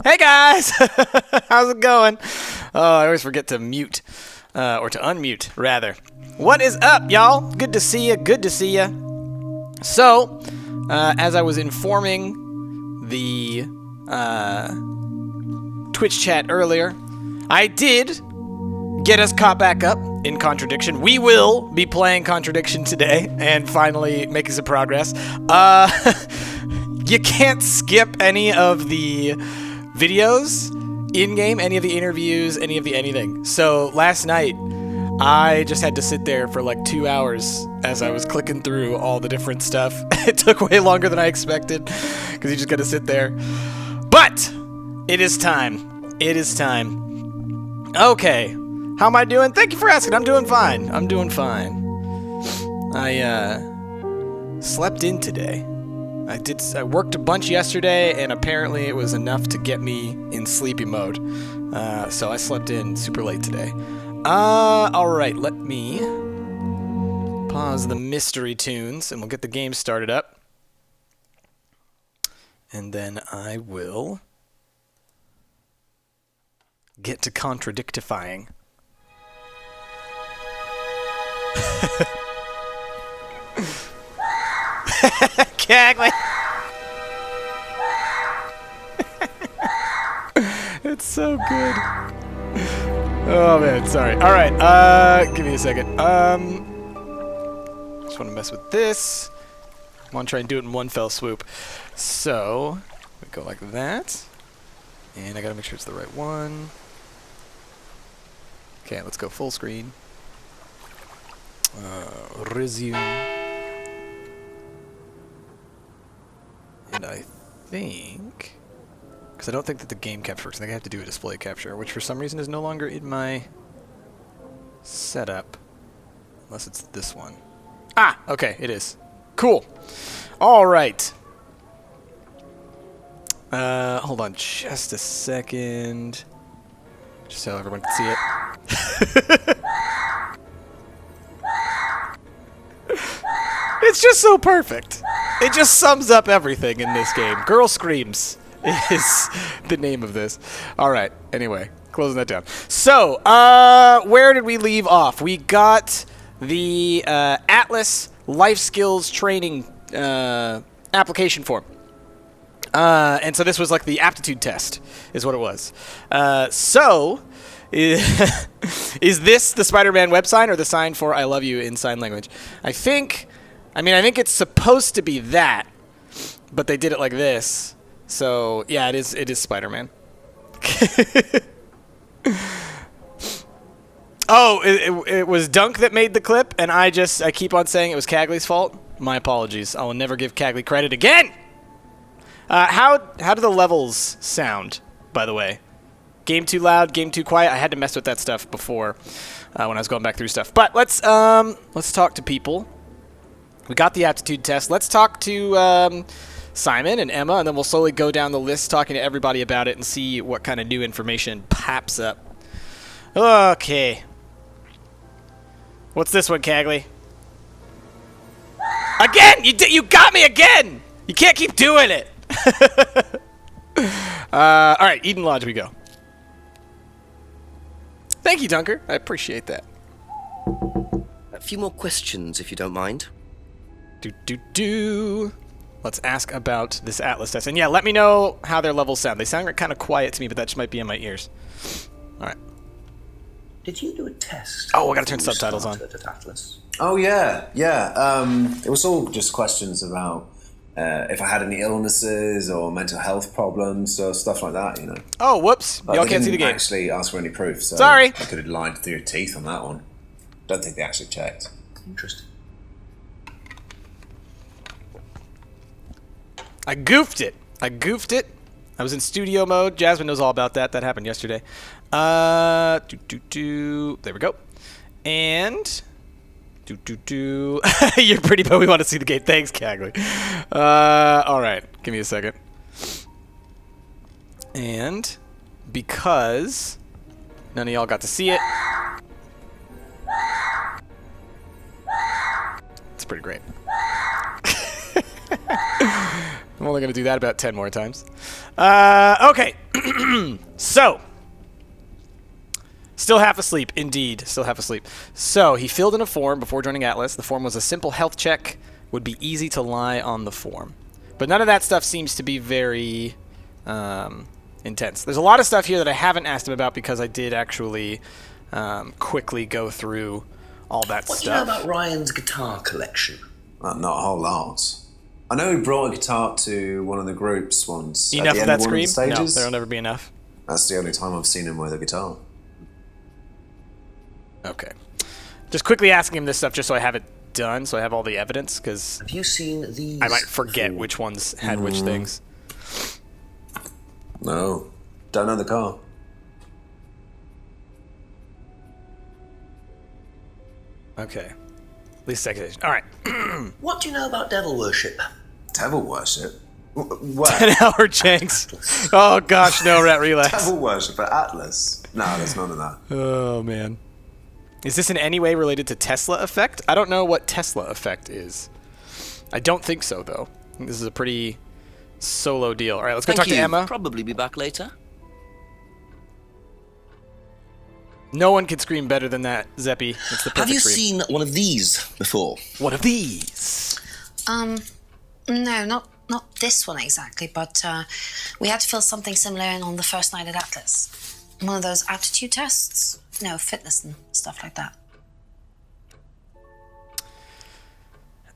Hey guys! How's it going? Oh, I always forget to mute. Or to unmute, rather. What is up, y'all? Good to see you. Good to see you. So, as I was informing the Twitch chat earlier, I did get us caught back up in Contradiction. We will be playing Contradiction today and finally making some progress. You can't skip any of the videos in-game, any of the interviews, any of the anything. So last night, I just had to sit there for like 2 hours as I was clicking through all the different stuff. It took way longer than I expected because you just got to sit there. But it is time. It is time. Okay. How am I doing? Thank you for asking. I'm doing fine. I'm doing fine. I slept in today. I worked a bunch yesterday, and apparently it was enough to get me in sleepy mode. So I slept in super late today. Alright, let me pause the mystery tunes, and we'll get the game started up. And then I will get to contradictifying. Cagley! It's so good. Oh man, sorry. Alright, give me a second. Just want to mess with this. I want to try and do it in one fell swoop. So, we go like that. And I gotta make sure it's the right one. Okay, let's go full screen. Resume. And I think, because I don't think that the game capture works, I think I have to do a display capture, which for some reason is no longer in my setup. Unless it's this one. Ah! Okay, it is. Cool. Alright. Hold on just a second. Just so everyone can see it. It's just so perfect. It just sums up everything in this game. Girl Screams is the name of this. Alright, anyway, closing that down. So, where did we leave off? We got the Atlas Life Skills Training application form. And so this was like the aptitude test, is what it was. Is this the Spider-Man web sign or the sign for I love you in sign language? I think it's supposed to be that, but they did it like this. So, yeah, it is Spider-Man. Oh, it was Dunk that made the clip, and I keep on saying it was Cagley's fault. My apologies. I will never give Cagley credit again! How do the levels sound, by the way? Game too loud, game too quiet? I had to mess with that stuff before when I was going back through stuff. But let's talk to people. We got the aptitude test. Let's talk to Simon and Emma, and then we'll slowly go down the list talking to everybody about it and see what kind of new information pops up. Okay. What's this one, Cagley? Again! You got me again! You can't keep doing it! Alright, Eden Lodge we go. Thank you, Dunker. I appreciate that. A few more questions, if you don't mind. Let's ask about this Atlas test. And yeah, let me know how their levels sound. They sound kind of quiet to me, but that just might be in my ears. Alright. Did you do a test? Oh, I gotta turn subtitles on. At Atlas? Oh, yeah. It was all just questions about if I had any illnesses or mental health problems or stuff like that, you know. Oh, whoops. Y'all can't see the game. They didn't actually ask for any proof, so sorry. I could have lied through your teeth on that one. Don't think they actually checked. Interesting. I goofed it. I was in studio mode. Jasmine knows all about that. That happened yesterday. There we go. And you're pretty, but we want to see the game. Thanks, Cagley. All right, give me a second. And because none of y'all got to see it, it's pretty great. I'm only going to do that about 10 more times. Okay. So, still half asleep, indeed. Still half asleep. So, he filled in a form before joining Atlas. The form was a simple health check. Would be easy to lie on the form. But none of that stuff seems to be very intense. There's a lot of stuff here that I haven't asked him about because I did actually quickly go through all that What stuff. do you know about Ryan's guitar collection? Not a whole lot. I know he brought a guitar to one of the groups once. Enough at of the end that of one of the scream? No, stages. there'll never be enough. That's the only time I've seen him with a guitar. Okay. Just quickly asking him this stuff just so I have it done, so I have all the evidence, because Have you seen these? I might forget before? which ones had which things. No, don't know the car. Okay. At least second station. All right. What do you know about devil worship? Devil worship? What? 10-hour Jenks. Oh, gosh, no, Rat Relapse. Devil worship at Atlas? No, there's none of that. Oh, man. Is this in any way related to Tesla effect? I don't know what Tesla effect is. I don't think so, though. I think this is a pretty solo deal. All right, let's go talk to Emma. Probably be back later. No one can scream better than that, Zeppy. It's the perfect Have you scream. seen one of these before? What of these? No, not this one exactly, but we had to fill something similar in on the first night at Atlas. One of those aptitude tests, fitness and stuff like that.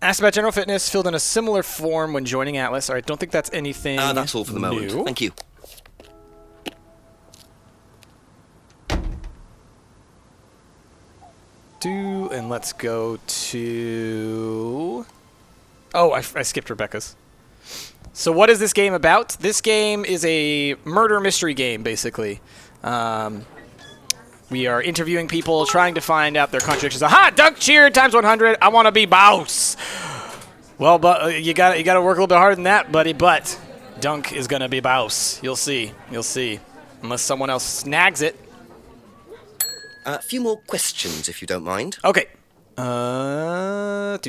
Asked about general fitness, filled in a similar form when joining Atlas. All right, don't think that's anything That's all for the moment. new. Thank you. And let's go to... Oh, I skipped Rebecca's. So what is this game about? This game is a murder mystery game, basically. We are interviewing people, trying to find out their contradictions. Aha! Dunk cheer times 100. I want to be boss. Well, but you got to work a little bit harder than that, buddy. But Dunk is gonna be boss. You'll see. You'll see. Unless someone else snags it. A few more questions, if you don't mind. Okay. Atlas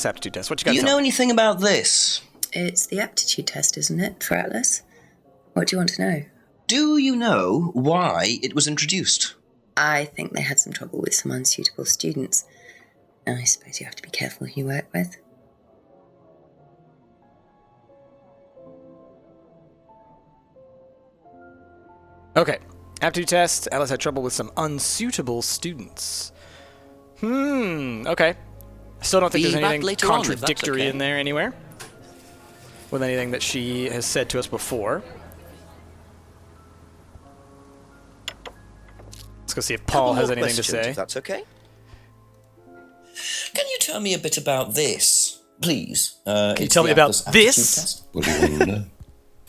aptitude test. What you got? Do you know anything about this? It's the aptitude test, isn't it, for Atlas? What do you want to know? Do you know why it was introduced? I think they had some trouble with some unsuitable students. I suppose you have to be careful who you work with. Okay. Aptitude test. Atlas had trouble with some unsuitable students. Okay. I still don't think Be there's back anything later on, if that's contradictory okay. in there anywhere. With anything that she has said to us before. Let's go see if Paul Couple has more anything to questions, say. If that's okay. Can you tell me a bit about this, please? Can you tell me about this? What do you want to know?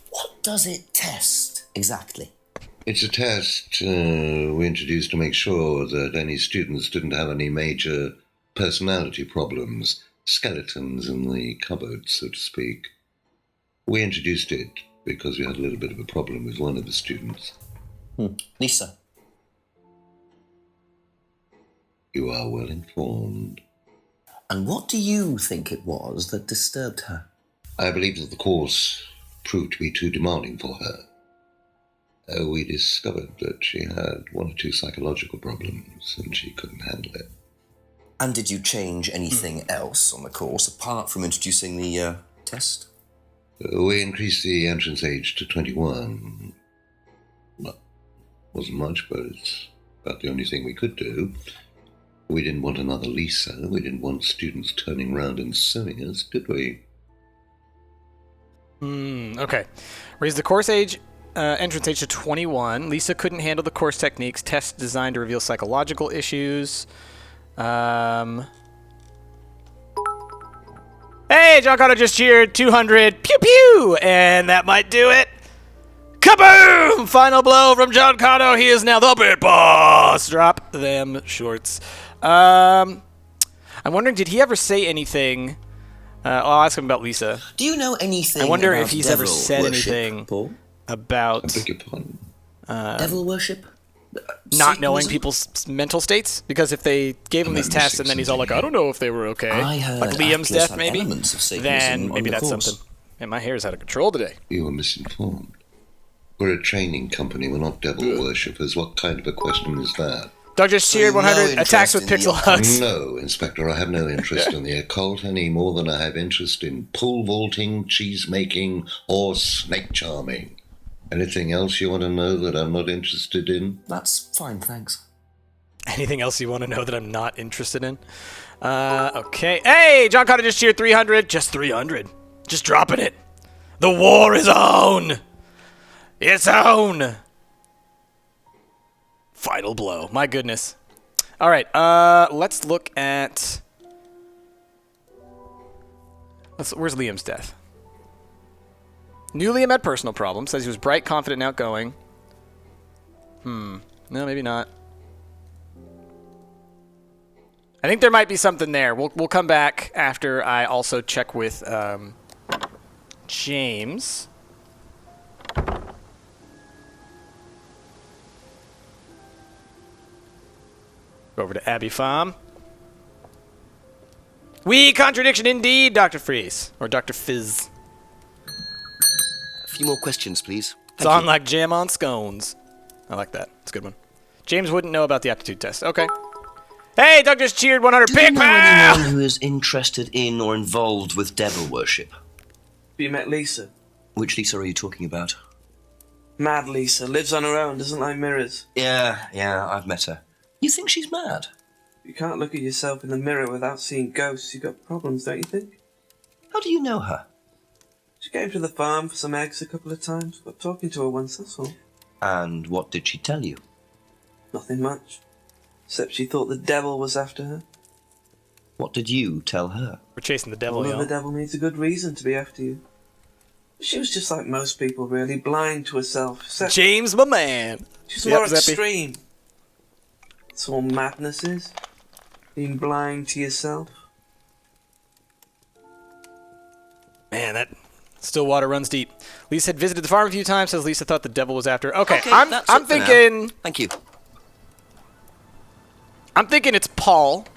What does it test exactly? It's a test we introduced to make sure that any students didn't have any major personality problems, skeletons in the cupboard, so to speak. We introduced it because we had a little bit of a problem with one of the students. Lisa. You are well informed. And what do you think it was that disturbed her? I believe that the course proved to be too demanding for her. We discovered that she had one or two psychological problems and she couldn't handle it. And did you change anything else on the course apart from introducing the test? We increased the entrance age to 21. Well, wasn't much, but it's about the only thing we could do. We didn't want another Lisa. We didn't want students turning around and suing us, did we? Okay. Raise the course age, entrance age to 21. Lisa couldn't handle the course techniques. Test designed to reveal psychological issues. Hey, John Cotto just cheered 200. Pew pew! And that might do it. Kaboom! Final blow from John Cotto. He is now the bit boss. Drop them shorts. I'm wondering, did he ever say anything? I'll ask him about Lisa. Do you know anything I wonder about if he's ever devil said worship, anything Paul? about I beg your pardon. Devil worship? not knowing Satanism? people's mental states. Because if they gave him these Am I tests and then he's all like, missing I don't know if they were okay, I heard like Liam's Atlas death had maybe, elements of Satanism then on maybe the that's course. something. Man, my hair's out of control today. You are misinformed. We're a training company. We're not devil worshippers. What kind of a question is that? Dr. Sheared no 100 attacks with interest in pixel the hugs. No, Inspector, I have no interest in the occult any more than I have interest in pole vaulting, cheese making, or snake charming. Anything else you want to know that I'm not interested in? That's fine, thanks. Anything else you want to know that I'm not interested in? Okay. Hey, John Connor just cheered 300. Just 300. Just dropping it. The war is on. It's on. Final blow. My goodness. All right. Let's look at. Where's Liam's death? Knew Liam had personal problems. Says he was bright, confident, and outgoing. No, maybe not. I think there might be something there. We'll come back after I also check with James. Go over to Abbey Farm. Contradiction indeed, Dr. Freeze. Or Dr. Fizz. A few more questions, please. It's on like jam on scones. I like that. It's a good one. James wouldn't know about the aptitude test. Okay. Hey, Doug just cheered 100. Do you know anyone who is interested in or involved with devil worship? Have you met Lisa? Which Lisa are you talking about? Mad Lisa. Lives on her own, doesn't like mirrors. Yeah, I've met her. You think she's mad? You can't look at yourself in the mirror without seeing ghosts. You've got problems, don't you think? How do you know her? She came to the farm for some eggs a couple of times. Got talking to her once, that's all. And what did she tell you? Nothing much. Except she thought the devil was after her. What did you tell her? We're chasing the devil, Well, y'all. the devil needs a good reason to be after you. She was just like most people, really, blind to herself. Except James, my man. she's Yep, more Zeppy. extreme. That's all madness is. Being blind to yourself. Man, that still water runs deep. Lisa had visited the farm a few times, says Lisa thought the devil was after her. Okay, that's I'm it for now. thinking Thank you. I'm thinking it's Paul.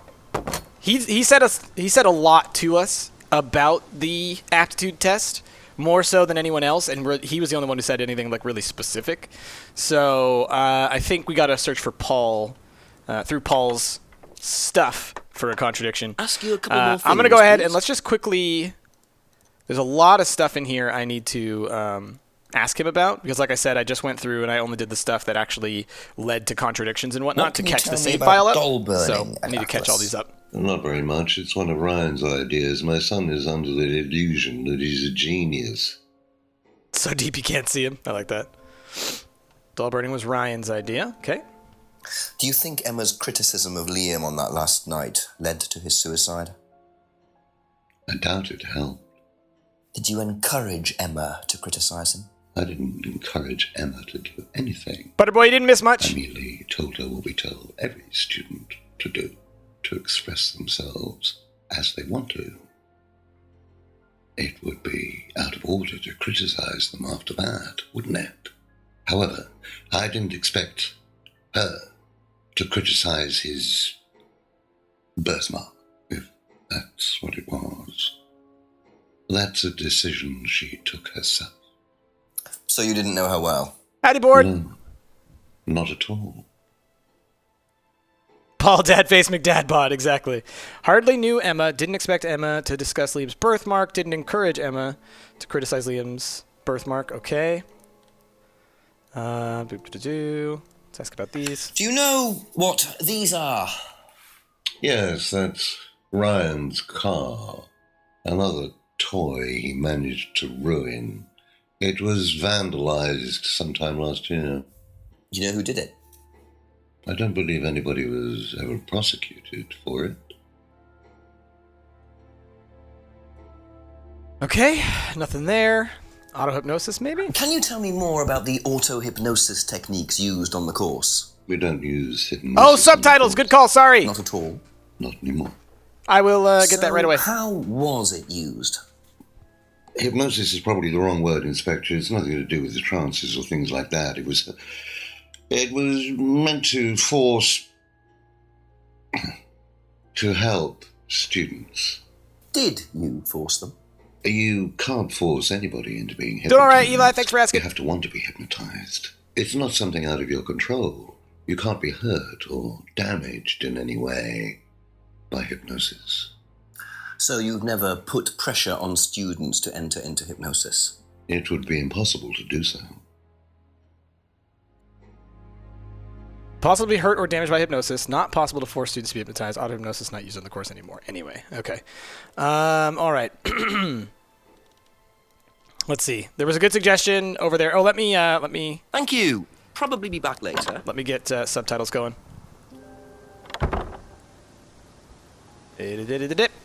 He said a lot to us about the aptitude test, more so than anyone else, and he was the only one who said anything like really specific. So I think we got to search for Paul through Paul's stuff for a contradiction. Ask you a couple more things, I'm gonna go ahead please. and let's just quickly. There's a lot of stuff in here I need to ask him about because, like I said, I just went through and I only did the stuff that actually led to contradictions and whatnot What to can you catch tell the me save about file up. doll burning So I at need to catch all Atlas? these up. Not very much. It's one of Ryan's ideas. My son is under the illusion that he's a genius. So deep you can't see him. I like that. Doll burning was Ryan's idea. Okay. Do you think Emma's criticism of Liam on that last night led to his suicide? I doubt it helped. Did you encourage Emma to criticize him? I didn't encourage Emma to do anything. Butterboy, you didn't miss I much. merely told her what we tell every student to do, to express themselves as they want to. It would be out of order to criticize them after that, wouldn't it? However, I didn't expect her to criticize his birthmark, if that's what it was. That's a decision she took herself. So you didn't know her well? Howdy, board. No, not at all. Paul Dadface McDadbot, exactly. Hardly knew Emma, didn't expect Emma to discuss Liam's birthmark, didn't encourage Emma to criticize Liam's birthmark. Okay. Let's ask about these. Do you know what these are? Yes, that's Ryan's car. Another toy he managed to ruin. It was vandalized sometime last year. Do you know who did it? I don't believe anybody was ever prosecuted for it. Okay, nothing there. Auto-hypnosis, maybe? Can you tell me more about the auto-hypnosis techniques used on the course? We don't use hidden... Oh, subtitles! Good call, sorry! Not at all. Not anymore. I will get that right away. How was it used? Hypnosis is probably the wrong word, Inspector. It's nothing to do with the trances or things like that. It was meant to force... to help students. Did you force them? You can't force anybody into being hypnotized. Doing all right, Eli. Thanks for asking. You have to want to be hypnotized. It's not something out of your control. You can't be hurt or damaged in any way by hypnosis. So you've never put pressure on students to enter into hypnosis? It would be impossible to do so. Possible to be hurt or damaged by hypnosis. Not possible to force students to be hypnotized. Auto-hypnosis not used in the course anymore. Anyway, okay. All right. Let's see. There was a good suggestion over there. Oh, let me. Thank you. Probably be back later. Let me get subtitles going.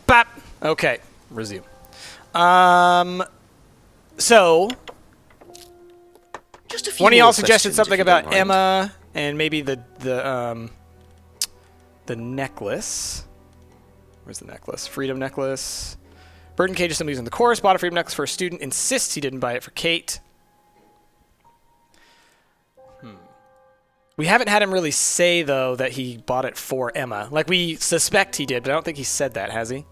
Bop. Okay, resume. So Just a few one of y'all more suggested questions, something if you don't about mind. Emma and maybe the necklace. Where's the necklace? Freedom necklace. Burden Cage is somebody who's in the course. Bought a freedom necklace for a student. Insists he didn't buy it for Kate. We haven't had him really say, though, that he bought it for Emma. Like, we suspect he did, but I don't think he said that, has he?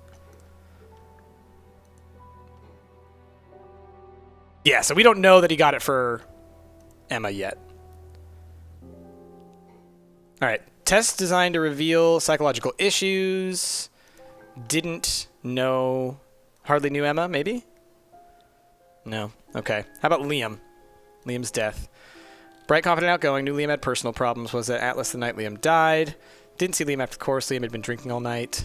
Yeah, so we don't know that he got it for Emma yet. All right. Test designed to reveal psychological issues. Didn't know... Hardly knew Emma, maybe? No. Okay. How about Liam? Liam's death. Bright, confident, outgoing. Knew Liam had personal problems. Was at Atlas the night Liam died. Didn't see Liam after the course. Liam had been drinking all night.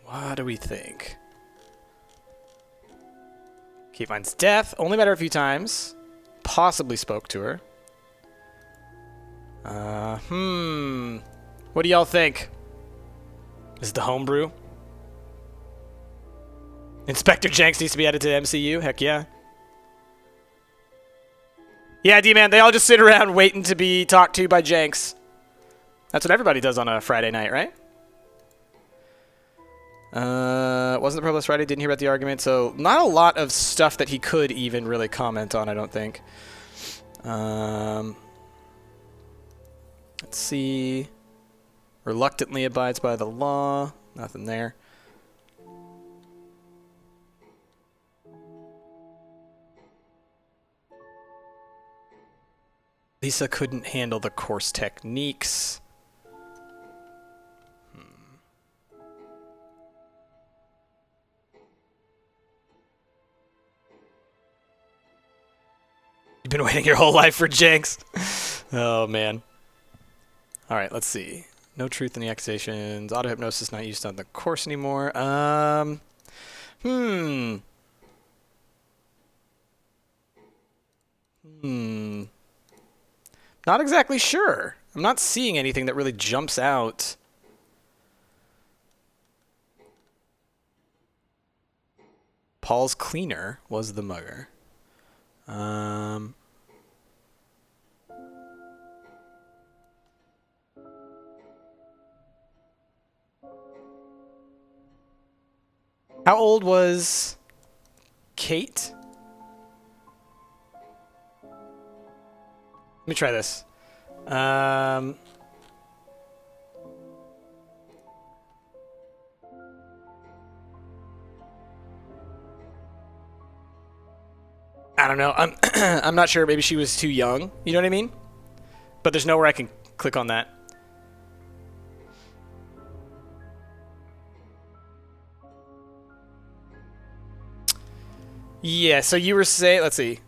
What do we think? Kate finds death. Only met her a few times. Possibly spoke to her. What do y'all think? Is it the homebrew? Inspector Jenks needs to be added to the MCU? Heck yeah. Yeah, D-Man, they all just sit around waiting to be talked to by Jenks. That's what everybody does on a Friday night, right? Wasn't the Pro Plus Friday, didn't hear about the argument, so not a lot of stuff that he could even really comment on, I don't think. Let's see. Reluctantly abides by the law. Nothing there. Lisa couldn't handle the course techniques. You've been waiting your whole life for Jenks. Oh, man. All right, let's see. No truth in the accusations. Auto-hypnosis not used on the course anymore. Not exactly sure. I'm not seeing anything that really jumps out. Paul's cleaner was the mugger. How old was Kate? Let me try this. I don't know. I'm not sure. Maybe she was too young. You know what I mean? But there's nowhere I can click on that. Yeah, so you were saying... Let's see.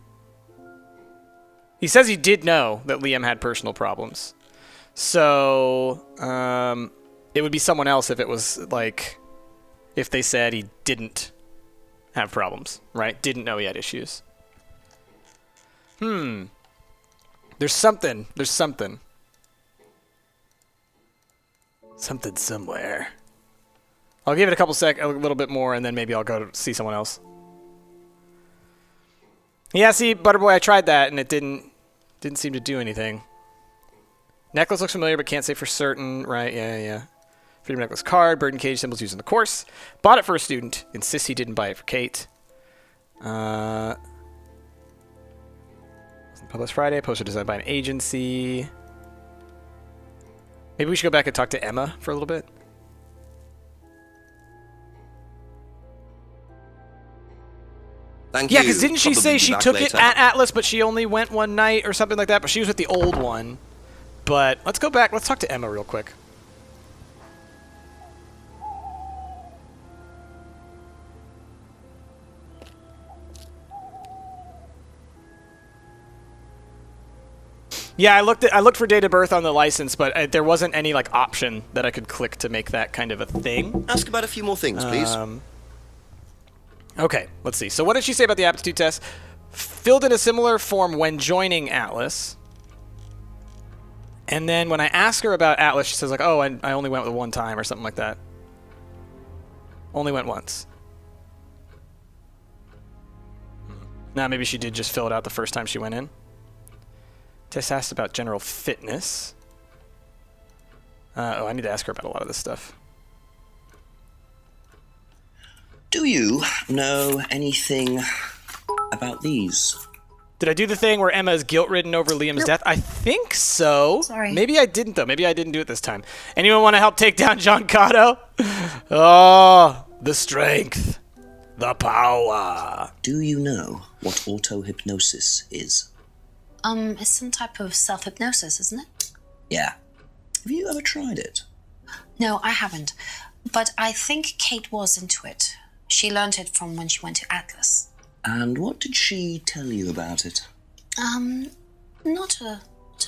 He says he did know that Liam had personal problems. So, it would be someone else if it was, like... If they said he didn't have problems, right? Didn't know he had issues. There's something. There's something. Something somewhere. I'll give it a little bit more, and then maybe I'll go to see someone else. Yeah, see, Butterboy, I tried that, and it didn't seem to do anything. Necklace looks familiar, but can't say for certain. Right, yeah. Freedom necklace card, Burden Cage symbols used in the course. Bought it for a student. Insists he didn't buy it for Kate. Published Friday. Poster designed by an agency. Maybe we should go back and talk to Emma for a little bit. Thank Yeah, you. because didn't she Probably say be she back took later. it at Atlas, but she only went one night or something like that? But she was with the old one. But let's go back. Let's talk to Emma real quick. Yeah, I looked for date of birth on the license, but there wasn't any like option that I could click to make that kind of a thing. Ask about a few more things, please. Okay, let's see. So what did she say about the aptitude test? Filled in a similar form when joining Atlas. And then when I ask her about Atlas, she says like, oh, I only went with one time or something like that. Only went once. Now maybe she did just fill it out the first time she went in. Tess asked about general fitness. I need to ask her about a lot of this stuff. Do you know anything about these? Did I do the thing where Emma is guilt-ridden over Liam's death? I think so. Sorry. Maybe I didn't, though. Maybe I didn't do it this time. Anyone want to help take down John Cotto? Oh, the strength. The power. Do you know what auto-hypnosis is? It's some type of self-hypnosis, isn't it? Yeah. Have you ever tried it? No, I haven't. But I think Kate was into it. She learned it from when she went to Atlas. And what did she tell you about it? Not a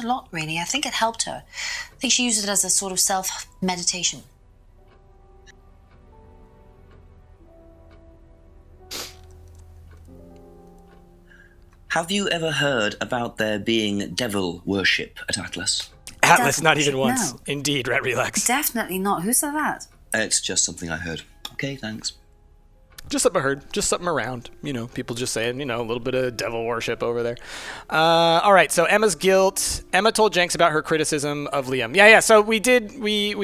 lot, really. I think it helped her. I think she used it as a sort of self-meditation. Have you ever heard about there being devil worship at Atlas? Atlas, not even Definitely, once. no. Indeed, Rat Relax. Definitely not. Who said that? It's just something I heard. Okay, thanks. Just something I heard. Just something around. You know, people just saying, you know, a little bit of devil worship over there. All right, so Emma's guilt. Emma told Jenks about her criticism of Liam. Yeah, so we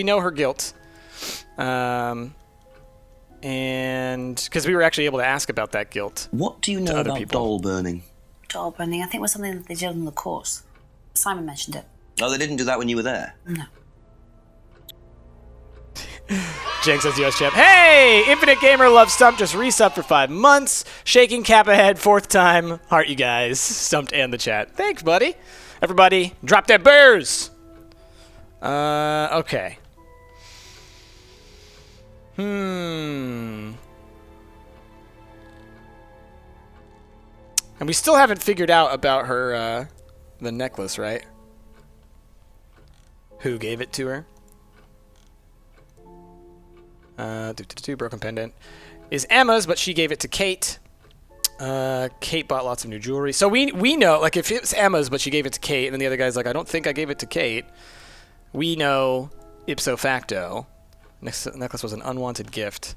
know her guilt. And because we were actually able to ask about that guilt. What do you know other about people. doll burning? Doll burning. I think it was something that they did on the course. Simon mentioned it. Oh, they didn't do that when you were there? No. Jenks says US champ. Hey! Infinite Gamer loves Stump. Just resubbed for 5 months. Shaking cap ahead. 4th time. Heart you guys. Stumped and the chat. Thanks, buddy. Everybody, drop that bears! Okay. And we still haven't figured out about her, the necklace, right? Who gave it to her? Broken pendant is Emma's, but she gave it to Kate. Kate bought lots of new jewelry. So we know, like, if it's Emma's, but she gave it to Kate, and then the other guy's like, I don't think I gave it to Kate. We know ipso facto. Necklace was an unwanted gift.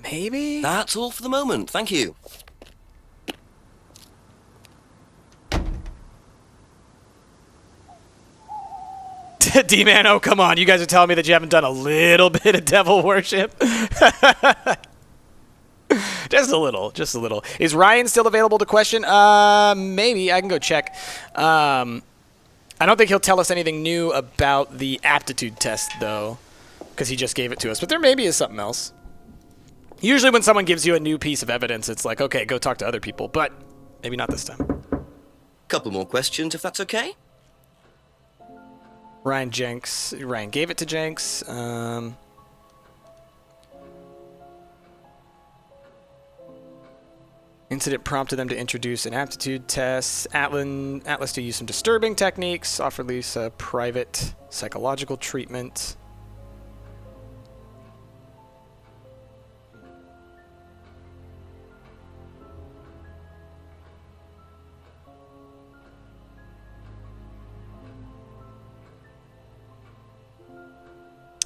Maybe? That's all for the moment. Thank you. D-Man, oh, come on. You guys are telling me that you haven't done a little bit of devil worship? Just a little. Just a little. Is Ryan still available to question? Maybe. I can go check. I don't think he'll tell us anything new about the aptitude test, though, because he just gave it to us. But there maybe is something else. Usually when someone gives you a new piece of evidence, it's like, okay, go talk to other people. But maybe not this time. Couple more questions, if that's okay? Ryan gave it to Jenks. Incident prompted them to introduce an aptitude test. Atlas to use some disturbing techniques. Offered Lisa private psychological treatment.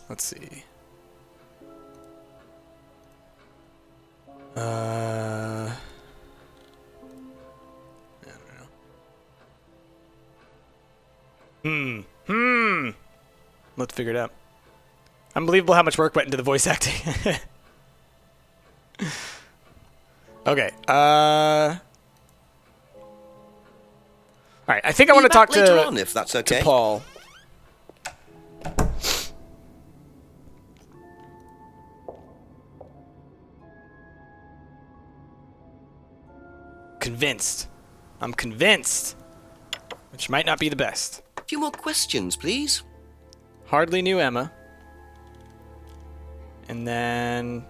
Let's see. I don't know. Let's figure it out. Unbelievable how much work went into the voice acting. Okay. All right. I think I want to talk later to on, if that's okay. Paul. convinced. I'm convinced. Which might not be the best. A few more questions, please. Hardly knew Emma. And then...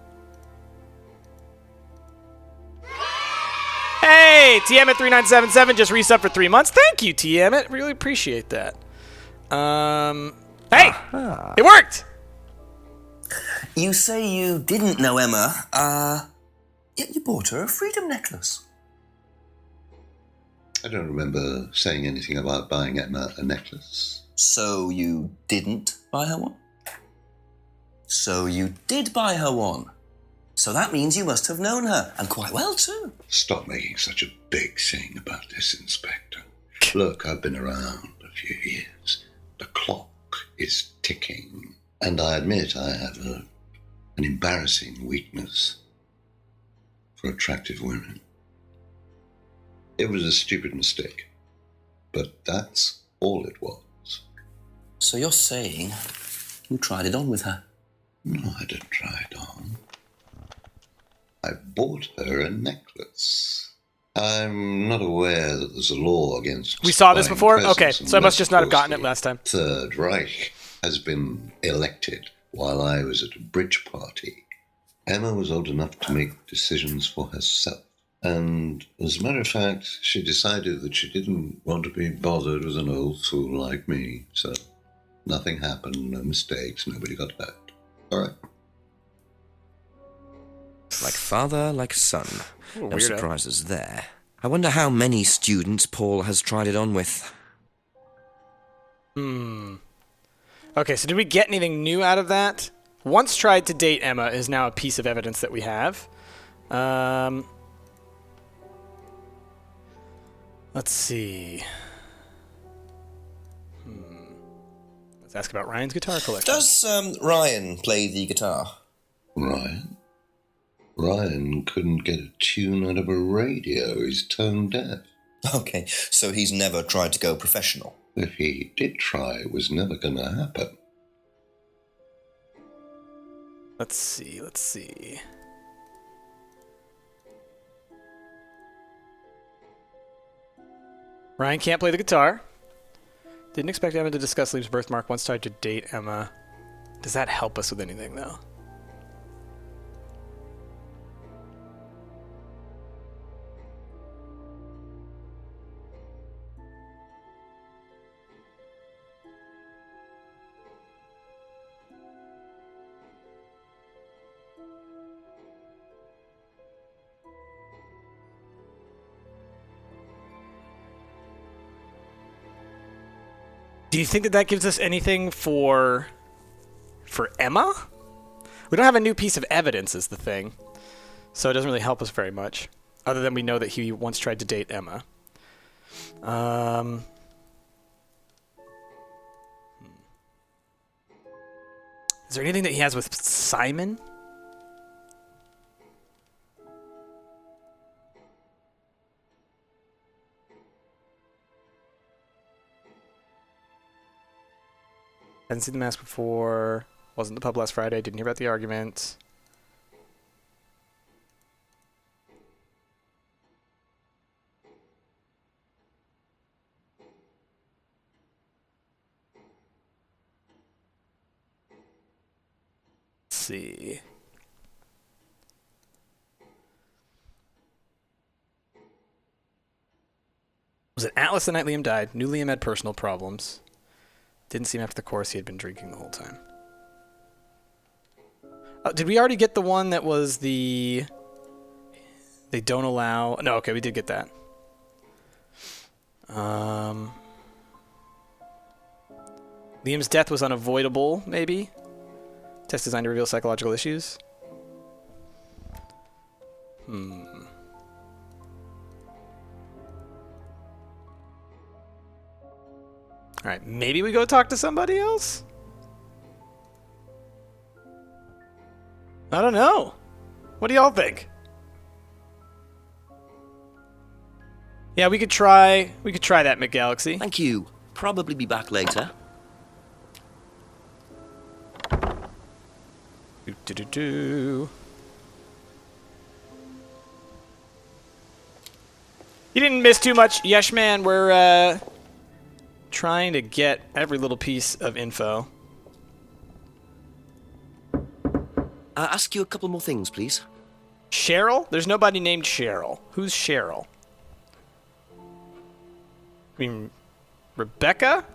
Hey! TM3977 just resubbed for 3 months. Thank you, TM. Really appreciate that. Hey! It worked! You say you didn't know Emma, yet you bought her a freedom necklace. I don't remember saying anything about buying Emma a necklace. So you didn't buy her one? So you did buy her one. So that means you must have known her, and quite well too. Stop making such a big thing about this, Inspector. Look, I've been around a few years. The clock is ticking. And I admit I have an embarrassing weakness for attractive women. It was a stupid mistake, but that's all it was. So you're saying you tried it on with her? No, I didn't try it on. I bought her a necklace. I'm not aware that there's a law against... We saw this buying before? presents Okay, so I must just not have gotten it unless, last time. of course, the Third Reich has been elected while I was at a bridge party. Emma was old enough to make decisions for herself. And as a matter of fact, she decided that she didn't want to be bothered with an old fool like me. So nothing happened, no mistakes, nobody got hurt. All right. Like father, like son. Ooh, No weirdo. surprises there. I wonder how many students Paul has tried it on with. Okay, so did we get anything new out of that? Once tried to date Emma is now a piece of evidence that we have. Let's see. Let's ask about Ryan's guitar collection. Does Ryan play the guitar? Ryan? Ryan couldn't get a tune out of a radio. He's tone deaf. Okay, so he's never tried to go professional. If he did try, it was never going to happen. Let's see. Ryan can't play the guitar. Didn't expect Emma to discuss Liam's birthmark. Once tried to date Emma. Does that help us with anything, though? Do you think that that gives us anything for Emma? We don't have a new piece of evidence is the thing. So it doesn't really help us very much. Other than we know that he once tried to date Emma. Is there anything that he has with Simon? Hadn't seen the mask before. Wasn't at the pub last Friday. Didn't hear about the argument. Let's see. Was it Atlas the night Liam died? Knew Liam had personal problems. Didn't seem after the course he had been drinking the whole time. Did we already get the one that was the... They don't allow... No, okay, we did get that. Liam's death was unavoidable, maybe? Test designed to reveal psychological issues? Alright, maybe we go talk to somebody else? I don't know. What do y'all think? Yeah, we could try that, McGalaxy. Thank you. Probably be back later. Do-do-do-do. You didn't miss too much, Yesh Man. We're trying to get every little piece of info. Ask you a couple more things, please. Cheryl? There's nobody named Cheryl. Who's Cheryl? I mean, Rebecca?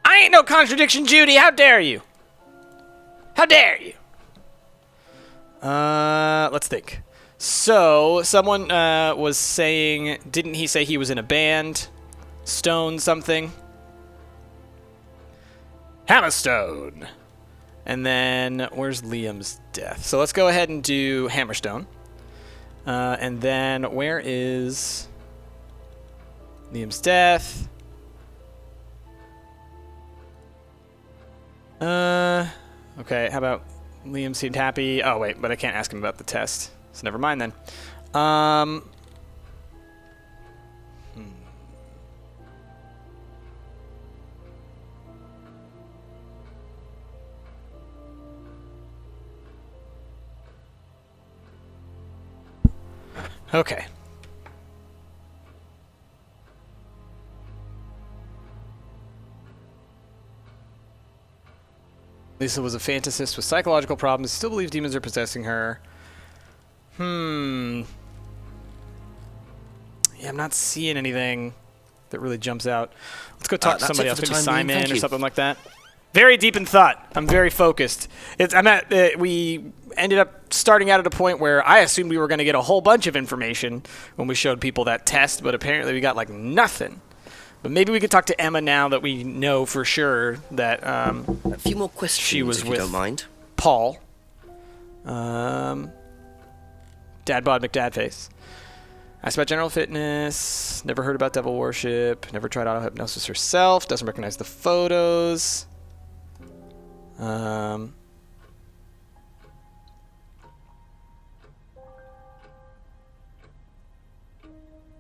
I ain't no contradiction, Judy. How dare you? How dare you? Let's think. So, someone was saying, didn't he say he was in a band? Stone something? Hammerstone. And then, where's Liam's death? So let's go ahead and do Hammerstone. And then, where is Liam's death? Okay, how about Liam seemed happy? Oh, wait, but I can't ask him about the test. So never mind then. Okay. Lisa was a fantasist with psychological problems. Still believes demons are possessing her. Yeah, I'm not seeing anything that really jumps out. Let's go talk to somebody else. Maybe Simon or something like that. Very deep in thought. I'm very focused. We ended up starting out at a point where I assumed we were going to get a whole bunch of information when we showed people that test, but apparently we got like nothing. But maybe we could talk to Emma now that we know for sure that a few more questions, she was if with you don't mind. Paul. Dad bod McDadface. Asked about general fitness. Never heard about devil worship. Never tried auto-hypnosis herself. Doesn't recognize the photos.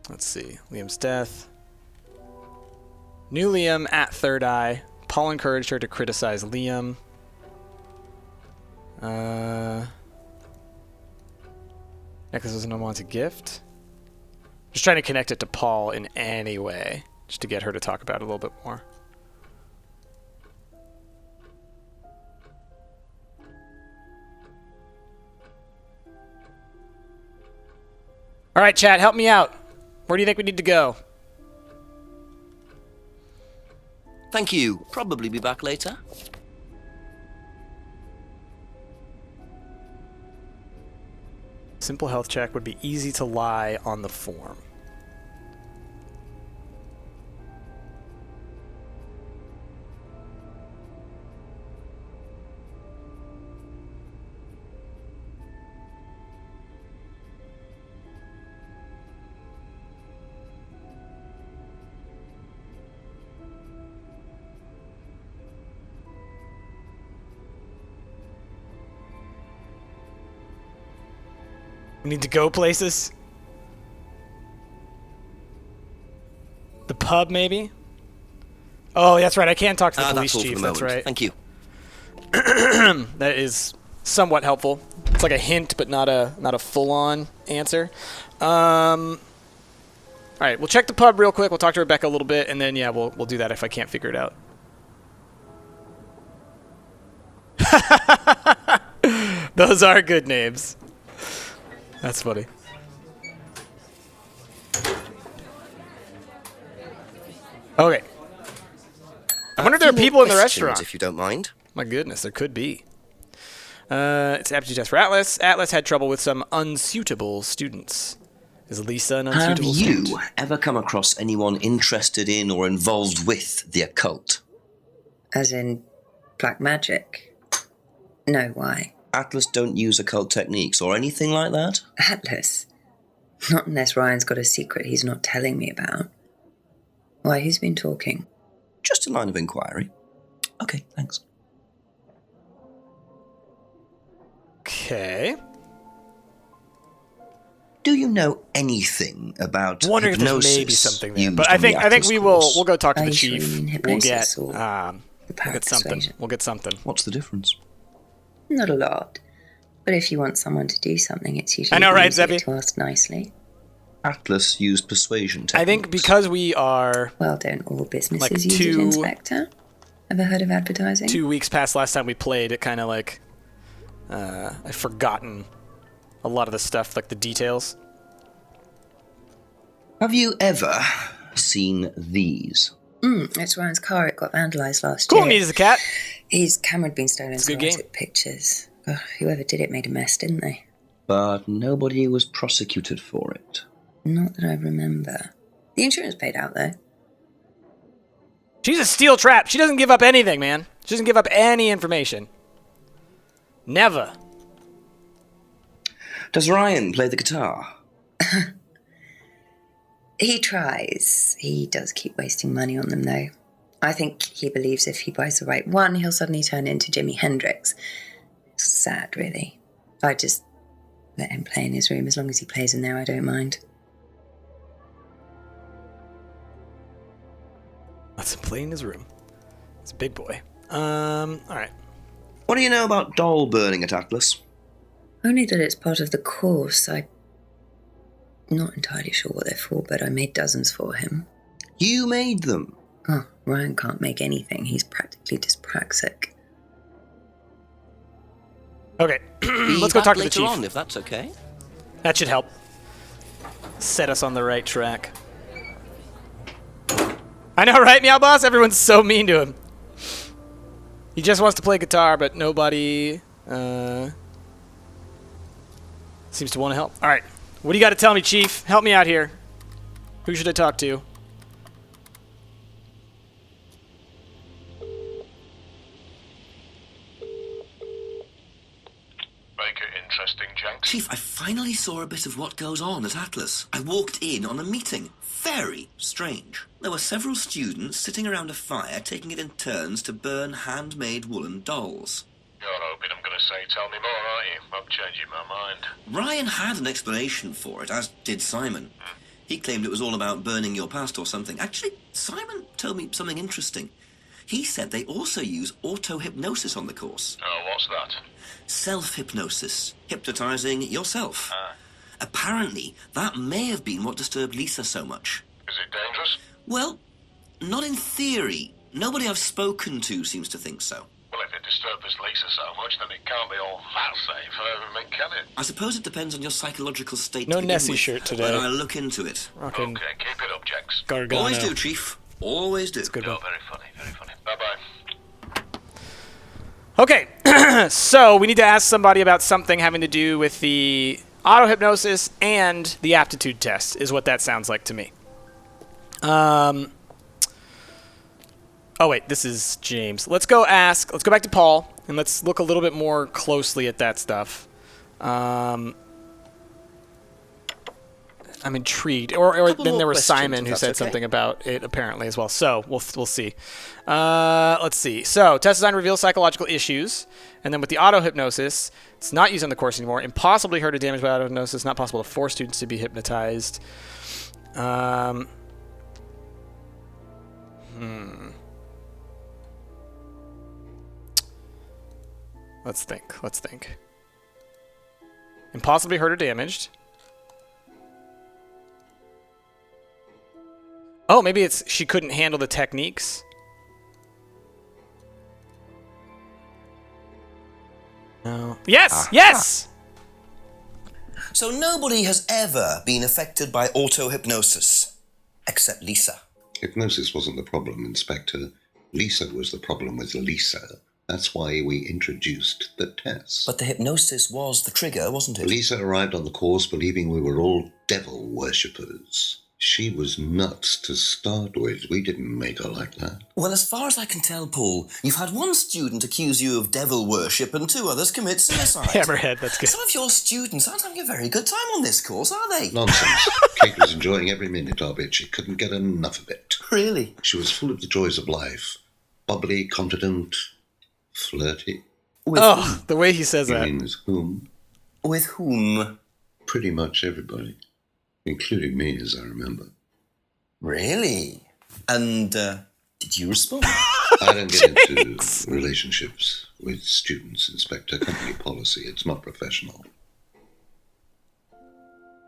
Let's see. Liam's death. Knew Liam at Third Eye. Paul encouraged her to criticize Liam. Necklace was an unwanted gift. Just trying to connect it to Paul in any way, just to get her to talk about it a little bit more. All right, chat, help me out. Where do you think we need to go? Thank you. Probably be back later. Simple health check would be easy to lie on the form. We need to go places. The pub, maybe? Oh, that's right. I can't talk to the police chief. That's right. Thank you. That is somewhat helpful. It's like a hint, but not a full-on answer. All right, we'll check the pub real quick. We'll talk to Rebecca a little bit, and then yeah, we'll do that if I can't figure it out. Those are good names. That's funny. Okay. I wonder if there are people in the restaurant. If you don't mind. My goodness, there could be. It's an aptitude test for Atlas. Atlas had trouble with some unsuitable students. Is Lisa an unsuitable student? Have you ever come across anyone interested in or involved with the occult? As in black magic? No, why? Atlas don't use occult techniques or anything like that? Atlas? Not unless Ryan's got a secret he's not telling me about. Why, who's been talking? Just a line of inquiry. Okay, thanks. Okay. Do you know anything about I'm wondering hypnosis? If there's maybe something there, but I think we'll go talk to the chief. We'll get something. We'll get something. What's the difference? Not a lot. But if you want someone to do something, it's usually I know, right, easier Zeppy? to ask nicely. Atlas used persuasion techniques. I think because we are Well, don't all businesses Like use it, Inspector? Ever heard of advertising? 2 weeks past last time we played, it kind of like I've forgotten a lot of the stuff, like the details. Have you ever seen these? It's Ryan's car. It got vandalised last Cool year. needs the cat. His camera had been stolen, It's a so good I game. took pictures. Oh, whoever did it made a mess, didn't they? But nobody was prosecuted for it. Not that I remember. The insurance paid out, though. She's a steel trap. She doesn't give up anything, man. She doesn't give up any information. Never. Does Ryan play the guitar? He tries. He does keep wasting money on them, though. I think he believes if he buys the right one, he'll suddenly turn into Jimi Hendrix. It's sad, really. I just let him play in his room. As long as he plays in there, I don't mind. Let's him play in his room. It's a big boy. All right. What do you know about doll burning at Atlas? Only that it's part of the course. I'm not entirely sure what they're for, but I made dozens for him. You made them. Oh, Ryan can't make anything. He's practically dyspraxic. Okay. Let's go talk to the chief. Later on, if that's okay. That should help set us on the right track. I know, right, Meow Boss? Everyone's so mean to him. He just wants to play guitar, but nobody seems to want to help. All right. What do you got to tell me, Chief? Help me out here. Who should I talk to? Make it interesting, Jenks. Chief, I finally saw a bit of what goes on at Atlas. I walked in on a meeting. Very strange. There were several students sitting around a fire taking it in turns to burn handmade woolen dolls. You're hoping I'm going to say tell me more, aren't you? I'm changing my mind. Ryan had an explanation for it, as did Simon. He claimed it was all about burning your past or something. Actually, Simon told me something interesting. He said they also use auto-hypnosis on the course. Oh, what's that? Self-hypnosis. Hypnotizing yourself. Apparently, that may have been what disturbed Lisa so much. Is it dangerous? Well, not in theory. Nobody I've spoken to seems to think so. Well, if it disturbs Lisa so much, then it can't be all that safe for everything, can it? I suppose it depends on your psychological state. No to begin Nessie with, shirt today. But I'll look into it. Rockin' Okay, keep it up, Jenks. Gargano. Always do, Chief. Always do. It's good Oh, one. very funny, very funny. Bye-bye. Okay, so we need to ask somebody about something having to do with the auto-hypnosis and the aptitude test, is what that sounds like to me. Oh, wait, this is James. Let's go back to Paul, and let's look a little bit more closely at that stuff. I'm intrigued. Or then there was Simon who said something about it apparently as well. So we'll see. Let's see. So test design reveals psychological issues, and then with the auto hypnosis, it's not used on the course anymore. Impossibly hurt or damaged by auto hypnosis. Not possible to force students to be hypnotized. Let's think. Impossibly hurt or damaged. Oh, maybe it's she couldn't handle the techniques. No. Yes! Yes! So nobody has ever been affected by auto-hypnosis, except Lisa. Hypnosis wasn't the problem, Inspector. Lisa was the problem with Lisa. That's why we introduced the test. But the hypnosis was the trigger, wasn't it? Lisa arrived on the course believing we were all devil worshippers. She was nuts to start with. We didn't make her like that. Well, as far as I can tell, Paul, you've had one student accuse you of devil worship and 2 others commit suicide. Hammerhead, that's good. Some of your students aren't having a very good time on this course, are they? Nonsense. Kate was enjoying every minute of it. She couldn't get enough of it. Really? She was full of the joys of life. Bubbly, confident, flirty. Oh, the way he says that. With whom? With whom? Pretty much everybody. Including me, as I remember. Really? And, did you respond? I don't get into relationships with students, Inspector. Company policy. It's not professional.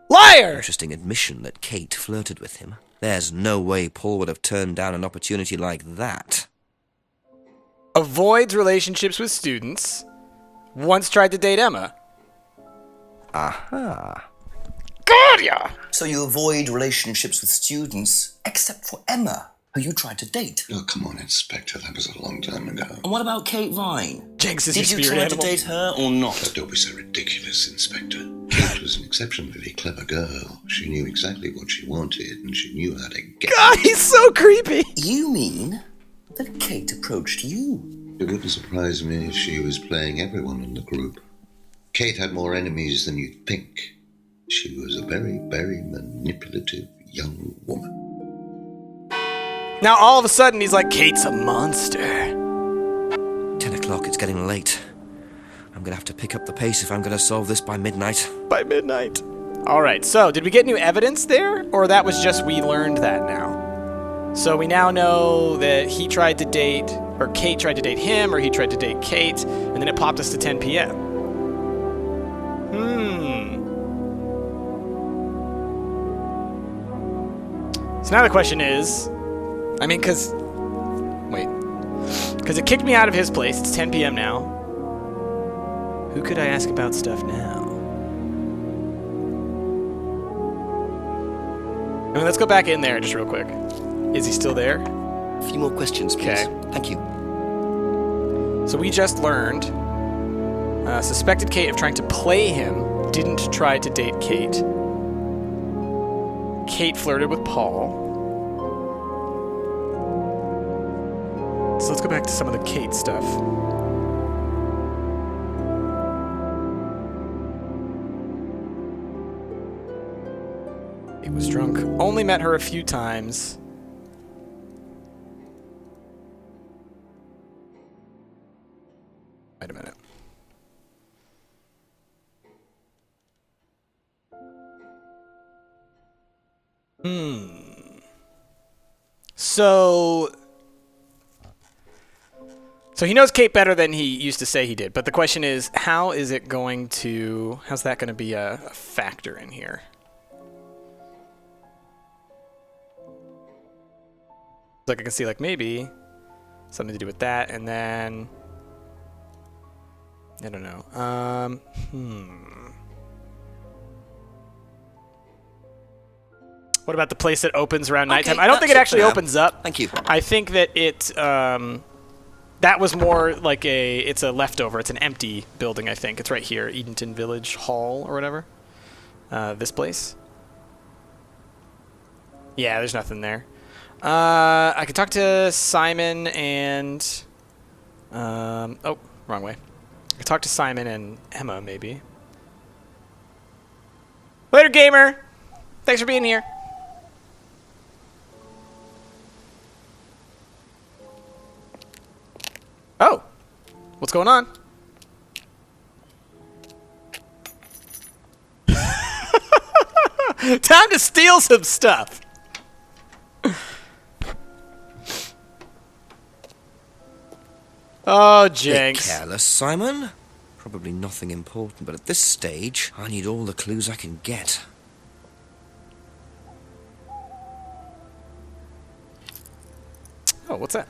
Liar! Interesting admission that Kate flirted with him. There's no way Paul would have turned down an opportunity like that. Avoids relationships with students. Once tried to date Emma. Aha. Got ya! So you avoid relationships with students, except for Emma, who you tried to date. Oh, come on, Inspector. That was a long time ago. And what about Kate Vine? Jinx is Did your you spirit try animal. to date her or not? Oh, don't be so ridiculous, Inspector. Kate was an exceptionally clever girl. She knew exactly what she wanted, and she knew how to get God, he's so creepy! You mean that Kate approached you? It wouldn't surprise me if she was playing everyone in the group. Kate had more enemies than you'd think. She was a very, very manipulative young woman. Now all of a sudden he's like, Kate's a monster. 10 o'clock, it's getting late. I'm gonna have to pick up the pace if I'm gonna solve this by midnight. By midnight. Alright, so did we get new evidence there? Or that was just we learned that now? So we now know that he tried to date, or Kate tried to date him, or he tried to date Kate, and then it popped us to 10 p.m. So now the question is, I mean, because it kicked me out of his place. It's 10 p.m. now. Who could I ask about stuff now? I mean, let's go back in there just real quick. Is he still there? A few more questions, please. Okay. Thank you. So we just learned, suspected Kate of trying to play him, didn't try to date Kate. Kate flirted with Paul. So let's go back to some of the Kate stuff. Kate was drunk. Only met her a few times. Wait a minute. So he knows Kate better than he used to say he did, but the question is, how's that going to be a factor in here? Like I can see like maybe something to do with that, and then I don't know. What about the place that opens around nighttime? I don't think it actually opens up. Thank you. I think that it that was more like it's a leftover. It's an empty building, I think. It's right here, Edenton Village Hall or whatever. This place. Yeah, there's nothing there. I could talk to Simon and oh, wrong way. I could talk to Simon and Emma maybe. Later, gamer. Thanks for being here. Oh, what's going on? Time to steal some stuff. Oh, Jinx. Bit careless, Simon. Probably nothing important, but at this stage, I need all the clues I can get. Oh, what's that?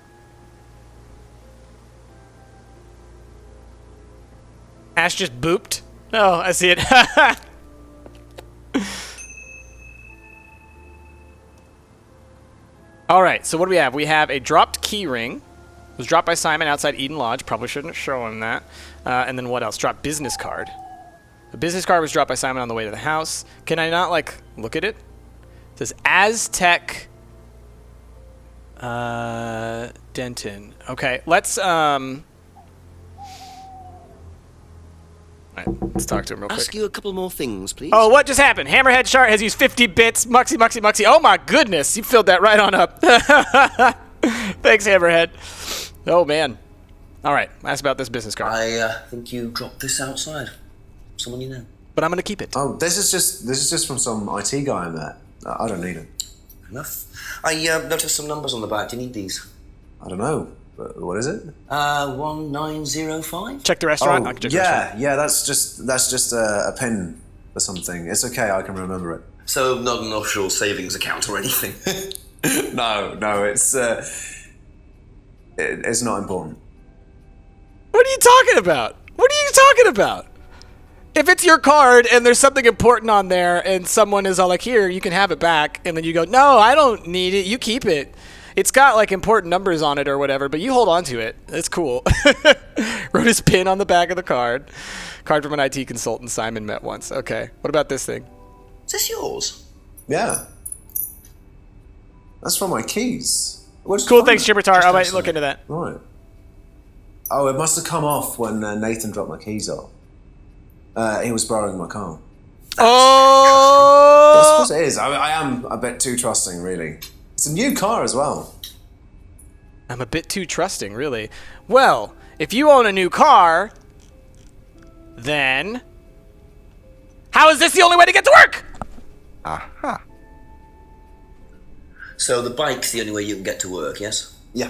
Ash just booped. Oh, I see it. All right, so what do we have? We have a dropped key ring. It was dropped by Simon outside Eden Lodge. Probably shouldn't show him that. And then what else? Dropped business card. The business card was dropped by Simon on the way to the house. Can I not, like, look at it? It says Aztec Denton. Okay, let's Alright, let's talk to him real quick. Ask you a couple more things, please. Oh, what just happened? Hammerhead Shark has used 50 bits. Muxy, Muxy, Muxy. Oh my goodness, you filled that right on up. Thanks, Hammerhead. Oh man. Alright, ask about this business card. I think you dropped this outside. Someone you know. But I'm gonna keep it. Oh, this is just from some IT guy I met. I don't need it. Enough. I noticed some numbers on the back. Do you need these? I don't know. What is it? 1905. Check the restaurant. Oh, I can check the restaurant. yeah. That's just a pin or something. It's okay. I can remember it. So not an offshore savings account or anything. No. It's not important. What are you talking about? What are you talking about? If it's your card and there's something important on there and someone is all like, here, you can have it back. And then you go, no, I don't need it. You keep it. It's got like important numbers on it or whatever, but you hold on to it. It's cool. Wrote his pin on the back of the card. Card from an IT consultant Simon met once. Okay. What about this thing? Is this yours? Yeah. That's from my keys. Cool, thanks, Gibraltar. I might look into that. Right. Oh, it must have come off when Nathan dropped my keys off. He was borrowing my car. Oh! I suppose it is. I am a bit too trusting, really. It's a new car as well. I'm a bit too trusting, really. Well, if you own a new car, then how is this the only way to get to work? Aha. So the bike's the only way you can get to work, yes? Yeah.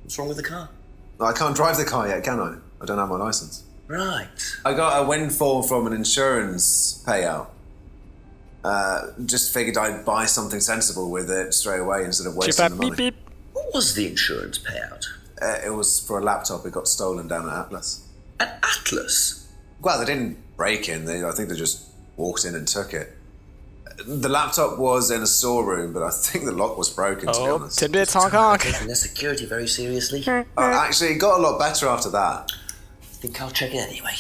What's wrong with the car? I can't drive the car yet, can I? I don't have my license. Right. I got a windfall from an insurance payout. Just figured I'd buy something sensible with it straight away instead of wasting the money. Beep, beep. What was the insurance payout? It was for a laptop. It got stolen down at Atlas. At Atlas? Well, they didn't break in. I think they just walked in and took it. The laptop was in a storeroom, but I think the lock was broken, to be honest. Tidbits, honk honk. Taking their security very seriously. Actually, it got a lot better after that. Think I'll check it anyway.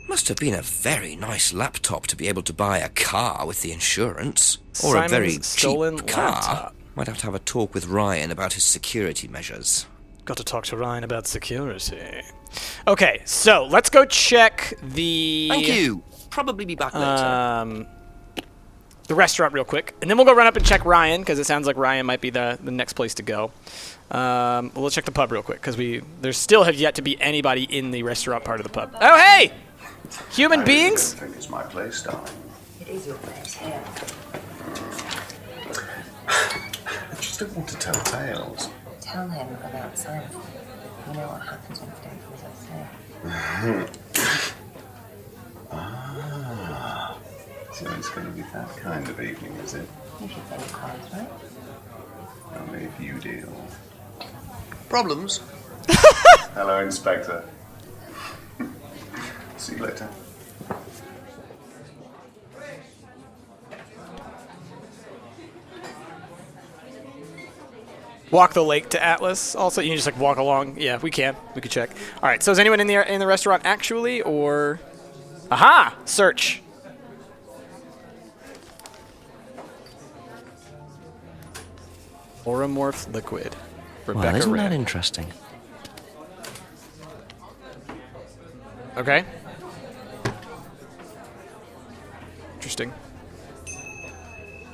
Must have been a very nice laptop to be able to buy a car with the insurance. Or a very Simon's stolen cheap car. laptop. Might have to have a talk with Ryan about his security measures. Got to talk to Ryan about security. Okay, so let's go check the... Thank you. Probably be back later. The restaurant real quick. And then we'll go run up and check Ryan, because it sounds like Ryan might be the next place to go. Well, let's check the pub real quick, because there still have yet to be anybody in the restaurant part of the pub. Oh, hey! Human beings? I think it's my place, darling. It is your place, here. I just don't want to tell tales. Tell him about Simon. You know what happens when you don't do as I say. Ah, so it's going to be that kind of evening, is it? If you play your cards right. Only if you deal. Problems? Hello, Inspector. See you later. Walk the lake to Atlas. Also, you can just like walk along. Yeah, we can. We could check. All right. So is anyone in the restaurant actually, or? Aha! Search. Oromorph liquid. Rebecca Well, isn't Red. that interesting? Okay. Interesting.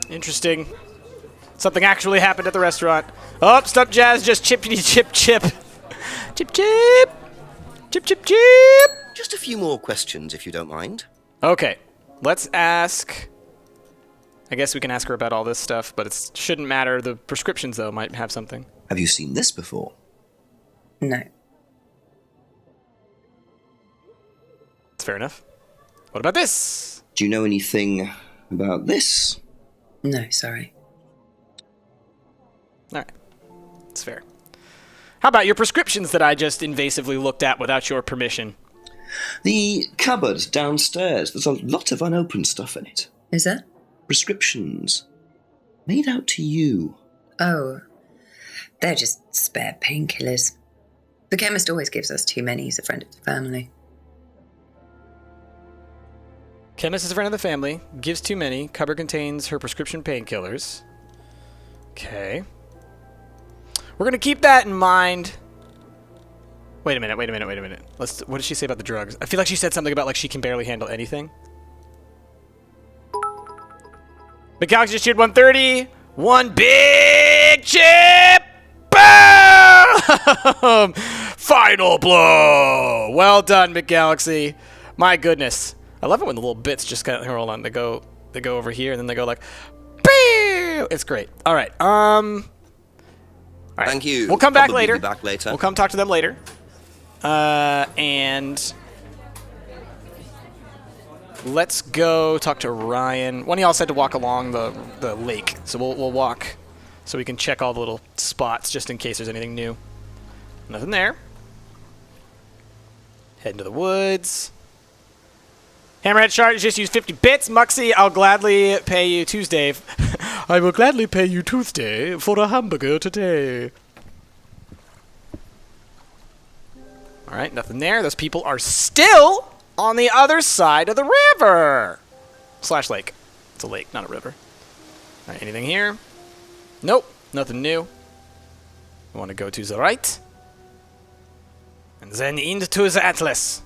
Interesting. Something actually happened at the restaurant. Oh, stop, Jazz. Just chippity chip chip. Chip chip. Chip chip chip. Just a few more questions, if you don't mind. Okay. Let's ask... I guess we can ask her about all this stuff, but it shouldn't matter. The prescriptions, though, might have something. Have you seen this before? No. That's fair enough. What about this? Do you know anything about this? No, sorry. All right. That's fair. How about your prescriptions that I just invasively looked at without your permission? The cupboard downstairs. There's a lot of unopened stuff in it. Is there? Prescriptions. Made out to you. Oh. They're just spare painkillers. The chemist always gives us too many. He's a friend of the family. Chemist is a friend of the family. Gives too many. Cupboard contains her prescription painkillers. Okay. We're going to keep that in mind. Wait a minute. What did she say about the drugs? I feel like she said something about like she can barely handle anything. The Galaxy just cheered 130. One big chip. Boom! Final blow. Well done, McGalaxy. My goodness. I love it when the little bits just kind of hold on. They go over here and then they go like, bam! It's great. All right. All right. Thank you. We'll come back Probably later. be back later. We'll come talk to them later. And let's go talk to Ryan. One of y'all said to walk along the lake, so we'll walk so we can check all the little spots just in case there's anything new. Nothing there. Head into the woods. Hammerhead Shard just used 50 bits. Muxie, I'll gladly pay you Tuesday. I will gladly pay you Tuesday for a hamburger today. All right, nothing there. Those people are still on the other side of the river. / lake. It's a lake, not a river. All right, anything here? Nope, nothing new. We want to go to the right. And then into the Atlas.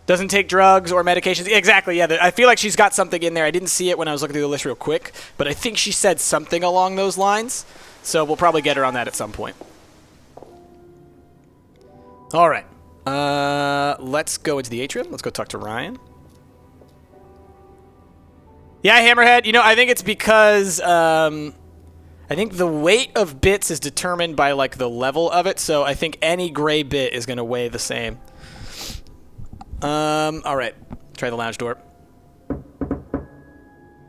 Doesn't take drugs or medications. Exactly, yeah. I feel like she's got something in there. I didn't see it when I was looking through the list real quick, but I think she said something along those lines. So we'll probably get her on that at some point. All right. Let's go into the atrium. Let's go talk to Ryan. Yeah, Hammerhead. You know, I think it's because I think the weight of bits is determined by like the level of it. So I think any gray bit is going to weigh the same. All right. Try the lounge door.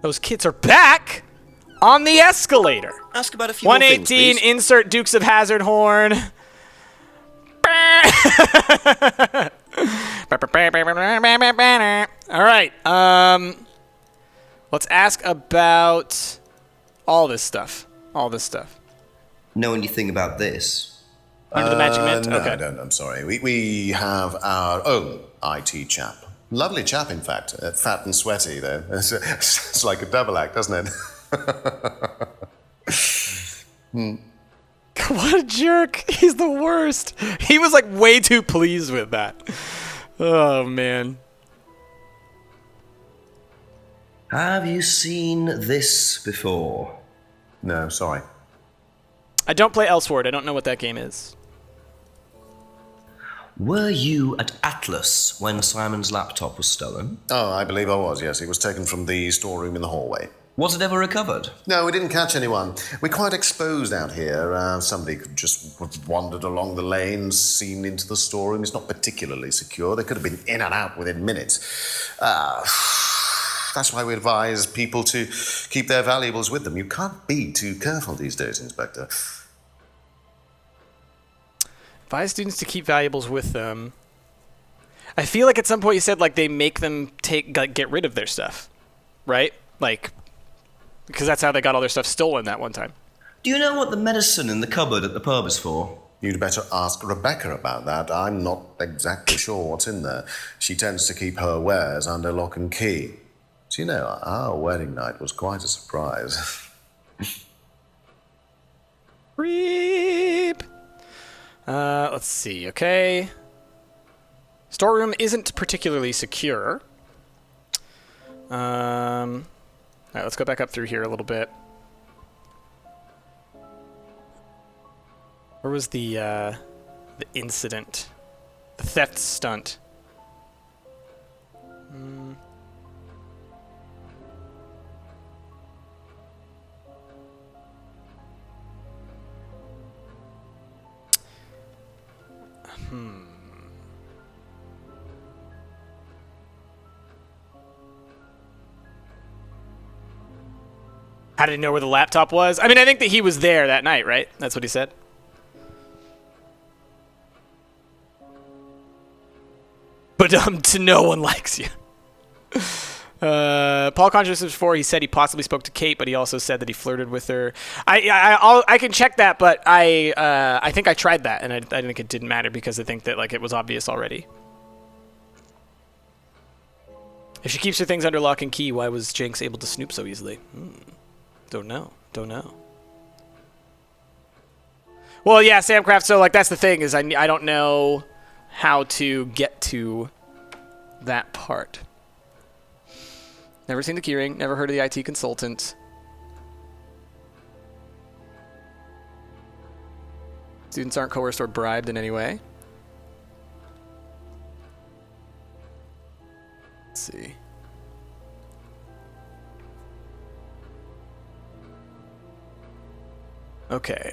Those kids are back on the escalator. Ask about a few more things, 118, please. insert Dukes of Hazzard horn. All right. Let's ask about all this stuff. All this stuff. Know anything about this? Remember the magic mint? No, Okay. I don't. I'm sorry. We have our own IT chap. Lovely chap, in fact. Fat and sweaty, though. It's like a double act, doesn't it? What a jerk. He's the worst. He was like way too pleased with that. Oh, man. Have you seen this before? No, sorry. I don't play Elsword. I don't know what that game is. Were you at Atlas when Simon's laptop was stolen? Oh, I believe I was, yes. It was taken from the storeroom in the hallway. Was it ever recovered? No, we didn't catch anyone. We're quite exposed out here. Somebody could just have wandered along the lanes, seen into the storeroom. It's not particularly secure. They could have been in and out within minutes. That's why we advise people to keep their valuables with them. You can't be too careful these days, Inspector. Advise students to keep valuables with them. I feel like at some point you said like they make them get rid of their stuff, right? Like, because that's how they got all their stuff stolen that one time. Do you know what the medicine in the cupboard at the pub is for? You'd better ask Rebecca about that. I'm not exactly sure what's in there. She tends to keep her wares under lock and key. So, you know, our wedding night was quite a surprise. Creep. Let's see, okay. Storeroom isn't particularly secure. All right, let's go back up through here a little bit. Where was the incident? The theft stunt. How did he know where the laptop was? I mean, I think that he was there that night, right? That's what he said. But to no one likes you. Paul Contradiction 4, he said he possibly spoke to Kate, but he also said that he flirted with her. I can check that, but I think I tried that, and I think it didn't matter because I think that like it was obvious already. If she keeps her things under lock and key, why was Jinx able to snoop so easily? Don't know. Well, yeah, Samcraft, so like that's the thing is I don't know how to get to that part. Never seen the keyring, never heard of the IT consultant. Students aren't coerced or bribed in any way. Let's see. Okay,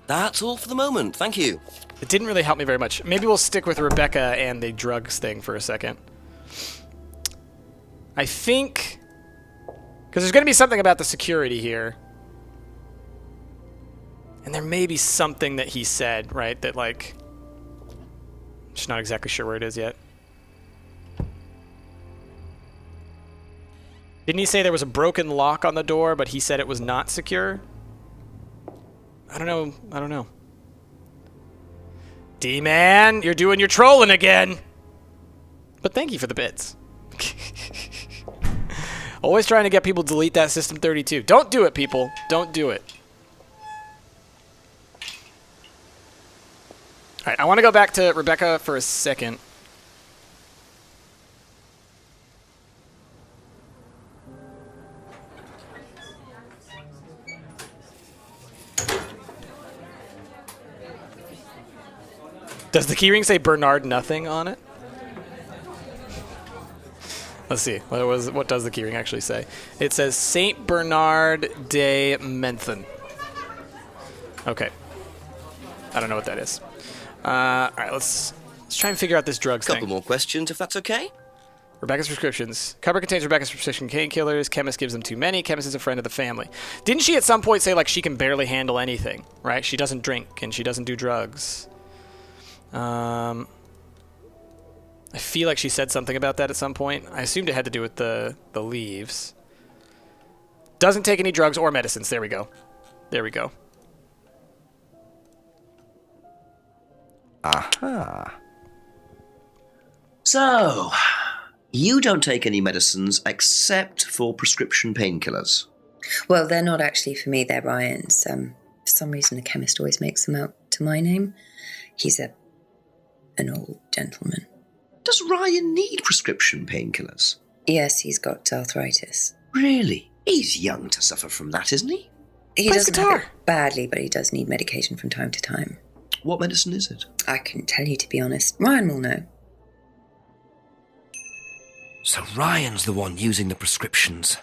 That's all for the moment, thank you. it didn't really help me very much. Maybe we'll stick with Rebecca and the drugs thing for a second. I think... Because there's going to be something about the security here. And there may be something that he said, right? That, like... I'm just not exactly sure where it is yet. Didn't he say there was a broken lock on the door, but he said it was not secure? I don't know. D-Man, you're doing your trolling again. But thank you for the bits. Always trying to get people to delete that System 32. Don't do it, people. Don't do it. Alright, I want to go back to Rebecca for a second. Does the keyring say Bernard nothing on it? Let's see. What does the keyring actually say? It says Saint Bernard de Menthon. Okay. I don't know what that is. Alright, let's try and figure out this drugs thing. Couple more questions, if that's okay. Rebecca's prescriptions. Cupboard contains Rebecca's prescription painkillers. Chemist gives them too many. Chemist is a friend of the family. Didn't she at some point say, like, she can barely handle anything, right? She doesn't drink and she doesn't do drugs. I feel like she said something about that at some point. I assumed it had to do with the leaves. Doesn't take any drugs or medicines. There we go. There we go. Aha. So, you don't take any medicines except for prescription painkillers. Well, they're not actually for me, they're Ryan's. For some reason, the chemist always makes them out to my name. He's an old gentleman. Does Ryan need prescription painkillers? Yes, he's got arthritis. Really? He's young to suffer from that, isn't he? He doesn't have it badly, but he does need medication from time to time. What medicine is it? I couldn't tell you, to be honest. Ryan will know. So Ryan's the one using the prescriptions.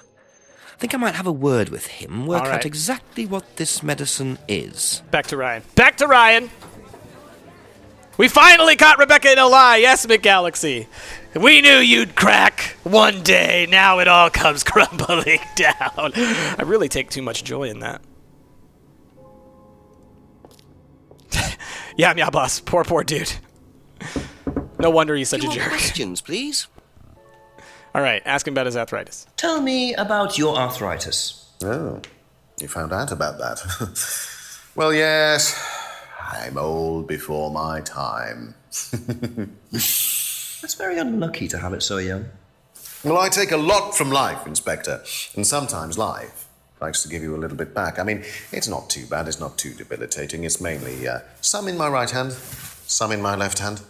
I think I might have a word with him, work out exactly what this medicine is. Back to Ryan. Back to Ryan! We finally caught Rebecca in a lie. Yes, McGalaxy. We knew you'd crack one day. Now it all comes crumbling down. I really take too much joy in that. Yeah, boss. Poor dude. No wonder he's such a jerk. Questions, please. All right, ask him about his arthritis. Tell me about your arthritis. Oh, you found out about that. Well, yes, I'm old before my time. That's very unlucky to have it so young. Well, I take a lot from life, Inspector, and sometimes life likes to give you a little bit back. I mean, it's not too bad, it's not too debilitating. It's mainly some in my right hand, some in my left hand.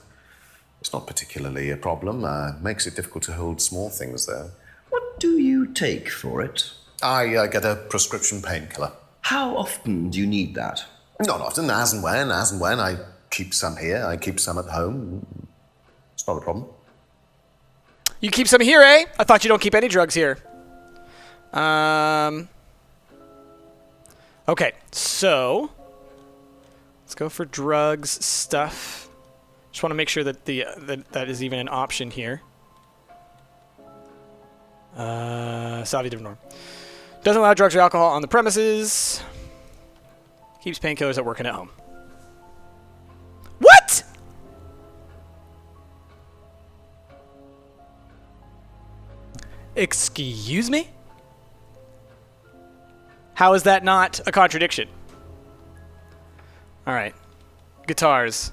It's not particularly a problem. Makes it difficult to hold small things, though. What do you take for it? I get a prescription painkiller. How often do you need that? Not often, as and when. I keep some here, I keep some at home. It's not a problem. You keep some here, eh? I thought you don't keep any drugs here. Okay, so let's go for drugs stuff. Just want to make sure that that is even an option here. Salvia Divinorum. Doesn't allow drugs or alcohol on the premises. Keeps painkillers at work and at home. What? Excuse me? How is that not a contradiction? All right. Guitars.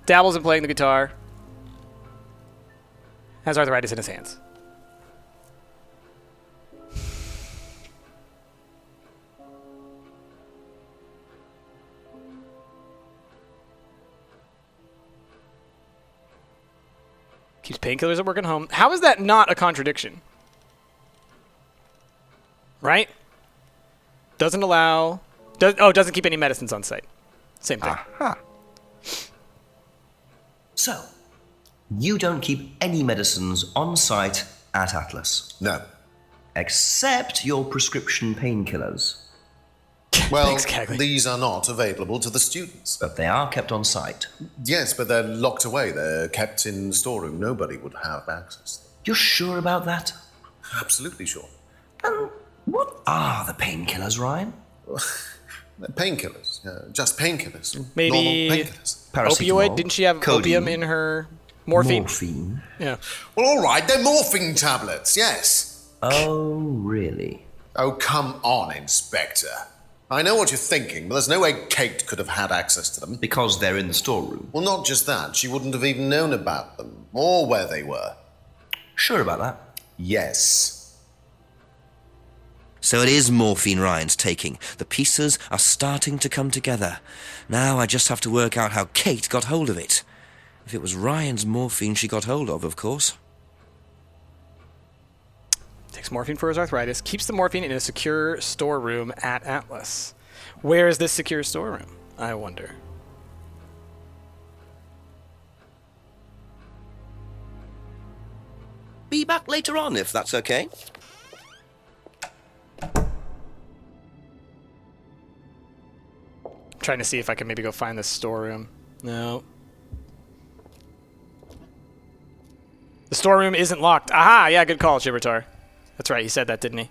Dabbles in playing the guitar. Has arthritis in his hands. Keeps painkillers at work and home. How is that not a contradiction? Right? Doesn't allow... doesn't keep any medicines on site. Same thing. Aha. So, you don't keep any medicines on site at Atlas? No. Except your prescription painkillers. Well, these are not available to the students. But they are kept on site. Yes, but they're locked away. They're kept in the storeroom. Nobody would have access. You're sure about that? Absolutely sure. What are the painkillers, Ryan? Painkillers. Just painkillers. Maybe normal painkillers. opioid? Didn't she have opium in her morphine? Morphine? Yeah. Well, all right, they're morphine tablets, yes. Oh, really? Oh, come on, Inspector. I know what you're thinking, but there's no way Kate could have had access to them. Because they're in the storeroom. Well, not just that. She wouldn't have even known about them, or where they were. Sure about that? Yes. So it is morphine Ryan's taking. The pieces are starting to come together. Now I just have to work out how Kate got hold of it. If it was Ryan's morphine she got hold of course. Takes morphine for his arthritis. Keeps the morphine in a secure storeroom at Atlas. Where is this secure storeroom, I wonder? Be back later on, if that's okay. I'm trying to see if I can maybe go find this storeroom. No. The storeroom isn't locked. Aha! Yeah, good call, Gibraltar. That's right, he said that, didn't he?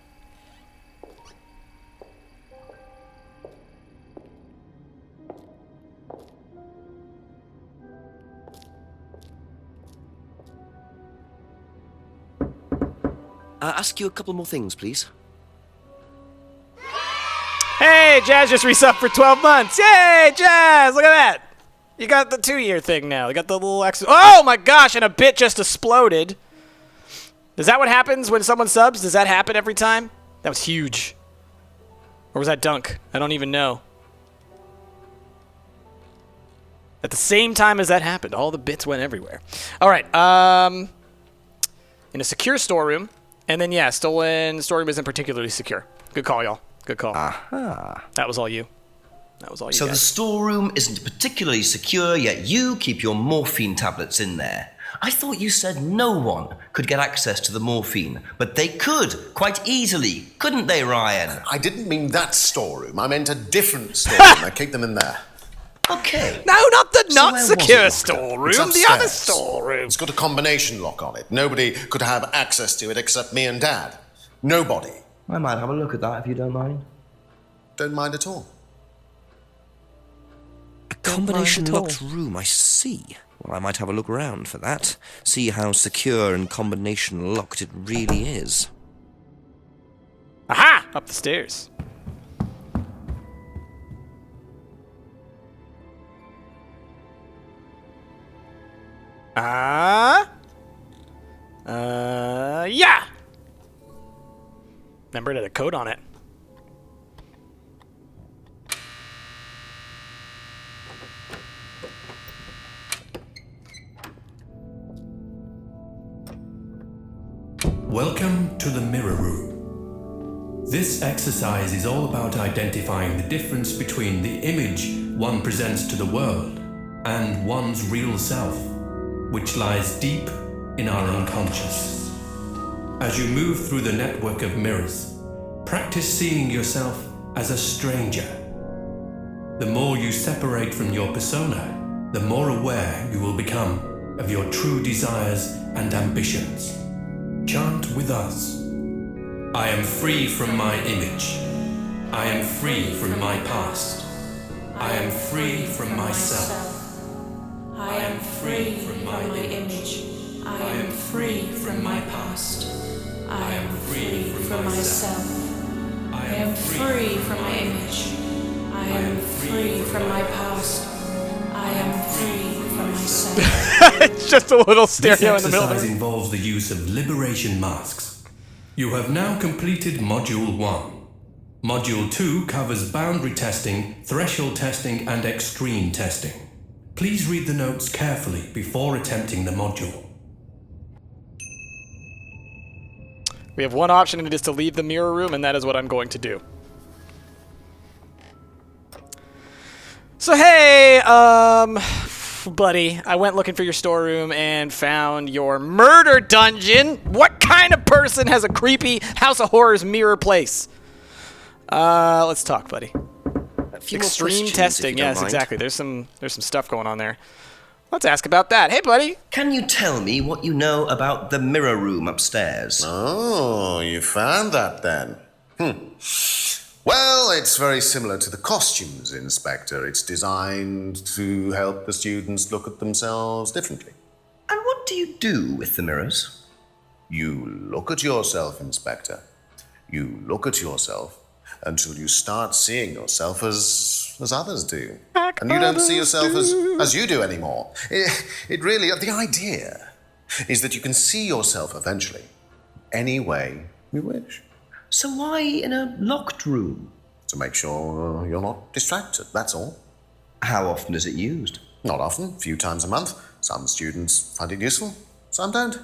Ask you a couple more things, please. Hey, Jazz just resubbed for 12 months. Yay, Jazz! Look at that. You got the 2-year thing now. You got the little X. Oh my gosh, and a bit just exploded. Is that what happens when someone subs? Does that happen every time? That was huge. Or was that Dunk? I don't even know. At the same time as that happened, all the bits went everywhere. All right. In a secure storeroom. And then, yeah, stolen storeroom isn't particularly secure. Good call, y'all. Good call. Aha. That was all you. That was all you So guys. the storeroom isn't particularly secure, yet you keep your morphine tablets in there. I thought you said no one could get access to the morphine, but they could, quite easily, couldn't they, Ryan? I didn't mean that storeroom. I meant a different storeroom. I keep them in there. Okay. No, not the not where was secure it? storeroom. It's The other upstairs. storeroom. It's got a combination lock on it. Nobody could have access to it except me and Dad. Nobody. I might have a look at that if you don't mind. Don't mind at all. A combination locked room, I see. Well, I might have a look around for that. See how secure and combination locked it really is. Aha! Up the stairs. Yeah! Remember, it had a code on it. Welcome to the Mirror Room. This exercise is all about identifying the difference between the image one presents to the world and one's real self, which lies deep in our unconscious. As you move through the network of mirrors, practice seeing yourself as a stranger. The more you separate from your persona, the more aware you will become of your true desires and ambitions. Chant with us. I am free from my image. I am free from my past. I am free from myself. I am free from my image. I am free from my past. I am free from myself. I am free from my image. I am free from my past. I am free from myself. It's just a little stereo in This the middle of exercise it. involves the use of liberation masks. You have now completed Module 1. Module 2 covers boundary testing, threshold testing, and extreme testing. Please read the notes carefully before attempting the module. We have one option, and it is to leave the mirror room, and that is what I'm going to do. So, hey, Buddy, I went looking for your storeroom and found your murder dungeon. What kind of person has a creepy House of Horrors mirror place? Let's talk, buddy. Extreme testing. Yes, exactly. There's some stuff going on there. Let's ask about that. Hey, buddy. Can you tell me what you know about the mirror room upstairs? Oh, you found that then? Well, it's very similar to the costumes, Inspector. It's designed to help the students look at themselves differently. And what do you do with the mirrors? You look at yourself, Inspector. You look at yourself until you start seeing yourself as others do. And you don't see yourself as you do anymore. It really, the idea is that you can see yourself eventually any way you wish. So why in a locked room? To make sure you're not distracted, that's all. How often is it used? Not often, a few times a month. Some students find it useful, some don't.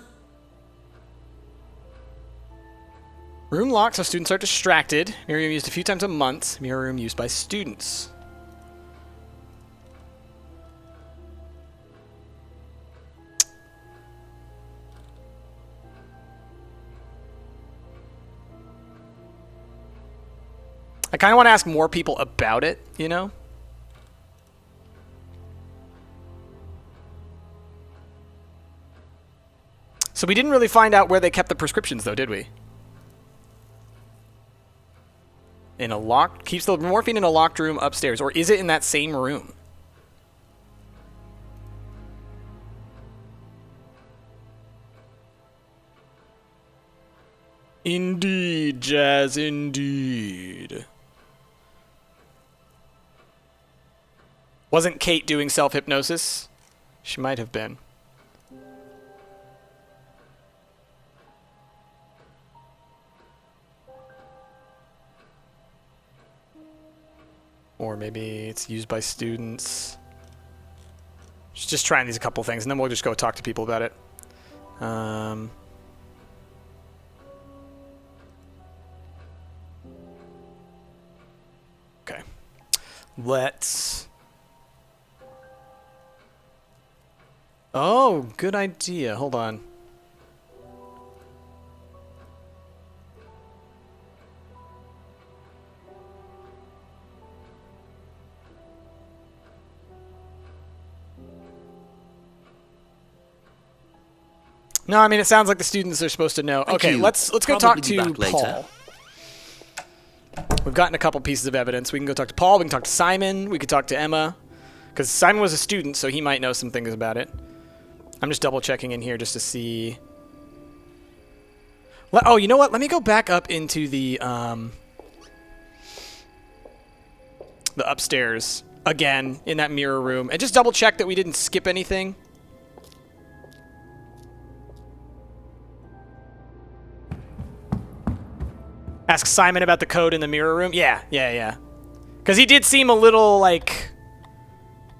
Room locked so students are distracted. Mirror room used a few times a month. Mirror room used by students. I kind of want to ask more people about it, you know? So we didn't really find out where they kept the prescriptions, though, did we? In a locked... Keeps the morphine in a locked room upstairs. Or is it in that same room? Indeed, Jazz, indeed. Wasn't Kate doing self-hypnosis? She might have been. Or maybe it's used by students. Just trying these a couple things, and then we'll just go talk to people about it. Okay. Let's... Oh, good idea. Hold on. No, I mean, it sounds like the students are supposed to know. Okay, let's go talk to Paul. We've gotten a couple pieces of evidence. We can go talk to Paul. We can talk to Simon. We could talk to Emma. Because Simon was a student, so he might know some things about it. I'm just double-checking in here just to see... Oh, you know what? Let me go back up into the upstairs again in that mirror room and just double-check that we didn't skip anything. Ask Simon about the code in the mirror room? Yeah. Because he did seem a little, like,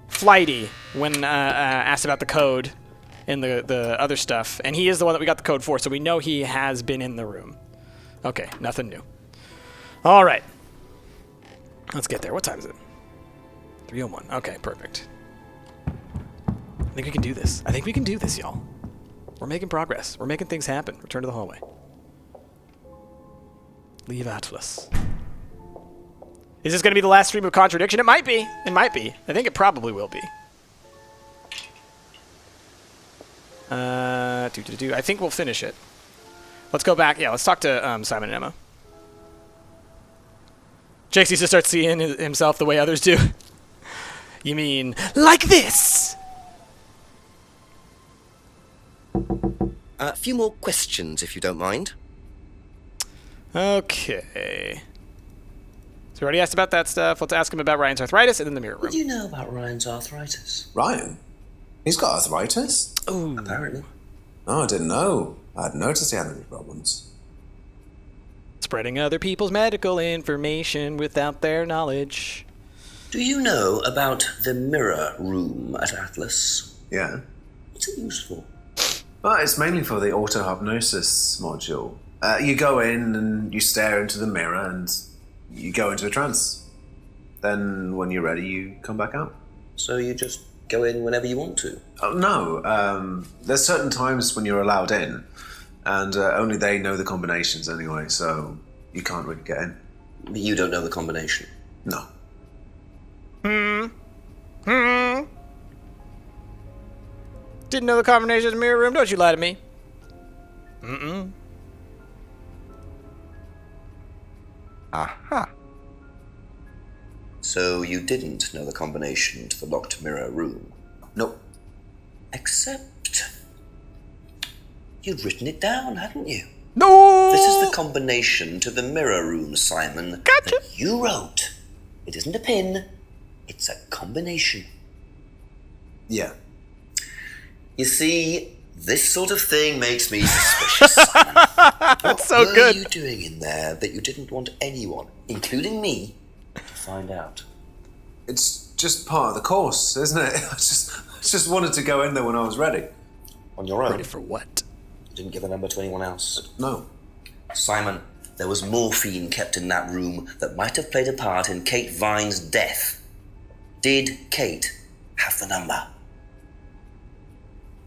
flighty when asked about the code in the other stuff. And he is the one that we got the code for, so we know he has been in the room. Okay, nothing new. All right. Let's get there. What time is it? 3:01. Okay, perfect. I think we can do this. I think we can do this, y'all. We're making progress. We're making things happen. Return to the hallway. Leave Atlas. Is this going to be the last stream of Contradiction? It might be. It might be. I think it probably will be. I think we'll finish it. Let's go back. Yeah, let's talk to Simon and Emma. Jake needs to start seeing himself the way others do. You mean like this? A few more questions, if you don't mind. Okay. So we already asked about that stuff. Let's ask him about Ryan's arthritis and then the mirror room. What do you know about Ryan's arthritis? Ryan? He's got arthritis? Oh. Apparently. Oh, I didn't know. I hadn't noticed he had any problems. Spreading other people's medical information without their knowledge. Do you know about the mirror room at Atlas? Yeah. What's it used for? Well, it's mainly for the auto-hypnosis module. You go in and you stare into the mirror and you go into a trance. Then when you're ready, you come back out. So you just go in whenever you want to? Oh, no. There's certain times when you're allowed in, and only they know the combinations anyway, so you can't really get in. You don't know the combination? No. Didn't know the combination of the mirror room? Don't you lie to me. Aha. So you didn't know the combination to the locked mirror room? Nope. Except you'd written it down, hadn't you? No! This is the combination to the mirror room, Simon. Gotcha. That you wrote. It isn't a pin. It's a combination. Yeah. You see, this sort of thing makes me suspicious, Simon. That's so good. What were you doing in there that you didn't want anyone, including me, to find out? It's just part of the course, isn't it? I just wanted to go in there when I was ready. On your own? Ready for what? You didn't give the number to anyone else? No. Simon, there was morphine kept in that room that might have played a part in Kate Vine's death. Did Kate have the number?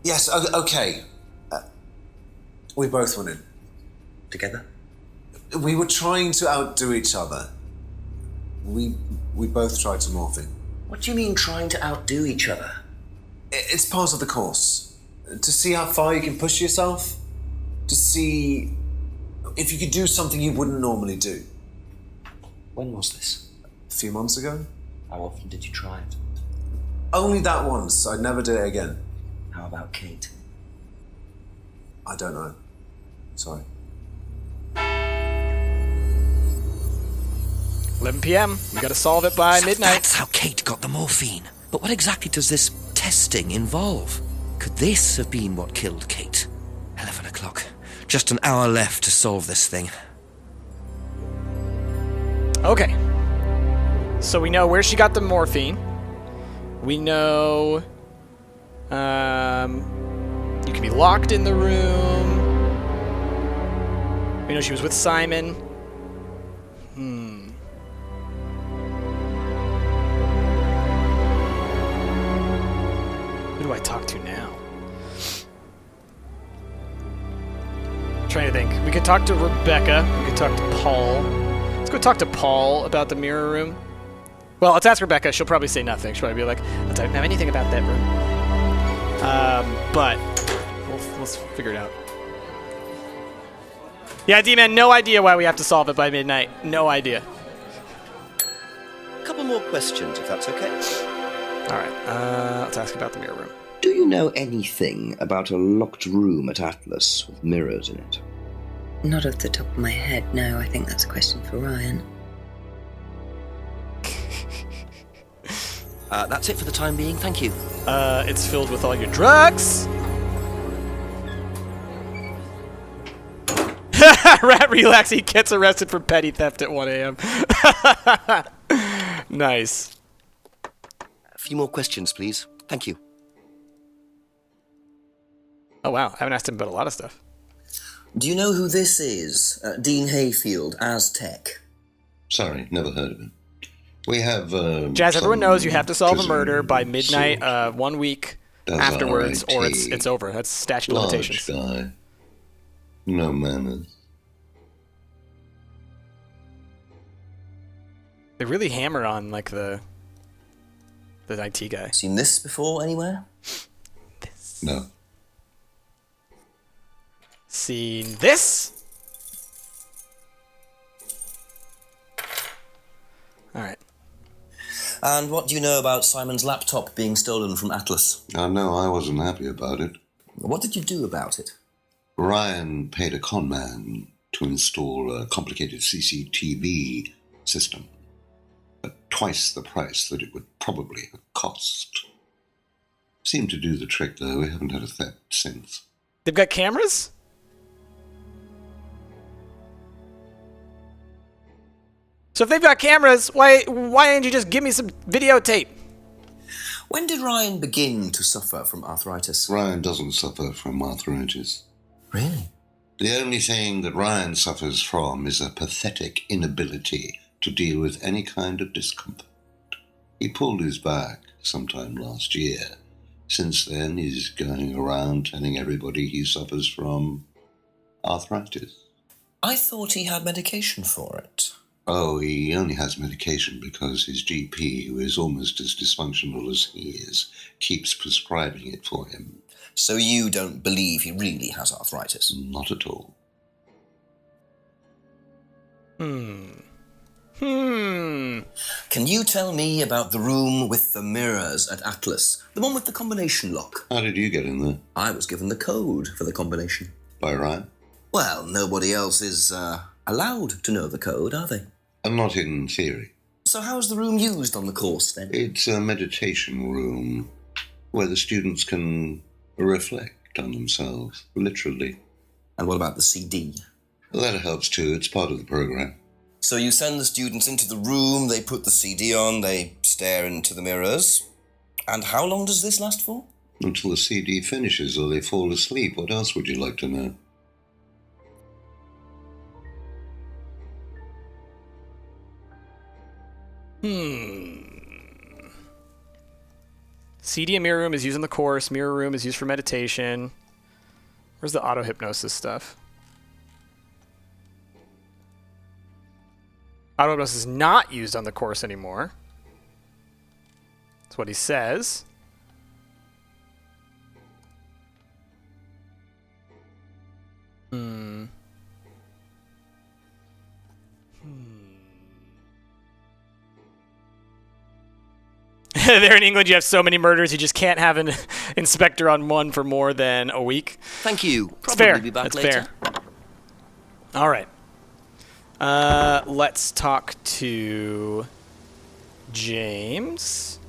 Yes, okay. We both went in. Together? We were trying to outdo each other. We both tried some morphine. What do you mean trying to outdo each other? It's part of the course. To see how far you can push yourself. To see if you could do something you wouldn't normally do. When was this? A few months ago. How often did you try it? Only that once. I'd never do it again. How about Kate? I don't know. Sorry. 11 p.m. We gotta solve it by midnight. That's how Kate got the morphine. But what exactly does this testing involve? Could this have been what killed Kate? 11 o'clock. Just an hour left to solve this thing. Okay. So we know where she got the morphine. We know... you can be locked in the room. We know she was with Simon. Who do I talk to now? Trying to think. We could talk to Rebecca. We could talk to Paul. Let's go talk to Paul about the mirror room. Well, let's ask Rebecca. She'll probably say nothing. She'll probably be like, I don't know anything about that room. But we'll figure it out. Yeah, D-Man, no idea why we have to solve it by midnight. No idea. A couple more questions, if that's okay. All right, let's ask about the mirror room. Do you know anything about a locked room at Atlas with mirrors in it? Not off the top of my head, no. I think that's a question for Ryan. That's it for the time being, thank you. It's filled with all your drugs. Rat relax, he gets arrested for petty theft at 1 a.m. Nice. A few more questions, please. Thank you. Oh, wow. I haven't asked him about a lot of stuff. Do you know who this is? Dean Hayfield, Aztec. Sorry, never heard of him. We have... Jazz, everyone knows you have to solve a murder by midnight 1 week afterwards, or it's over. That's statute of limitations. Large guy. No manners. They really hammer on, like, the IT guy. Seen this before anywhere? No. Seen this? All right. And what do you know about Simon's laptop being stolen from Atlas? No, I wasn't happy about it. What did you do about it? Ryan paid a con man to install a complicated CCTV system at twice the price that it would probably have cost. Seemed to do the trick, though. We haven't had a theft since. They've got cameras? So if they've got cameras, why didn't you just give me some videotape? When did Ryan begin to suffer from arthritis? Ryan doesn't suffer from arthritis. Really? The only thing that Ryan suffers from is a pathetic inability to deal with any kind of discomfort. He pulled his back sometime last year. Since then, he's going around telling everybody he suffers from arthritis. I thought he had medication for it. Oh, he only has medication because his GP, who is almost as dysfunctional as he is, keeps prescribing it for him. So you don't believe he really has arthritis? Not at all. Can you tell me about the room with the mirrors at Atlas? The one with the combination lock? How did you get in there? I was given the code for the combination. By Ryan? Well, nobody else is allowed to know the code, are they? Not in theory. So how's the room used on the course, then? It's a meditation room where the students can reflect on themselves, literally. And what about the CD? Well, that helps too. It's part of the program. So you send the students into the room, they put the CD on, they stare into the mirrors. And how long does this last for? Until the CD finishes or they fall asleep. What else would you like to know? CD and mirror room is used in the course. Mirror room is used for meditation. Where's the auto hypnosis stuff? Auto hypnosis is not used on the course anymore. That's what he says. There in England, you have so many murders, you just can't have an inspector on one for more than a week. Thank you. It's Probably fair. be back That's later. fair. All right. Let's talk to James.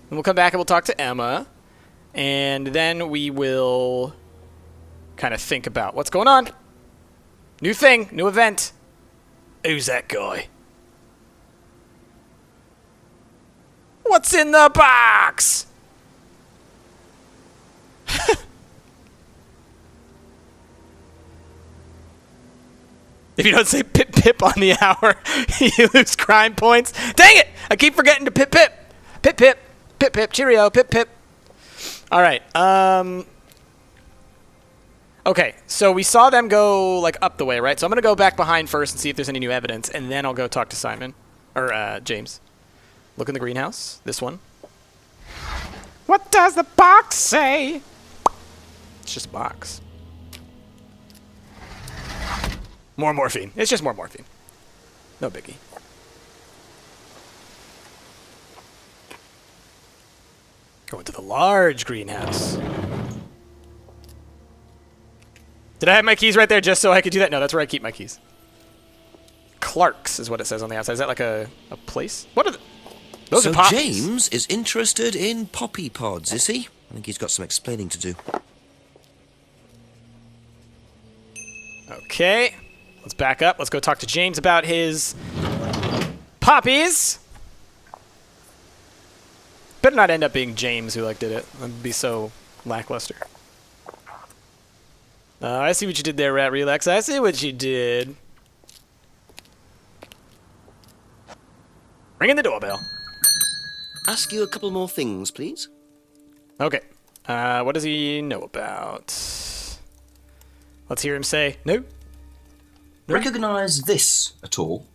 And we'll come back and we'll talk to Emma. And then we will kind of think about what's going on. New thing, new event. Who's that guy? What's in the box? If you don't say pip pip on the hour, you lose crime points. Dang it! I keep forgetting to pip pip. Pip pip. Pip pip. Cheerio. Pip pip. All right. Okay, so we saw them go like up the way, right? So I'm gonna go back behind first and see if there's any new evidence, and then I'll go talk to Simon or James. Look in the greenhouse. This one. What does the box say? It's just a box. More morphine. It's just more morphine. No biggie. Going to the large greenhouse. Did I have my keys right there just so I could do that? No, that's where I keep my keys. Clark's is what it says on the outside. Is that like a place? What are the... Those so are poppies. James is interested in poppy pods, is he? I think he's got some explaining to do. Okay. Let's back up. Let's go talk to James about his poppies. Better not end up being James who did it. That'd be so lackluster. I see what you did there, Rat Relax. I see what you did. Ringing the doorbell. Ask you a couple more things, please. Okay. What does he know about? Let's hear him say no. Recognise this at all?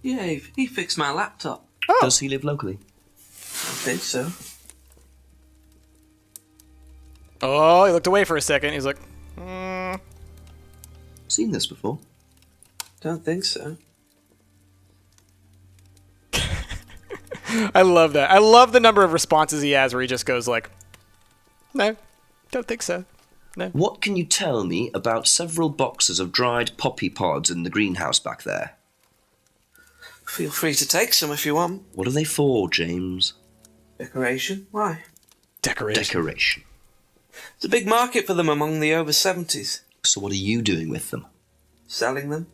Yeah, he fixed my laptop. Oh. Does he live locally? I think so. Oh, he looked away for a second. He's like, Seen this before? Don't think so. I love that. I love the number of responses he has where he just goes like, no, don't think so. No. What can you tell me about several boxes of dried poppy pods in the greenhouse back there? Feel free to take some if you want. What are they for, James? Decoration? Why? Decoration. There's a big market for them among the over 70s. So what are you doing with them? Selling them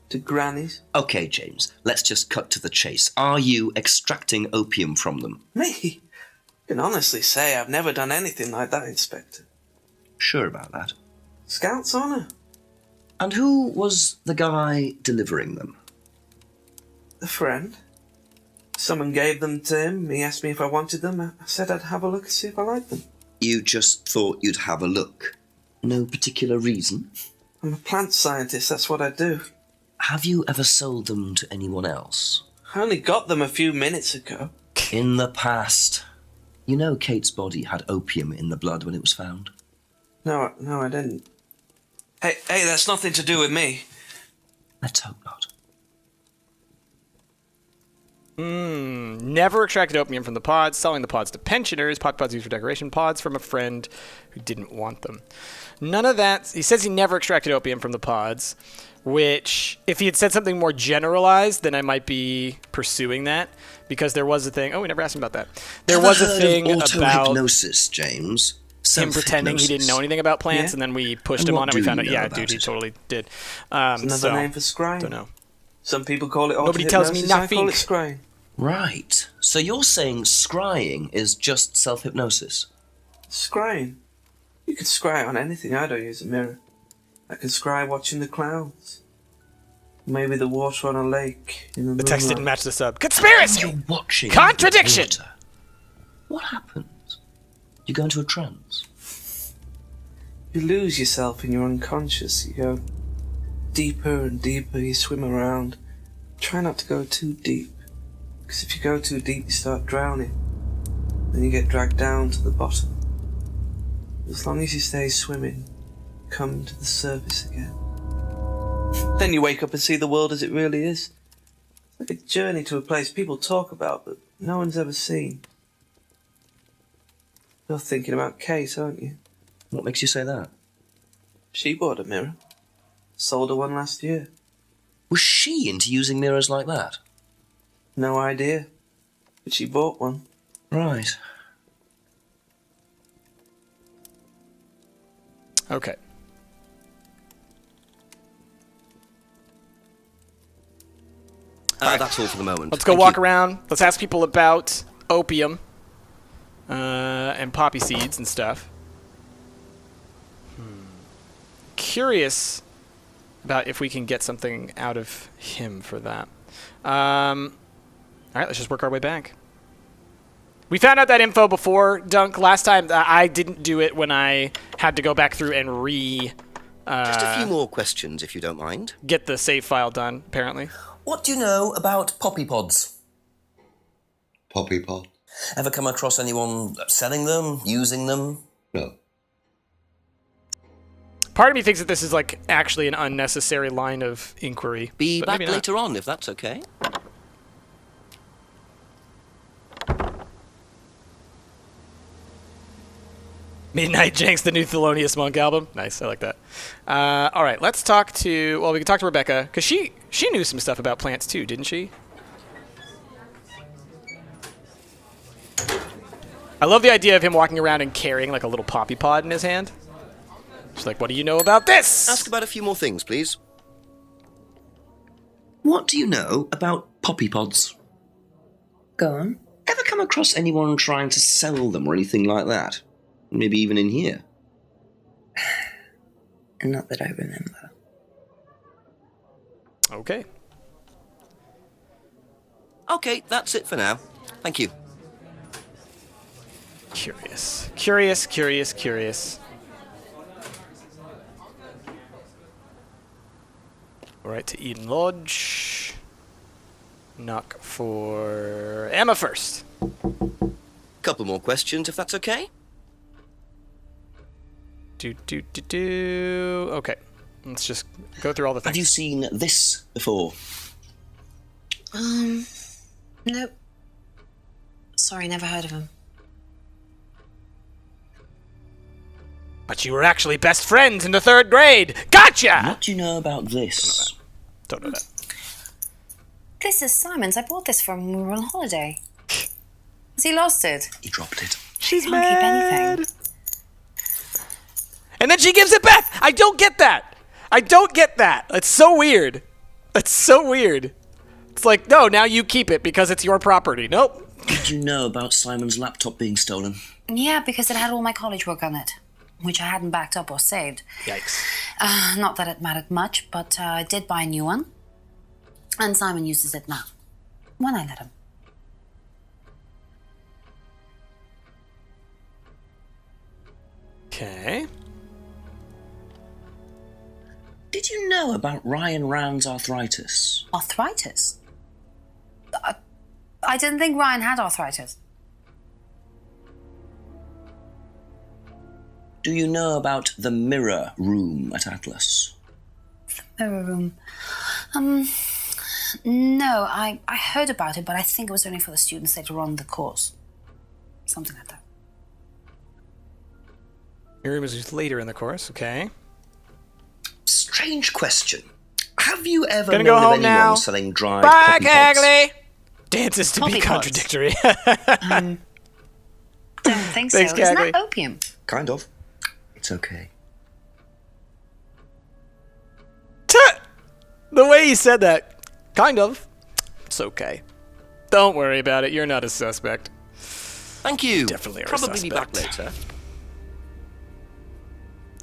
to grannies. Okay, James, let's just cut to the chase. Are you extracting opium from them? Me? I can honestly say I've never done anything like that, Inspector. Sure about that? Scout's honour. And who was the guy delivering them? A friend. Someone gave them to him. He asked me if I wanted them. I said I'd have a look and see if I liked them. You just thought you'd have a look? No particular reason? I'm a plant scientist, that's what I do. Have you ever sold them to anyone else? I only got them a few minutes ago. In the past. You know Kate's body had opium in the blood when it was found? No, I didn't. Hey, that's nothing to do with me. Let's hope not. Never extracted opium from the pods, selling the pods to pensioners, pods used for decoration, pods from a friend who didn't want them. None of that. He says he never extracted opium from the pods, which, if he had said something more generalized, then I might be pursuing that, because there was a thing. Oh, we never asked him about that. There was a thing about auto-hypnosis, James. Him pretending he didn't know anything about plants, and then we pushed him on it. We found out, yeah, dude, he totally did. It's another name for scrying. Don't know. Some people call it Nobody tells me nothing. I call it scrying. Right. So you're saying scrying is just self-hypnosis? Scrying? You could scry on anything. I don't use a mirror. I can scry watching the clouds. Maybe the water on a lake. In the text didn't match this up. Conspiracy! You're watching Contradiction! water. What happens? You go into a trance? You lose yourself in your unconscious. You go deeper and deeper. You swim around. Try not to go too deep. Because if you go too deep, you start drowning. Then you get dragged down to the bottom. As long as you stay swimming, come to the surface again. Then you wake up and see the world as it really is. It's like a journey to a place people talk about, but no one's ever seen. You're thinking about Kate, aren't you? What makes you say that? She bought a mirror. Sold her one last year. Was she into using mirrors like that? No idea. But she bought one. Right. Okay. That's all for the moment. Let's go walk around. Let's ask people about opium and poppy seeds and stuff. Curious about if we can get something out of him for that. All right, let's just work our way back. We found out that info before, Dunk. Last time, I didn't do it when I had to go back through and just a few more questions, if you don't mind. Get the save file done, apparently. What do you know about poppy pods? Poppy pod? Ever come across anyone selling them, using them? No. Part of me thinks that this is like actually an unnecessary line of inquiry. Be but back maybe not. later on, if that's okay. Midnight Jenks, the new Thelonious Monk album. Nice, I like that. All right, let's talk to... Well, we can talk to Rebecca, because she knew some stuff about plants too, didn't she? I love the idea of him walking around and carrying like a little poppy pod in his hand. She's like, what do you know about this? Ask about a few more things, please. What do you know about poppy pods? Go on. Ever come across anyone trying to sell them or anything like that? Maybe even in here? Not that I remember. Okay. Okay, that's it for now. Thank you. Curious. Curious, curious, curious. All right, to Eden Lodge. Knock for Emma first. Couple more questions, if that's okay. Okay. Let's just go through all the things. Have you seen this before? Nope. Sorry, never heard of him. But you were actually best friends in the 3rd grade. Gotcha! What do you know about this? Don't know that. This is Simon's. I bought this for him when we were on holiday. Has he lost it? He dropped it. She's Can't keep anything. And then she gives it back. I don't get that. I don't get that. It's so weird. It's so weird. It's like, no, now you keep it because it's your property. Nope. Did you know about Simon's laptop being stolen? Yeah, because it had all my college work on it, which I hadn't backed up or saved. Yikes. Not that it mattered much, but I did buy a new one. And Simon uses it now. When I let him. Okay. Did you know about Ryan Round's arthritis? Arthritis? I didn't think Ryan had arthritis. Do you know about the mirror room at Atlas? Mirror room. No, I heard about it, but I think it was only for the students later on in the course. Something like that. Your room is later in the course, okay. Strange question. Have you ever Gonna known go of home anyone now. selling dried Bye, poppy pods? Cagley! Dances to Poppy be pods. contradictory. Don't think Thanks, so. Isn't Cagley. that opium? Kind of. It's okay. The way he said that, kind of. It's okay. Don't worry about it. You're not a suspect. Thank you. Definitely are a Probably be back suspect. later.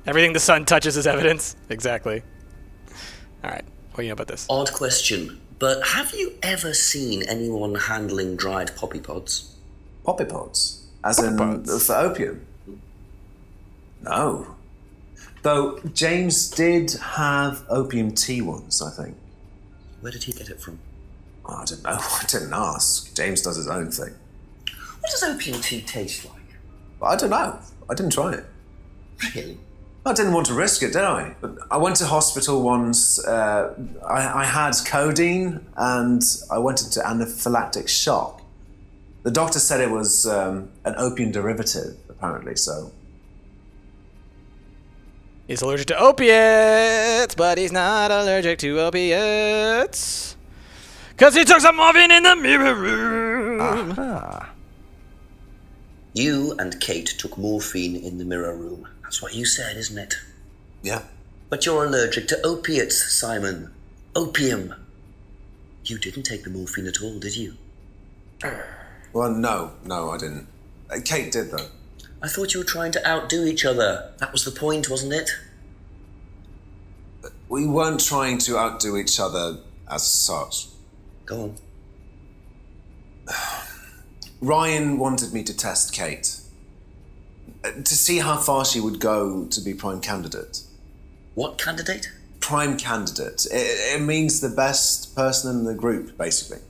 Everything the sun touches is evidence. Exactly. All right. What do you know about this? Odd question, but have you ever seen anyone handling dried poppy pods? Poppy pods? As Poppy in pods. for opium? No. Though James did have opium tea once, I think. Where did he get it from? Oh, I don't know. I didn't ask. James does his own thing. What does opium tea taste like? But I don't know. I didn't try it. Really? I didn't want to risk it, did I? But I went to hospital once. I had codeine and I went into anaphylactic shock. The doctor said it was an opium derivative, apparently, so... He's allergic to opiates, but he's not allergic to opiates. Because he took some morphine in the mirror room. Aha. You and Kate took morphine in the mirror room. That's what you said, isn't it? Yeah. But you're allergic to opiates, Simon. Opium. You didn't take the morphine at all, did you? Well, no, I didn't. Kate did, though. I thought you were trying to outdo each other. That was the point, wasn't it? We weren't trying to outdo each other as such. Go on. Ryan wanted me to test Kate. To see how far she would go to be prime candidate. What candidate? Prime candidate. It means the best person in the group, basically.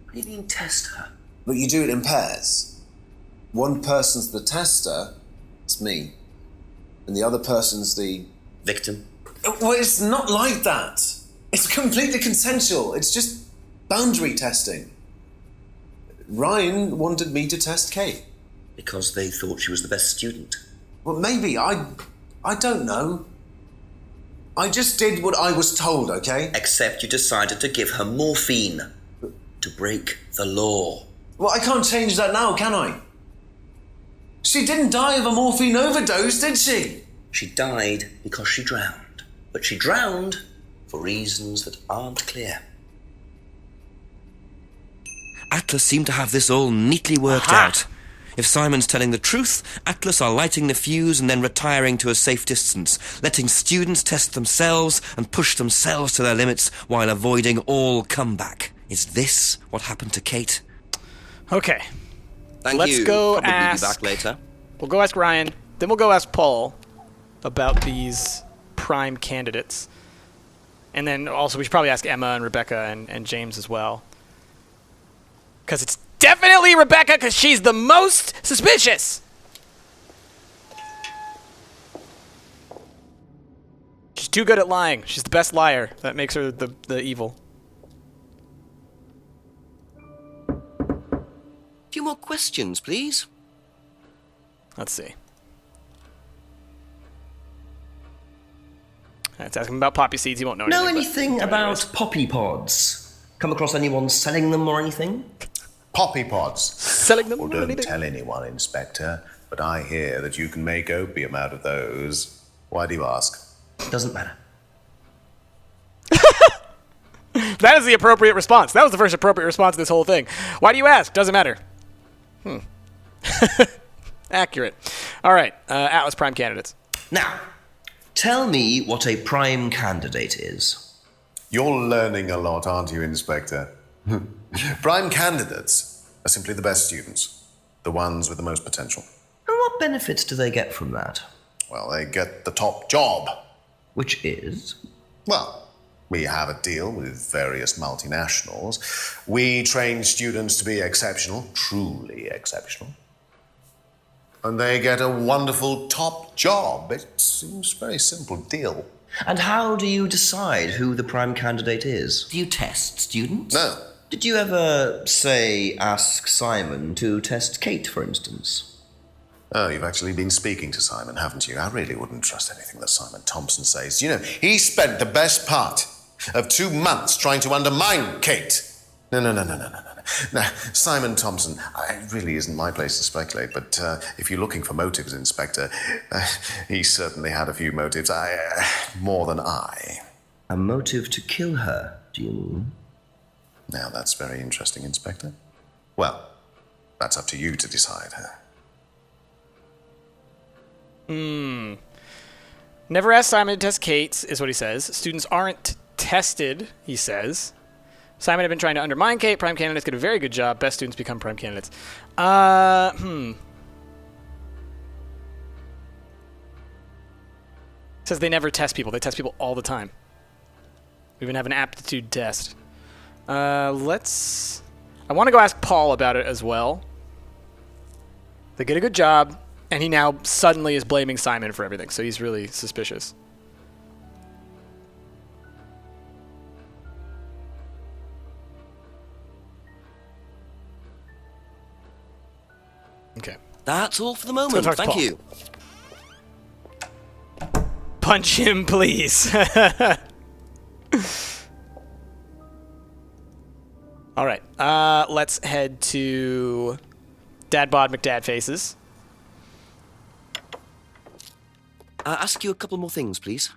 What do you mean test her? But you do it in pairs. One person's the tester, it's me, and the other person's the... Victim? Well, it's not like that. It's completely consensual. It's just boundary testing. Ryan wanted me to test Kate. Because they thought she was the best student. Well, maybe. I don't know. I just did what I was told, okay? Except you decided to give her morphine. To break the law. Well, I can't change that now, can I? She didn't die of a morphine overdose, did she? She died because she drowned. But she drowned for reasons that aren't clear. Atlas seemed to have this all neatly worked out. If Simon's telling the truth, Atlas are lighting the fuse and then retiring to a safe distance, letting students test themselves and push themselves to their limits while avoiding all comeback. Is this what happened to Kate? Okay. Thank Let's you. go Probably ask... be back later. We'll go ask Ryan, then we'll go ask Paul about these prime candidates. And then also we should probably ask Emma and Rebecca and James as well. Because it's definitely Rebecca, because she's the most suspicious. She's too good at lying. She's the best liar. That makes her the evil. A few more questions, please. Let's see. Let's ask him about poppy seeds. He won't know anything. Anything about poppy pods? Come across anyone selling them or anything? Poppy pods. Selling them? Well, don't tell anyone, Inspector, but I hear that you can make opium out of those. Why do you ask? Doesn't matter. That is the appropriate response. That was the first appropriate response to this whole thing. Why do you ask? Doesn't matter. Accurate. All right. Atlas Prime candidates. Now, tell me what a prime candidate is. You're learning a lot, aren't you, Inspector? Prime candidates are simply the best students, the ones with the most potential. And what benefits do they get from that? well, they get the top job. Which is? Well, we have a deal with various multinationals. We train students to be exceptional, truly exceptional. And they get a wonderful top job. It seems a very simple deal. And how do you decide who the prime candidate is? Do you test students? No. Did you ever, say, ask Simon to test Kate, for instance? Oh, you've actually been speaking to Simon, haven't you? I really wouldn't trust anything that Simon Thompson says. You know, he spent the best part of 2 months trying to undermine Kate. No. Now, Simon Thompson, it really isn't my place to speculate, but if you're looking for motives, Inspector, he certainly had a few motives. More than I. A motive to kill her, do you mean? Now, that's very interesting, Inspector. Well, that's up to you to decide. Never asked Simon to test Kate, is what he says. Students aren't tested, he says. Simon had been trying to undermine Kate. Prime candidates get a very good job. Best students become prime candidates. Says they never test people. They test people all the time. We even have an aptitude test. I want to go ask Paul about it as well. They get a good job, and he now suddenly is blaming Simon for everything, so he's really suspicious. Okay. That's all for the moment. Thank you. Punch him, please. All right. Let's head to Dad Bod McDad Faces. Ask you a couple more things, please.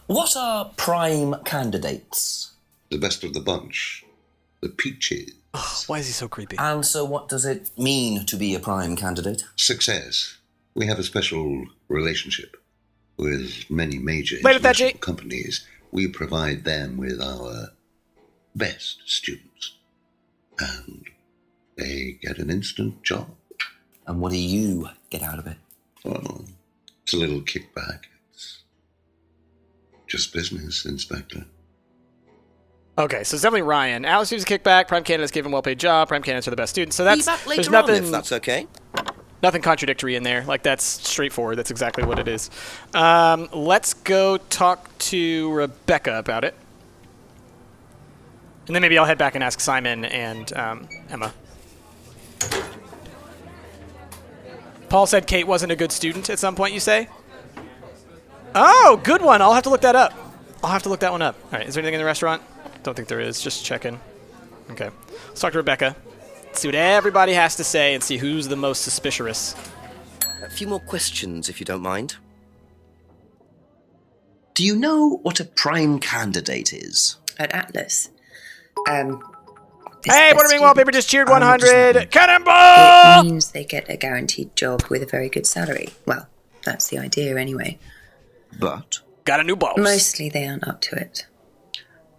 What are prime candidates? The best of the bunch. The peaches. Oh, why is he so creepy? And so what does it mean to be a prime candidate? Success. We have a special relationship with many major Later, international companies. We provide them with our best students. And they get an instant job. And what do you get out of it? Well, it's a little kickback. It's just business, Inspector. Okay, so it's definitely Ryan. Alice gives a kickback. Prime candidates give him well-paid job. Prime candidates are the best students. So that's Be back later there's nothing. on, if that's okay. Nothing contradictory in there. Like, that's straightforward. That's exactly what it is. Let's go talk to Rebecca about it. And then maybe I'll head back and ask Simon and Emma. Paul said Kate wasn't a good student at some point, you say? Oh, good one. I'll have to look that up. I'll have to look that one up. All right, is there anything in the restaurant? Don't think there is. Just checking. Okay. Let's talk to Rebecca. See what everybody has to say and see who's the most suspicious. A few more questions, if you don't mind. Do you know what a prime candidate is? At Atlas. Hey, Border Being Wallpaper just cheered 100. Cannonball! It means they get a guaranteed job with a very good salary. Well, that's the idea anyway. But? Got a new boss. Mostly they aren't up to it.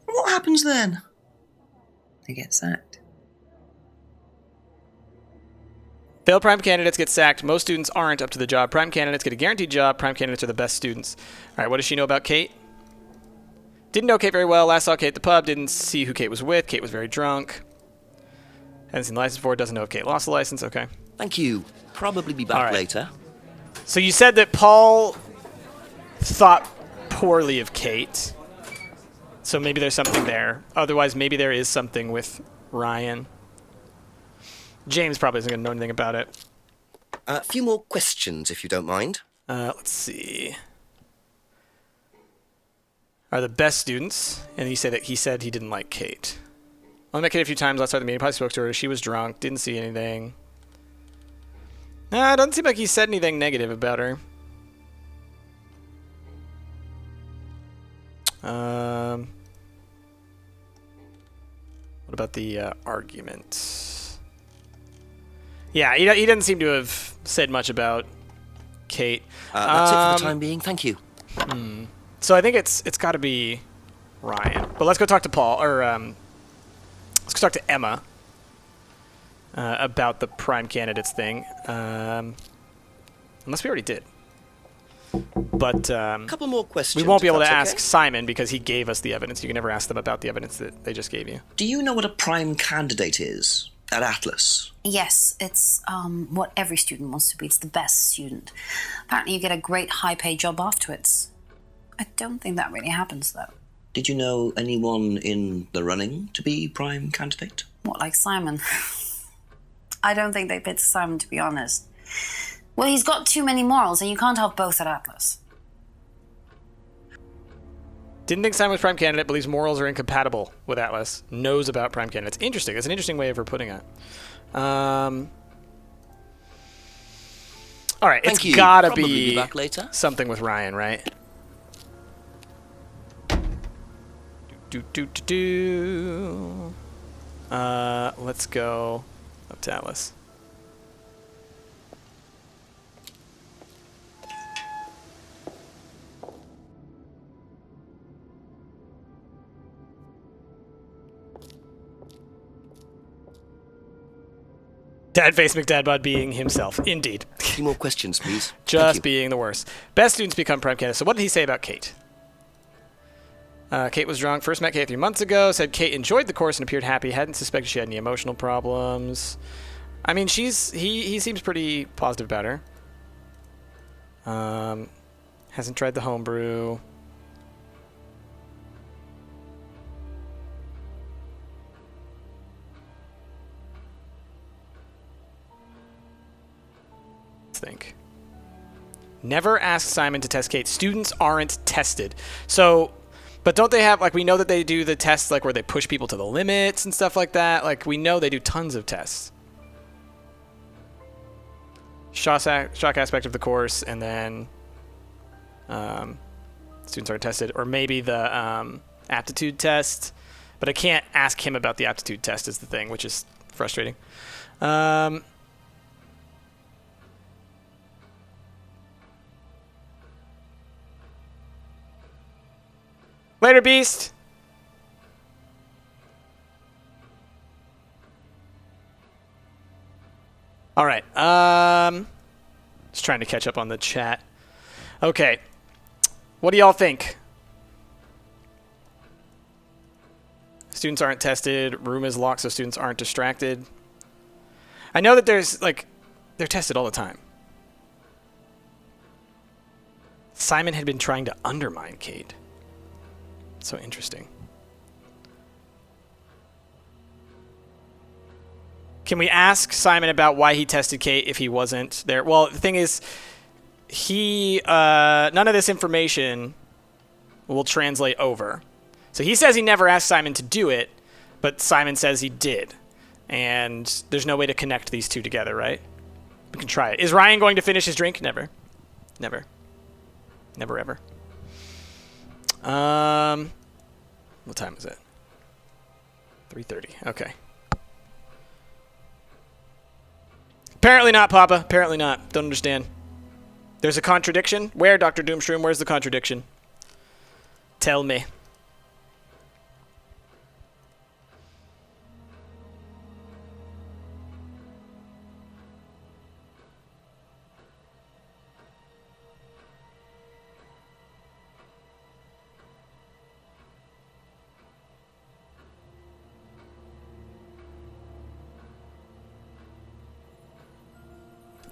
What happens then? They get sacked. Failed prime candidates get sacked. Most students aren't up to the job. Prime candidates get a guaranteed job. Prime candidates are the best students. All right, what does she know about Kate? Didn't know Kate very well. Last saw Kate at the pub. Didn't see who Kate was with. Kate was very drunk. Hasn't seen the license before. Doesn't know if Kate lost the license. Okay. Thank you. Probably be back later. So you said that Paul thought poorly of Kate. So maybe there's something there. Otherwise, maybe there is something with Ryan. James probably isn't going to know anything about it. A few more questions, if you don't mind. Let's see. Are the best students, and he said he didn't like Kate. I met Kate a few times last time the meeting. Probably spoke to her. She was drunk. Didn't see anything. It doesn't seem like he said anything negative about her. What about the argument? Yeah, he doesn't seem to have said much about Kate. That's it for the time being. Thank you. So I think it's got to be Ryan. But let's go talk to Paul, or let's go talk to Emma. about the prime candidates thing. Unless we already did. But A couple more questions. we won't be if able to that's ask okay. Simon because he gave us the evidence. You can never ask them about the evidence that they just gave you. Do you know what a prime candidate is at Atlas? Yes, it's what every student wants to be. It's the best student. Apparently, you get a great high-paid job afterwards. I don't think that really happens, though. Did you know anyone in the running to be prime candidate? What, like Simon? I don't think they picked Simon, to be honest. Well, he's got too many morals, and you can't have both at Atlas. Didn't think Simon was prime candidate, believes morals are incompatible with Atlas. Knows about prime candidates. Interesting. That's an interesting way of her putting it. All right, Thank it's you. gotta Probably be be back later. something with Ryan, right? Let's go up to Atlas. Dad face McDadbod being himself. Indeed. A few more questions, please. Just being the worst. Best students become prime candidates. So what did he say about Kate? Kate was drunk. First met Kate 3 months ago. Said Kate enjoyed the course and appeared happy. Hadn't suspected she had any emotional problems. I mean, he seems pretty positive about her. Hasn't tried the homebrew. Think. Never ask Simon to test Kate. Students aren't tested. So, but don't they have, like, we know that they do the tests, like, where they push people to the limits and stuff like that. Like, we know they do tons of tests. Shock aspect of the course, and then students aren't tested. Or maybe the aptitude test. But I can't ask him about the aptitude test is the thing, which is frustrating. Later, Beast. All right. Just trying to catch up on the chat. Okay. What do y'all think? Students aren't tested. Room is locked so students aren't distracted. I know that there's, like, they're tested all the time. Simon had been trying to undermine Kate. So interesting. Can we ask Simon about why he tested Kate if he wasn't there? Well, the thing is, none of this information will translate over. So he says he never asked Simon to do it, but Simon says he did. And there's no way to connect these two together, right? We can try it. Is Ryan going to finish his drink? Never. Never. Never ever. What time is it? 3:30. Okay. Apparently not, Papa. Apparently not. Don't understand. There's a contradiction? Where, Dr. Doomshroom? Where's the contradiction? Tell me.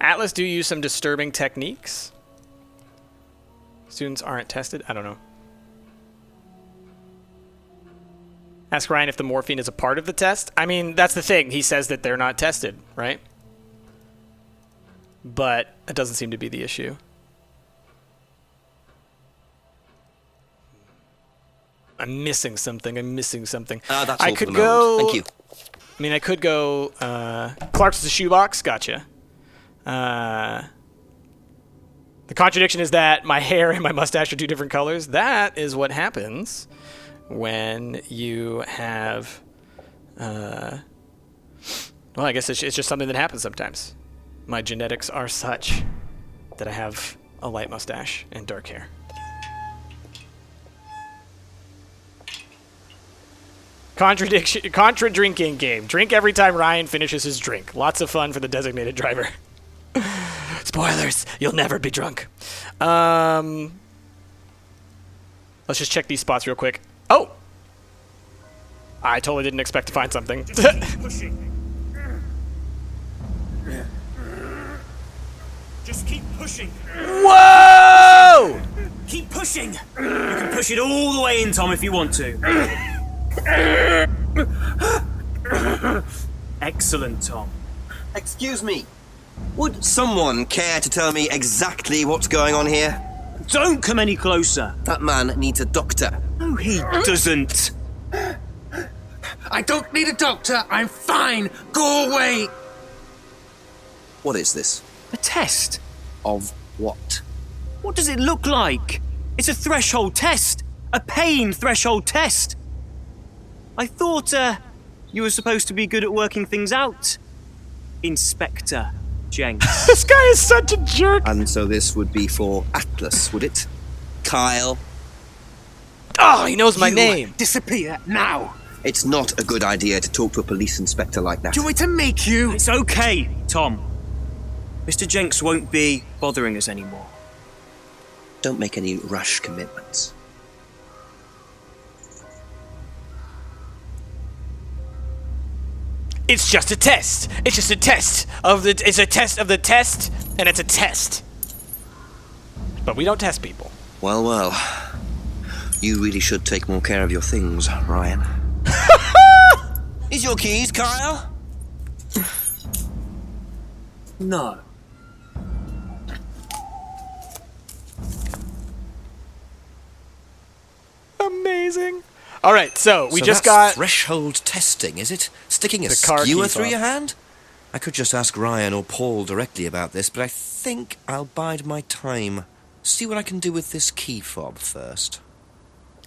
Atlas do use some disturbing techniques. Students aren't tested. I don't know. Ask Ryan if the morphine is a part of the test. I mean, that's the thing. He says that they're not tested, right? But it doesn't seem to be the issue. I'm missing something. I'm missing something. That's I all could for the go. moment. Thank you. I mean, I could go. Clark's the shoebox. Gotcha. The contradiction is that my hair and my mustache are two different colors. That is what happens when you have. Well, I guess it's just something that happens sometimes. My genetics are such that I have a light mustache and dark hair. Contradiction. Contra drinking game. Drink every time Ryan finishes his drink. Lots of fun for the designated driver. Spoilers. You'll never be drunk. Let's just check these spots real quick. Oh! I totally didn't expect to find something. Just keep pushing. Whoa! Keep pushing. You can push it all the way in, Tom, if you want to. Excellent, Tom. Excuse me. Would someone care to tell me exactly what's going on here? Don't come any closer. That man needs a doctor. No, he doesn't. I don't need a doctor. I'm fine. Go away. What is this? A test. Of what? What does it look like? It's a threshold test. A pain threshold test. I thought, you were supposed to be good at working things out. Inspector Jenks. This guy is such a jerk. And so this would be for Atlas, would it? Kyle? Oh, he knows my name. Disappear now. It's not a good idea to talk to a police inspector like that. Do you want me to make you? It's okay, Tom. Mr. Jenks won't be bothering us anymore. Don't make any rash commitments. It's just a test. It's just a test of the. It's a test of the test, and it's a test. But we don't test people. Well, well. You really should take more care of your things, Ryan. Is your keys, Kyle? No. Amazing. All right, so we So just that's got threshold testing, is it? Sticking a The car skewer key through fob. your hand? I could just ask Ryan or Paul directly about this, but I think I'll bide my time. See what I can do with this key fob first.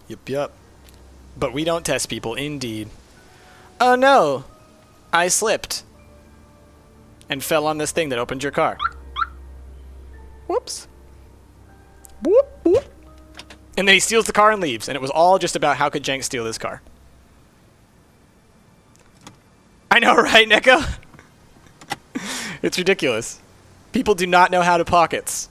Yep. But we don't test people, indeed. Oh no, I slipped and fell on this thing that opened your car. Whoops. Whoop whoop. And then he steals the car and leaves, and it was all just about how could Jenks steal this car. I know, right, Neko? It's ridiculous. People do not know how to pockets.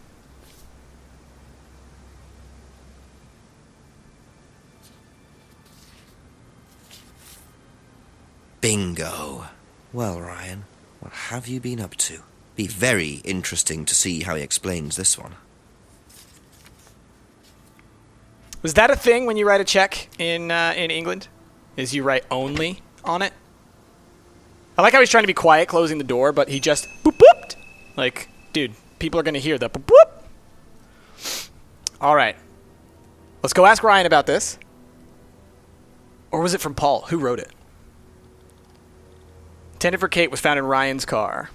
Bingo. Well, Ryan, what have you been up to? Be very interesting to see how he explains this one. Was that a thing when you write a check in England? Is you write only on it? I like how he's trying to be quiet, closing the door, but he just boop booped. Like, dude, people are gonna hear the boop boop. All right, let's go ask Ryan about this. Or was it from Paul? Who wrote it? Intended for Kate was found in Ryan's car.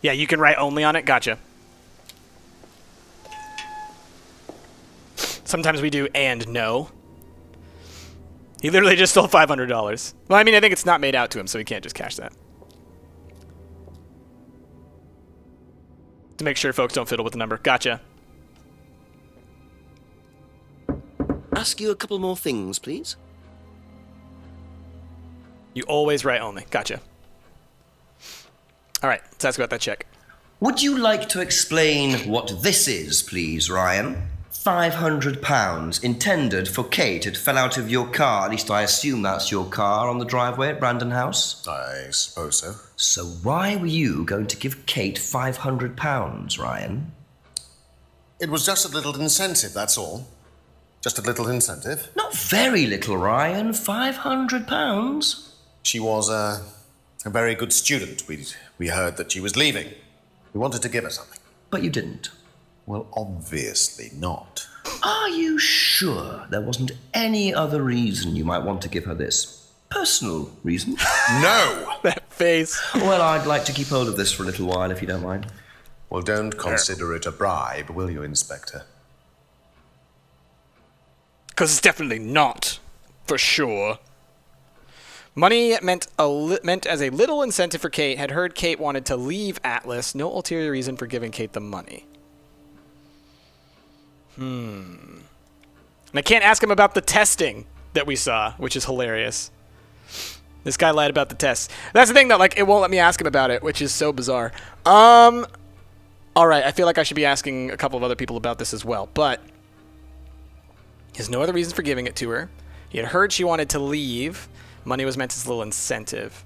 Yeah, you can write only on it. Gotcha. Sometimes we do and no. He literally just stole $500. Well, I mean, I think it's not made out to him, so he can't just cash that. To make sure folks don't fiddle with the number. Gotcha. Ask you a couple more things, please. You always write only. Gotcha. All right, let's ask about that check. Would you like to explain what this is, please, Ryan? £500 intended for Kate. It fell out of your car. At least I assume that's your car on the driveway at Brandon House. I suppose so. So why were you going to give Kate £500, Ryan? It was just a little incentive, that's all. Just a little incentive. Not very little, Ryan. £500. She was a very good student. We heard that she was leaving. We wanted to give her something. But you didn't. Well, obviously not. Are you sure there wasn't any other reason you might want to give her this? Personal reason? No! That face. Well, I'd like to keep hold of this for a little while, if you don't mind. Well, don't consider it a bribe, will you, Inspector? Because it's definitely not. For sure. Money meant as a little incentive for Kate. Had heard Kate wanted to leave Atlas. No ulterior reason for giving Kate the money. And I can't ask him about the testing that we saw, which is hilarious. This guy lied about the tests. That's the thing, though. Like, it won't let me ask him about it, which is so bizarre. All right, I feel like I should be asking a couple of other people about this as well, but he has no other reasons for giving it to her. He had heard she wanted to leave. Money was meant as a little incentive.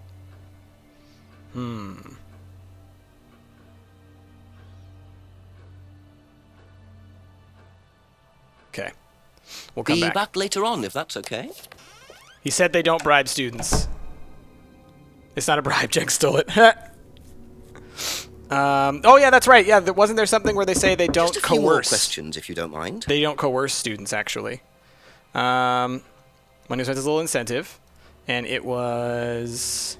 Okay. We'll come Be back. back later on, if that's okay. He said they don't bribe students. It's not a bribe. Jenks stole it. Oh, yeah, that's right. Yeah, wasn't there something where they say they don't Just a few more coerce? questions, if you don't mind. They don't coerce students, actually. Money was meant as a little incentive, and it was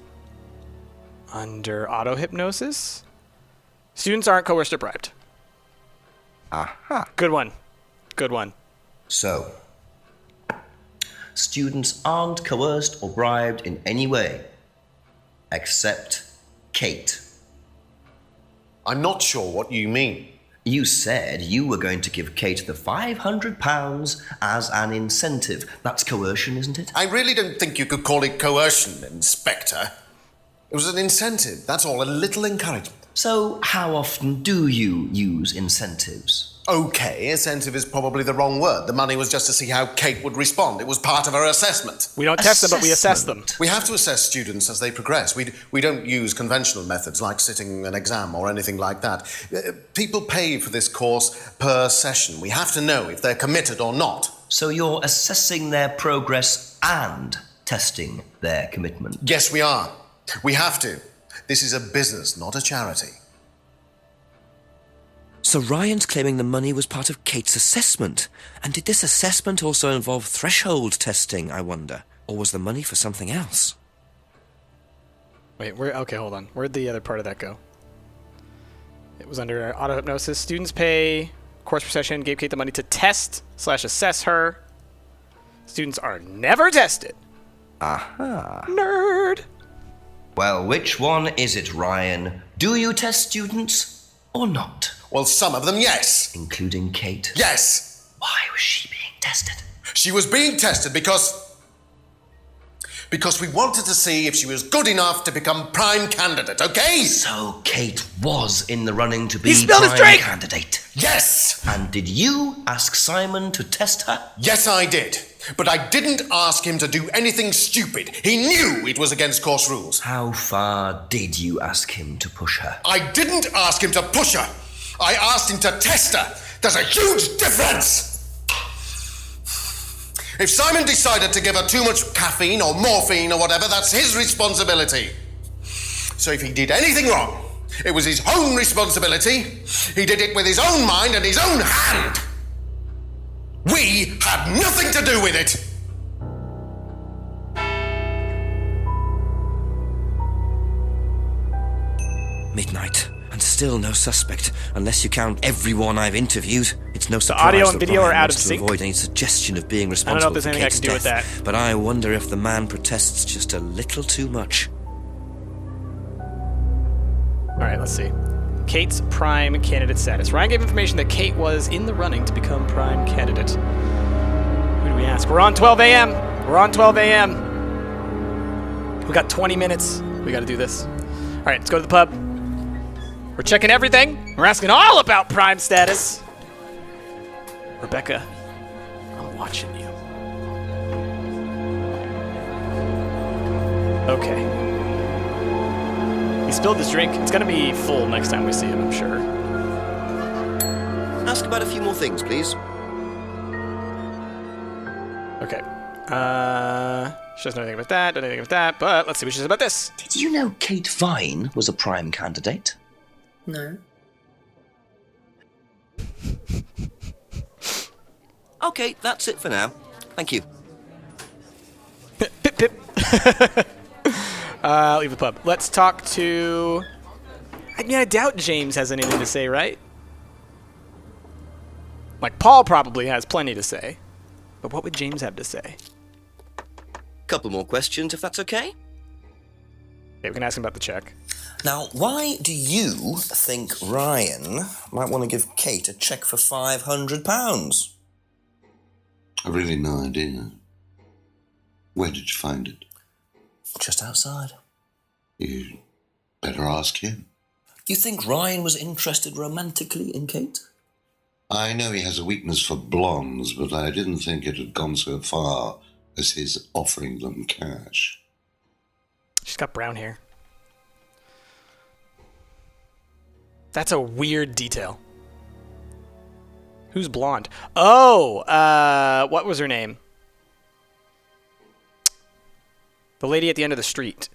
under auto-hypnosis. Students aren't coerced or bribed. Aha. Good one. Good one. So, students aren't coerced or bribed in any way, except Kate. I'm not sure what you mean. You said you were going to give Kate the £500 as an incentive. That's coercion, isn't it? I really don't think you could call it coercion, Inspector. It was an incentive, that's all, a little encouragement. So, how often do you use incentives? Okay, incentive is probably the wrong word. The money was just to see how Kate would respond. It was part of her assessment. We don't test them, but we assess them. We have to assess students as they progress. We don't use conventional methods like sitting an exam or anything like that. People pay for this course per session. We have to know if they're committed or not. So you're assessing their progress and testing their commitment? Yes, we are. We have to. This is a business, not a charity. So Ryan's claiming the money was part of Kate's assessment. And did this assessment also involve threshold testing, I wonder? Or was the money for something else? Wait, okay, hold on. Where'd the other part of that go? It was under auto-hypnosis. Students pay course per session, gave Kate the money to test/assess her. Students are never tested. Aha. Nerd. Well, which one is it, Ryan? Do you test students or not? Well, some of them, yes. Including Kate? Yes. Why was she being tested? She was being tested because we wanted to see if she was good enough to become prime candidate, okay? So Kate was in the running to be He spilled his prime drink! candidate? Yes! And did you ask Simon to test her? Yes, I did. But I didn't ask him to do anything stupid. He knew it was against course rules. How far did you ask him to push her? I didn't ask him to push her. I asked him to test her. There's a huge difference. If Simon decided to give her too much caffeine or morphine or whatever, that's his responsibility. So if he did anything wrong, it was his own responsibility. He did it with his own mind and his own hand. We had nothing to do with it. Midnight. And still no suspect, unless you count everyone I've interviewed. It's no surprise audio and that video Ryan are out of wants to sync. avoid any suggestion of being I don't know responsible if there's for anything I Kate's can do with death, that. but I wonder if the man protests just a little too much. All right, let's see. Kate's prime candidate status. Ryan gave information that Kate was in the running to become prime candidate. Who do we ask? We're on 12 a.m. We're on 12 a.m. We got 20 minutes. We got to do this. All right, let's go to the pub. We're checking everything. We're asking all about prime status. Rebecca, I'm watching you. Okay. He spilled his drink. It's going to be full next time we see him, I'm sure. Ask about a few more things, please. Okay. She doesn't know anything about that, doesn't know anything about that, but let's see what she says about this. Did you know Kate Vine was a prime candidate? No. Okay, that's it for now. Thank you. Pip, pip. I'll leave the pub. Let's talk to... I mean, I doubt James has anything to say, right? Like, Paul probably has plenty to say. But what would James have to say? Couple more questions, if that's okay. Okay, we can ask him about the check. Now, why do you think Ryan might want to give Kate a cheque for £500? I've really no idea. Where did you find it? Just outside. You better ask him. You think Ryan was interested romantically in Kate? I know he has a weakness for blondes, but I didn't think it had gone so far as his offering them cash. She's got brown hair. That's a weird detail. Who's blonde? Oh, what was her name? The lady at the end of the street.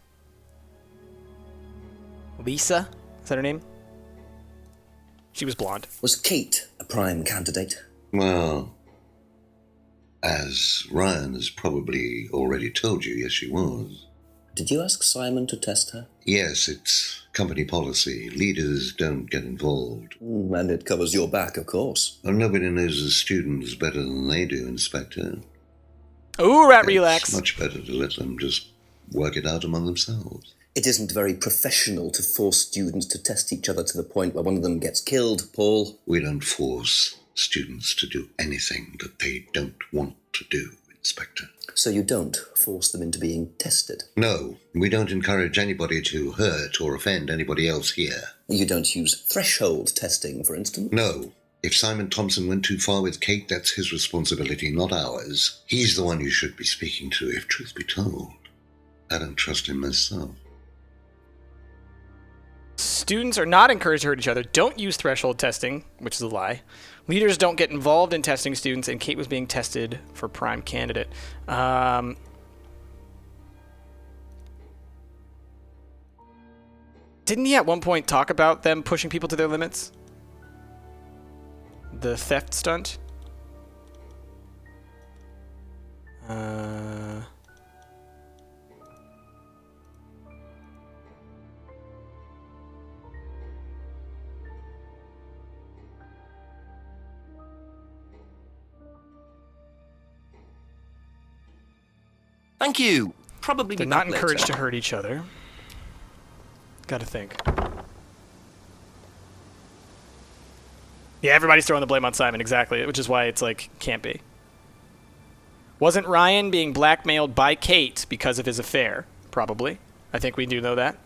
Lisa? Is that her name? She was blonde. Was Kate a prime candidate? Well, as Ryan has probably already told you, yes, she was. Did you ask Simon to test her? Yes, it's company policy. Leaders don't get involved. And it covers your back, of course. Well, nobody knows the students better than they do, Inspector. Ooh, rat relax. It's much better to let them just work it out among themselves. It isn't very professional to force students to test each other to the point where one of them gets killed, Paul. We don't force students to do anything that they don't want to do, Inspector. So you don't force them into being tested? No, we don't encourage anybody to hurt or offend anybody else here. You don't use threshold testing, for instance? No. If Simon Thompson went too far with Kate, that's his responsibility, not ours. He's the one you should be speaking to, if truth be told. I don't trust him myself. Students are not encouraged to hurt each other. Don't use threshold testing, which is a lie. Leaders don't get involved in testing students, and Kate was being tested for prime candidate. Didn't he at one point talk about them pushing people to their limits? The theft stunt? Thank you. Probably They're be not back encouraged later. to hurt each other. Gotta think. Yeah, everybody's throwing the blame on Simon, exactly, which is why it's like, can't be. Wasn't Ryan being blackmailed by Kate because of his affair? Probably. I think we do know that.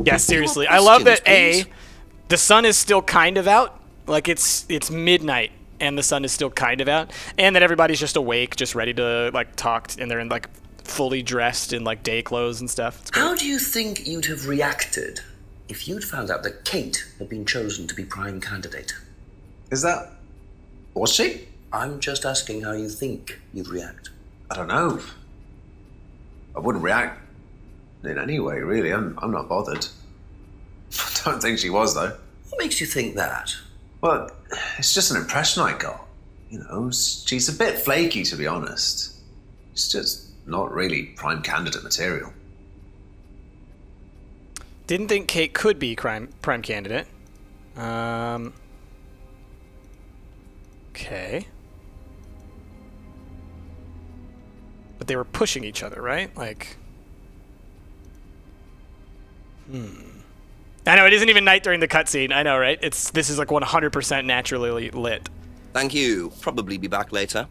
Yeah, seriously. I love that, the sun is still kind of out. Like, it's midnight, and the sun is still kind of out. And that everybody's just awake, just ready to, like, talk, and they're in, like, fully dressed in, like, day clothes and stuff. It's great. How do you think you'd have reacted if you'd found out that Kate had been chosen to be prime candidate? Was she? I'm just asking how you think you'd react. I don't know. I wouldn't react in any way, really. I'm not bothered. I don't think she was, though. What makes you think that? Well, it's just an impression I got. You know, she's a bit flaky, to be honest. She's just not really prime candidate material. Didn't think Kate could be prime candidate. Okay. But they were pushing each other, right? Like... I know, it isn't even night during the cutscene. I know, right? This is like 100% naturally lit. Thank you. Probably be back later.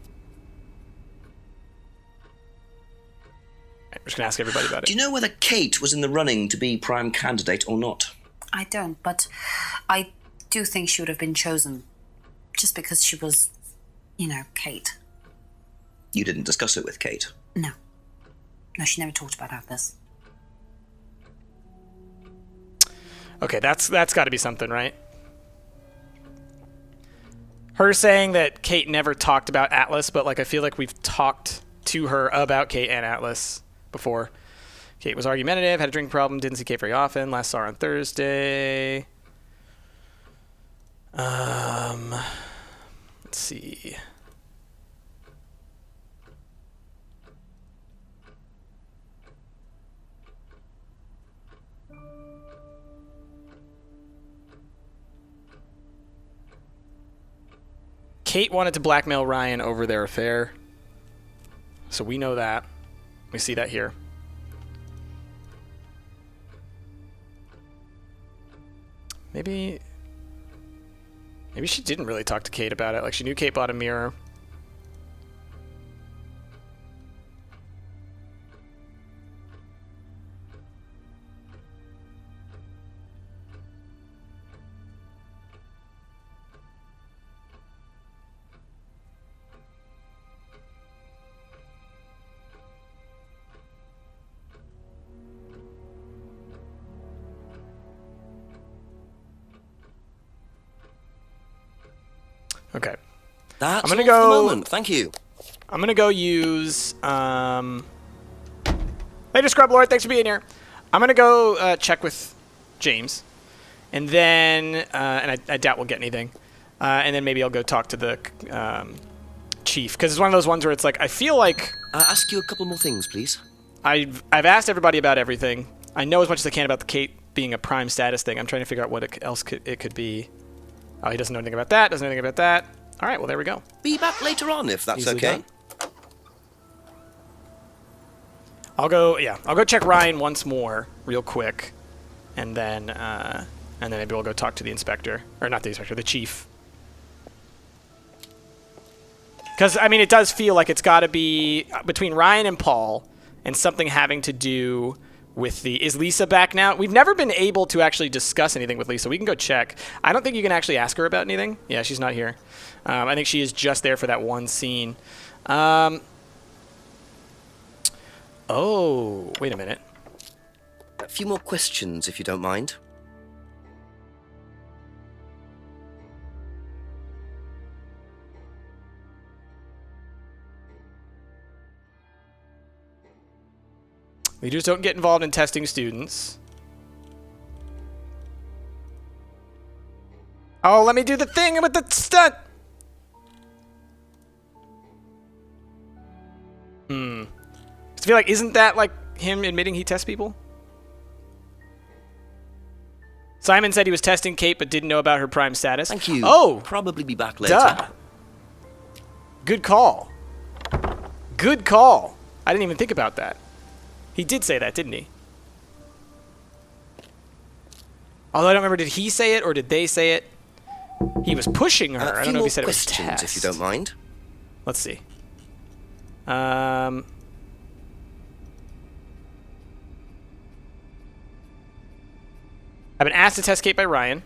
I'm just going to ask everybody about it. Do you know whether Kate was in the running to be prime candidate or not? I don't, but I do think she would have been chosen just because she was, Kate. You didn't discuss it with Kate? No. No, she never talked about Atlas. Okay, that's got to be something, right? Her saying that Kate never talked about Atlas, but like I feel like we've talked to her about Kate and Atlas before. Kate was argumentative, had a drinking problem, didn't see Kate very often. Last saw her on Thursday. Let's see. Kate wanted to blackmail Ryan over their affair. So we know that. We see that here. Maybe she didn't really talk to Kate about it. Like, she knew Kate bought a mirror. Okay. That's I'm gonna all go. for the moment. Thank you. I'm gonna go use. Later, Scrub Lord. Thanks for being here. I'm gonna go check with James, and then and I doubt we'll get anything, and then maybe I'll go talk to the chief, because it's one of those ones where it's like I feel like. Ask you a couple more things, please. I've asked everybody about everything. I know as much as I can about the Kate being a prime status thing. I'm trying to figure out what else it could be. Oh, he doesn't know anything about that. Doesn't know anything about that. All right, well, there we go. Be back later on, if that's Easily okay. done. I'll go check Ryan once more, real quick, and then maybe we'll go talk to the inspector, or not the inspector, the chief. Because I mean, it does feel like it's got to be between Ryan and Paul, and something having to do with the, is Lisa back now? We've never been able to actually discuss anything with Lisa. We can go check. I don't think you can actually ask her about anything. Yeah, she's not here. I think she is just there for that one scene. Oh, wait a minute. A few more questions, if you don't mind. Leaders don't get involved in testing students. Oh, let me do the thing with the stunt! I feel like, isn't that like him admitting he tests people? Simon said he was testing Kate but didn't know about her prime status. Thank you. Oh! Probably be back later. Duh. Good call. Good call. I didn't even think about that. He did say that, didn't he? Although I don't remember, did he say it or did they say it? He was pushing her. I don't know if he said it was test. If you don't mind. Let's see. I've been asked to test Kate by Ryan.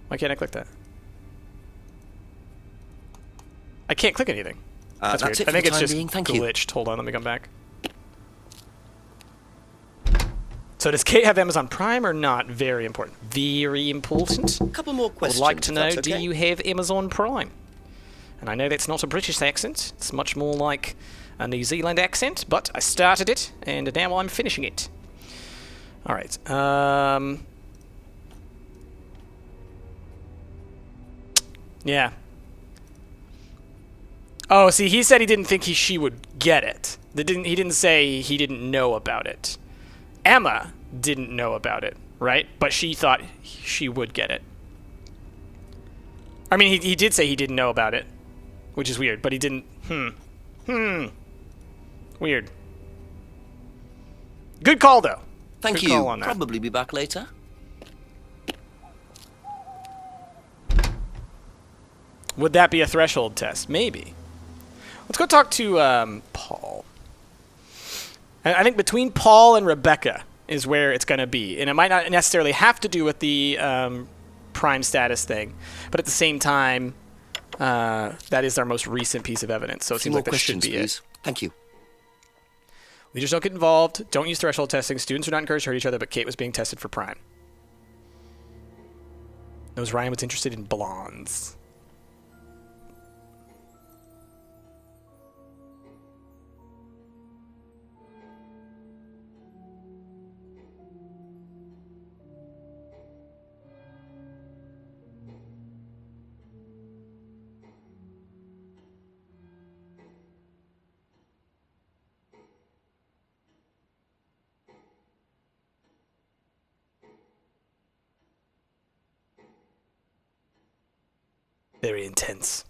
Why can't I click that? I can't click anything. That's weird. It for I think the it's time just being. Thank you. glitched. Hold on, let me come back. So does Kate have Amazon Prime or not? Very important. Very important. A couple more questions. I'd like to know, if that's okay. do you have Amazon Prime? And I know that's not a British accent. It's much more like a New Zealand accent, but I started it, and now I'm finishing it. All right. Yeah. Oh, see, he said he didn't think she would get it. He didn't say he didn't know about it. Emma didn't know about it, right? But she thought she would get it. I mean, he did say he didn't know about it, which is weird, but he didn't. Weird. Good call, though. Thank Good you. call on that. Probably be back later. Would that be a threshold test? Maybe. Let's go talk to Paul. I think between Paul and Rebecca is where it's going to be. And it might not necessarily have to do with the prime status thing. But at the same time, that is our most recent piece of evidence. So it seems like that should be please. it. Thank you. Leaders don't get involved. Don't use threshold testing. Students are not encouraged to hurt each other, but Kate was being tested for prime. Knows Ryan was interested in blondes. Very intense.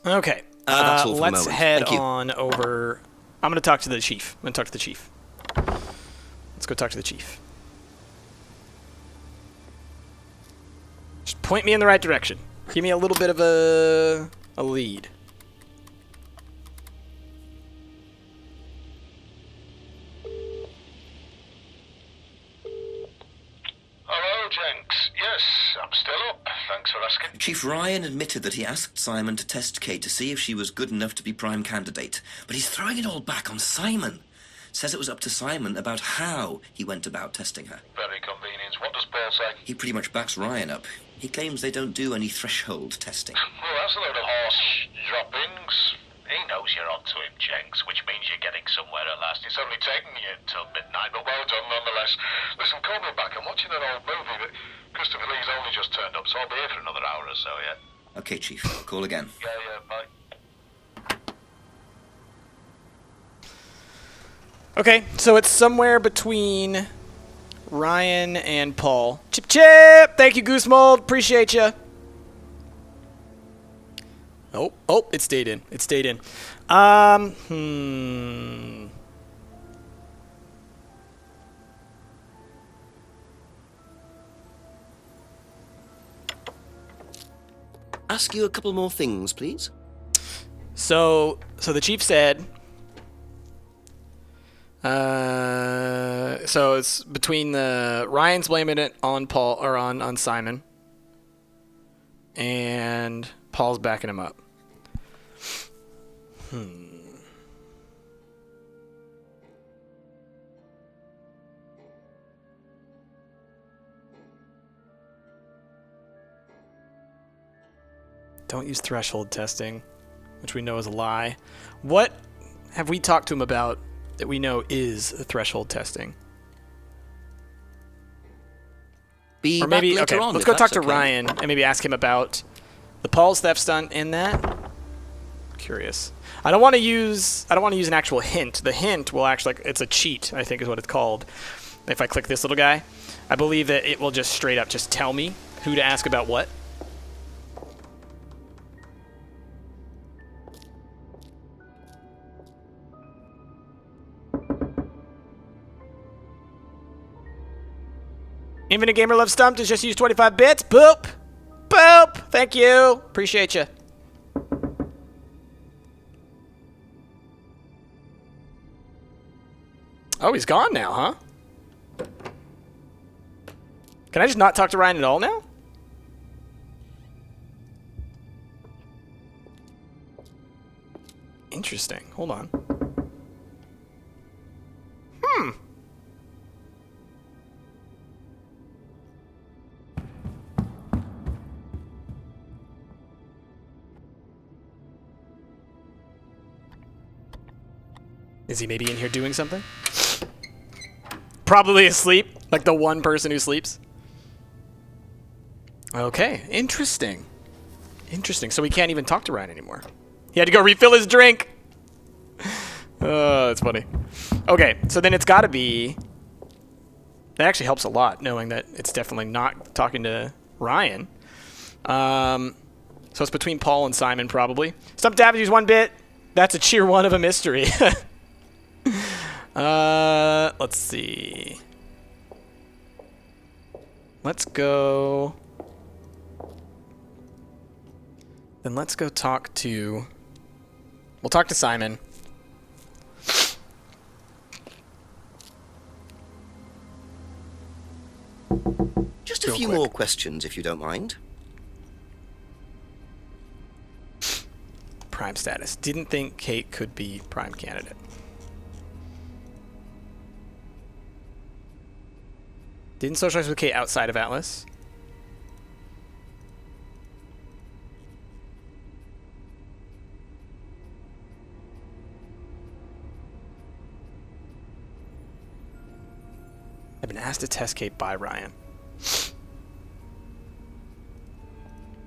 Okay. That's all for the let's moment. head Thank you. on over. I'm going to talk to the chief. Let's go talk to the chief. Just point me in the right direction. Give me a little bit of a lead. Hello, Jenks. Yes, I'm still up. Thanks for asking. Chief Ryan admitted that he asked Simon to test Kate to see if she was good enough to be prime candidate, but he's throwing it all back on Simon. Says it was up to Simon about how he went about testing her. Very convenient. What does Paul say? He pretty much backs Ryan up. He claims they don't do any threshold testing. Well, that's a load of horse droppings. He knows you're onto him, Jenks, which means you're getting somewhere at last. It's only taken you until midnight, but well done nonetheless. Listen, call me back. I'm watching an old movie, but Christopher Lee's only just turned up, so I'll be here for another hour or so, yeah? Okay, Chief. Call again. Yeah, bye. Okay, so it's somewhere between Ryan and Paul. Chip chip! Thank you, Goose Mold. Appreciate you. Oh, it stayed in. Ask you a couple more things, please. So the chief said, so it's between the Ryan's blaming it on Paul or on Simon, and Paul's backing him up. Don't use threshold testing, which we know is a lie. What have we talked to him about that we know is threshold testing? Be Or maybe, back later okay, on, let's if go talk that's to okay. Ryan and maybe ask him about the Paul's theft stunt in that. Curious. I don't want to use an actual hint. The hint will actually, it's a cheat, I think is what it's called. If I click this little guy, I believe that it will just straight up just tell me who to ask about what. Infinite Gamer Love Stumped has just used 25 bits. Boop! Boop! Thank you. Appreciate you. Oh, he's gone now, huh? Can I just not talk to Ryan at all now? Interesting. Hold on. Is he maybe in here doing something? Probably asleep, like the one person who sleeps. Okay, interesting. Interesting. So we can't even talk to Ryan anymore. He had to go refill his drink. Oh, that's funny. Okay, so then it's got to be... That actually helps a lot, knowing that it's definitely not talking to Ryan. So it's between Paul and Simon, probably. Stump Davies, 1 bit. That's a cheer 1 of a mystery. Let's see. Let's go. Then let's go talk to... We'll talk to Simon. Just a few more questions, if you don't mind. Prime status. Didn't think Kate could be prime candidate. Didn't socialize with Kate outside of Atlas. I've been asked to test Kate by Ryan.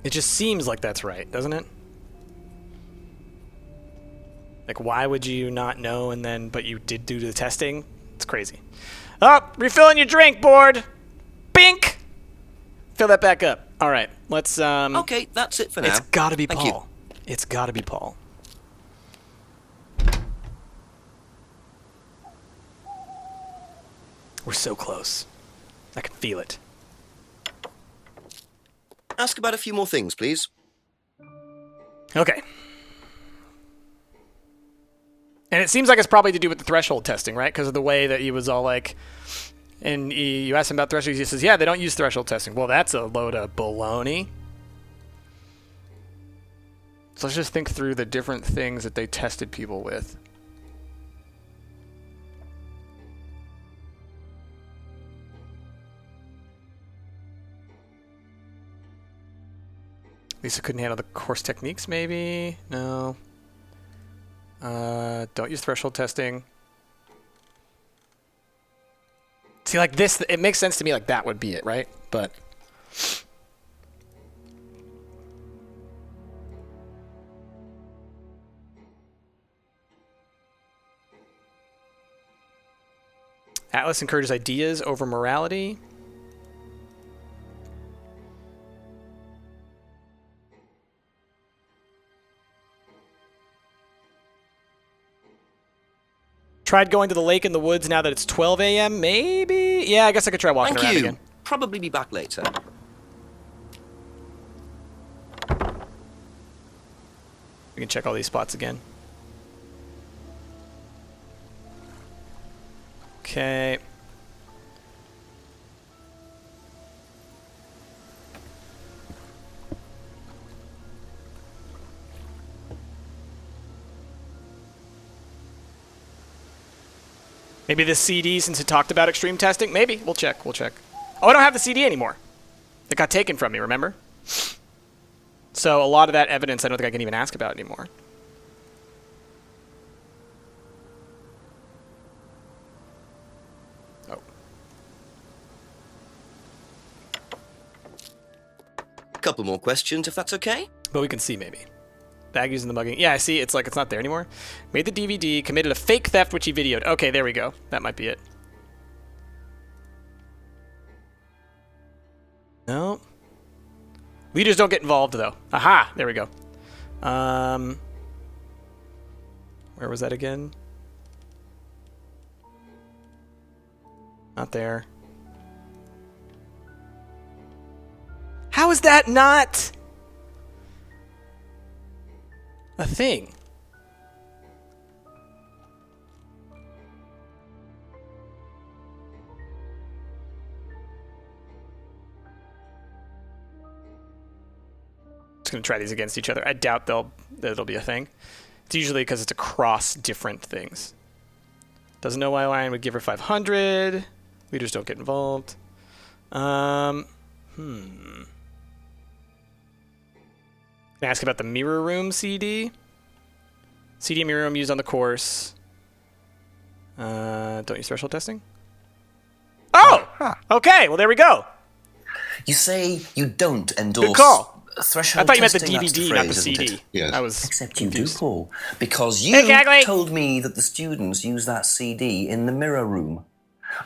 It just seems like that's right, doesn't it? Like, why would you not know and then, but you did do the testing? It's crazy. Oh, refilling your drink, board. Bink. Fill that back up. All right, let's. Okay, that's it for now. It's got to be Thank Paul. It's got to be Paul. We're so close. I can feel it. Ask about a few more things, please. Okay. And it seems like it's probably to do with the threshold testing, right? Because of the way that he was all like, and you asked him about threshold, he says, yeah, they don't use threshold testing. Well, that's a load of baloney. So let's just think through the different things that they tested people with. Lisa couldn't handle the course techniques, maybe? No. Don't use threshold testing. See, like this, it makes sense to me like that would be it, right? But... Atlas encourages ideas over morality. Tried going to the lake in the woods now that it's 12 a.m. Maybe? Yeah, I guess I could try walking around again. Probably be back later. We can check all these spots again. Okay. Maybe this CD, since it talked about extreme testing? Maybe. We'll check. We'll check. Oh, I don't have the CD anymore. It got taken from me, remember? So a lot of that evidence I don't think I can even ask about anymore. Oh. A couple more questions, if that's okay? But we can see, maybe. Bag using the mugging. Yeah, I see. It's like it's not there anymore. Made the DVD, committed a fake theft, which he videoed. Okay, there we go. That might be it. No. Leaders don't get involved, though. Aha! There we go. Where was that again? Not there. How is that not a thing? Just gonna try these against each other. I doubt it'll be a thing. It's usually because it's across different things. Doesn't know why Lion would give her 500. Leaders don't get involved. Can I ask about the mirror room CD? CD mirror room used on the course. Don't use threshold testing? Oh! Okay, well there we go. You say you don't endorse Good call. Threshold I thought you meant the testing, that's DVD, the not the phrase, CD. isn't it? Yes. I was Except confused. you do, Paul. Because you Exactly. told me that the students use that CD in the mirror room.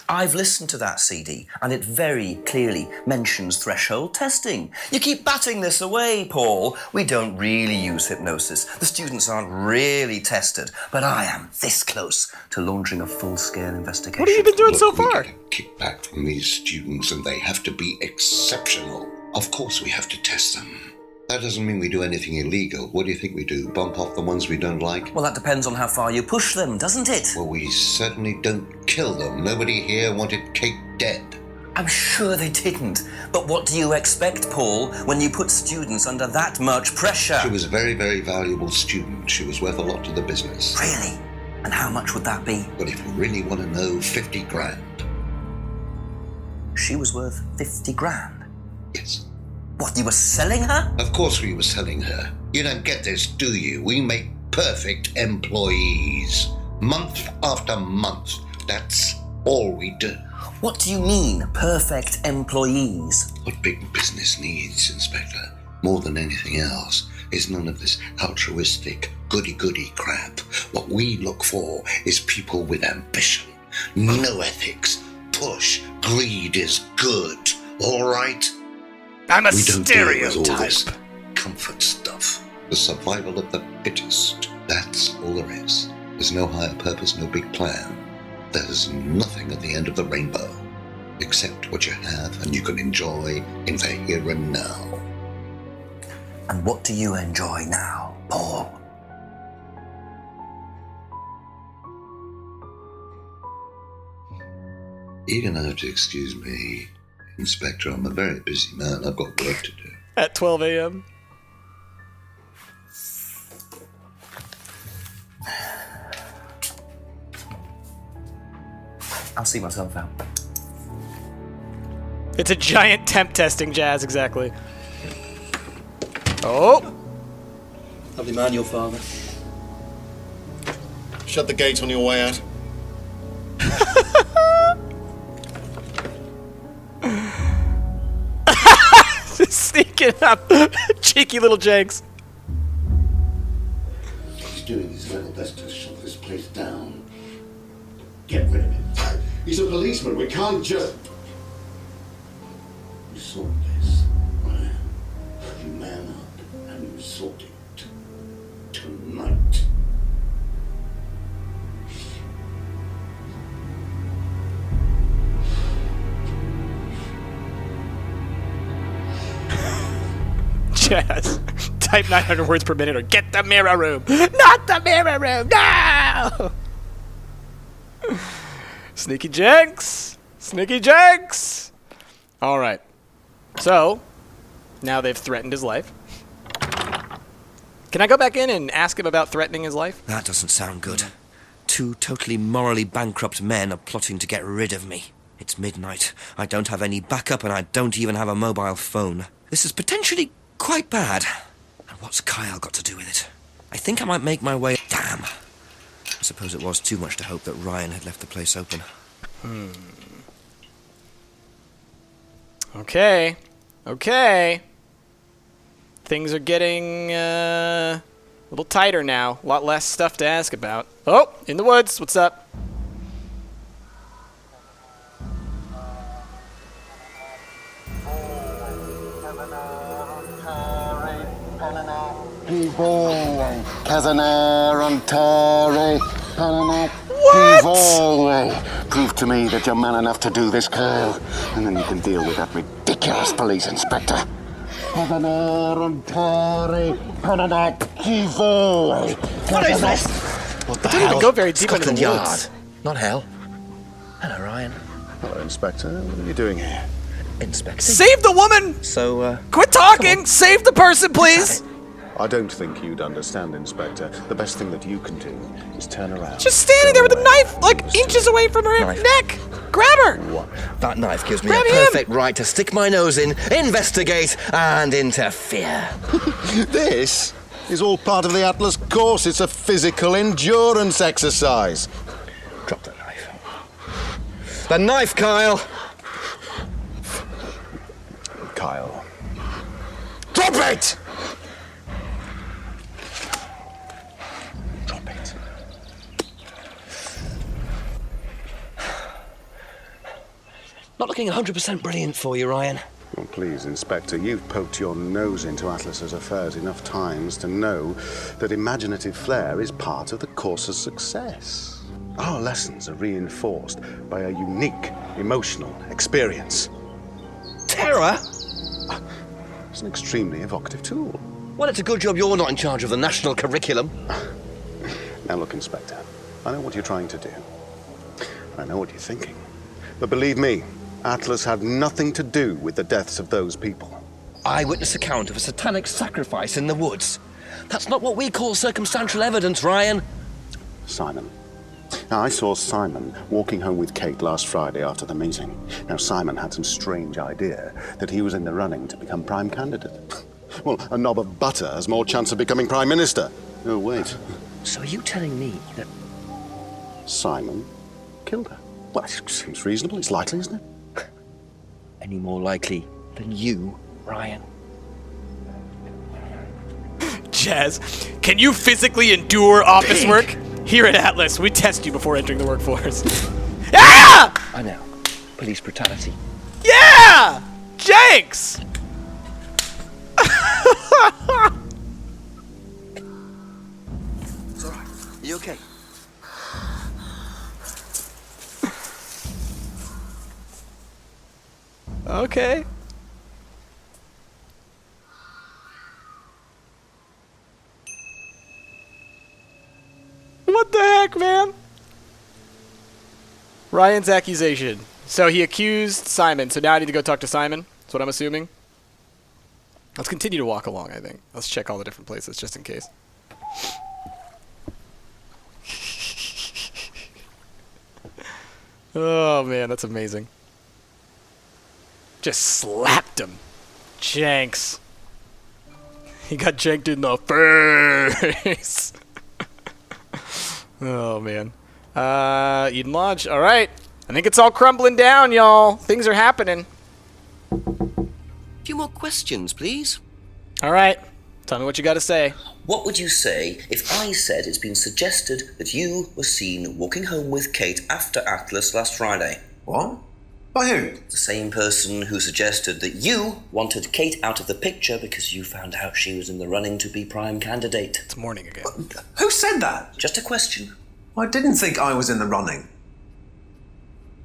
I've listened to that CD, and it very clearly mentions threshold testing. You keep batting this away, Paul. We don't really use hypnosis. The students aren't really tested, but I am this close to launching a full-scale investigation. What have you been doing so We far? get a kickback from these students, and they have to be exceptional. Of course we have to test them. That doesn't mean we do anything illegal. What do you think we do? Bump off the ones we don't like? Well, that depends on how far you push them, doesn't it? Well, we certainly don't kill them. Nobody here wanted Kate dead. I'm sure they didn't. But what do you expect, Paul, when you put students under that much pressure? She was a very, very valuable student. She was worth a lot to the business. Really? And how much would that be? Well, if you really want to know, 50 grand. She was worth 50 grand? Yes. What, you were selling her? Of course we were selling her. You don't get this, do you? We make perfect employees. Month after month. That's all we do. What do you mean, perfect employees? What big business needs, Inspector, more than anything else, is none of this altruistic, goody-goody crap. What we look for is people with ambition, No ethics. Push. Greed is good. All right? I'm a We don't deal with all stereotype. this comfort stuff. The survival of the fittest. That's all there is. There's no higher purpose, no big plan. There's nothing at the end of the rainbow. Accept what you have and you can enjoy in the here and now. And what do you enjoy now, Paul? You're going to have to excuse me, Inspector. I'm a very busy man. I've got work to do. At 12 a.m. I'll see myself out. It's a giant temp testing, Jazz, exactly. Oh! Lovely man, your father. Shut the gate on your way out. Sneaking up. Cheeky little Jenks. He's doing his level best to shut this place down. Get rid of him. He's a policeman. We can't just... You sort this, right? You man up and you sort it. Tonight. Jazz. Type 900 words per minute or get the mirror room. Not the mirror room. No! Sneaky Jenks. Sneaky Jenks. All right. So, now they've threatened his life. Can I go back in and ask him about threatening his life? That doesn't sound good. Two totally morally bankrupt men are plotting to get rid of me. It's midnight. I don't have any backup and I don't even have a mobile phone. This is potentially quite bad. And what's Kyle got to do with it? I think I might make my way... Damn. I suppose it was too much to hope that Ryan had left the place open. Okay. Okay. Things are getting a little tighter now. A lot less stuff to ask about. Oh, in the woods. What's up? Prove to me that you're man enough to do this, Kyle, and then you can deal with that ridiculous police inspector. What is this? What the It didn't hell? even go very deep into Scotland the Yard, woods. not hell. Hello, Ryan. Hello, Inspector. What are you doing here? Inspector. Save the woman! So, Quit talking! Save the person, please! I don't think you'd understand, Inspector. The best thing that you can do is turn around. Just standing there with a knife, like inches away from her neck. Grab her! that knife gives me Grab a him! perfect right to stick my nose in, investigate, and interfere. This is all part of the Atlas course. It's a physical endurance exercise. Drop the knife. The knife, Kyle! Kyle. Drop it! Drop it. Not looking 100% brilliant for you, Ryan. Well, please, Inspector, you've poked your nose into Atlas's affairs enough times to know that imaginative flair is part of the course's success. Our lessons are reinforced by a unique emotional experience. Terror? It's an extremely evocative tool. Well, it's a good job you're not in charge of the national curriculum. Now look, Inspector, I know what you're trying to do. I know what you're thinking. But believe me, Atlas had nothing to do with the deaths of those people. Eyewitness account of a satanic sacrifice in the woods. That's not what we call circumstantial evidence, Ryan. Simon. Now, I saw Simon walking home with Kate last Friday after the meeting. Now, Simon had some strange idea that he was in the running to become prime candidate. Well, a knob of butter has more chance of becoming prime minister. Oh, wait. So are you telling me that... Simon killed her? Well, it seems reasonable. It's likely, isn't it? Any more likely than you, Ryan? Jazz, can you physically endure office work? Here at Atlas, we test you before entering the workforce. Yeah! I know. Police brutality. Yeah! Jenks! It's all right. Are you okay? Okay. What the heck, man? Ryan's accusation. So he accused Simon, so now I need to go talk to Simon. That's what I'm assuming. Let's continue to walk along, I think. Let's check all the different places, just in case. Oh, man, that's amazing. Just slapped him. Jenks. He got janked in the face. Oh, man. Eden Lodge. All right. I think it's all crumbling down, y'all. Things are happening. A few more questions, please. All right. Tell me what you got to say. What would you say if I said it's been suggested that you were seen walking home with Kate after Atlas last Friday? What? By who? The same person who suggested that you wanted Kate out of the picture because you found out she was in the running to be prime candidate. It's morning again. Who said that? Just a question. I didn't think I was in the running.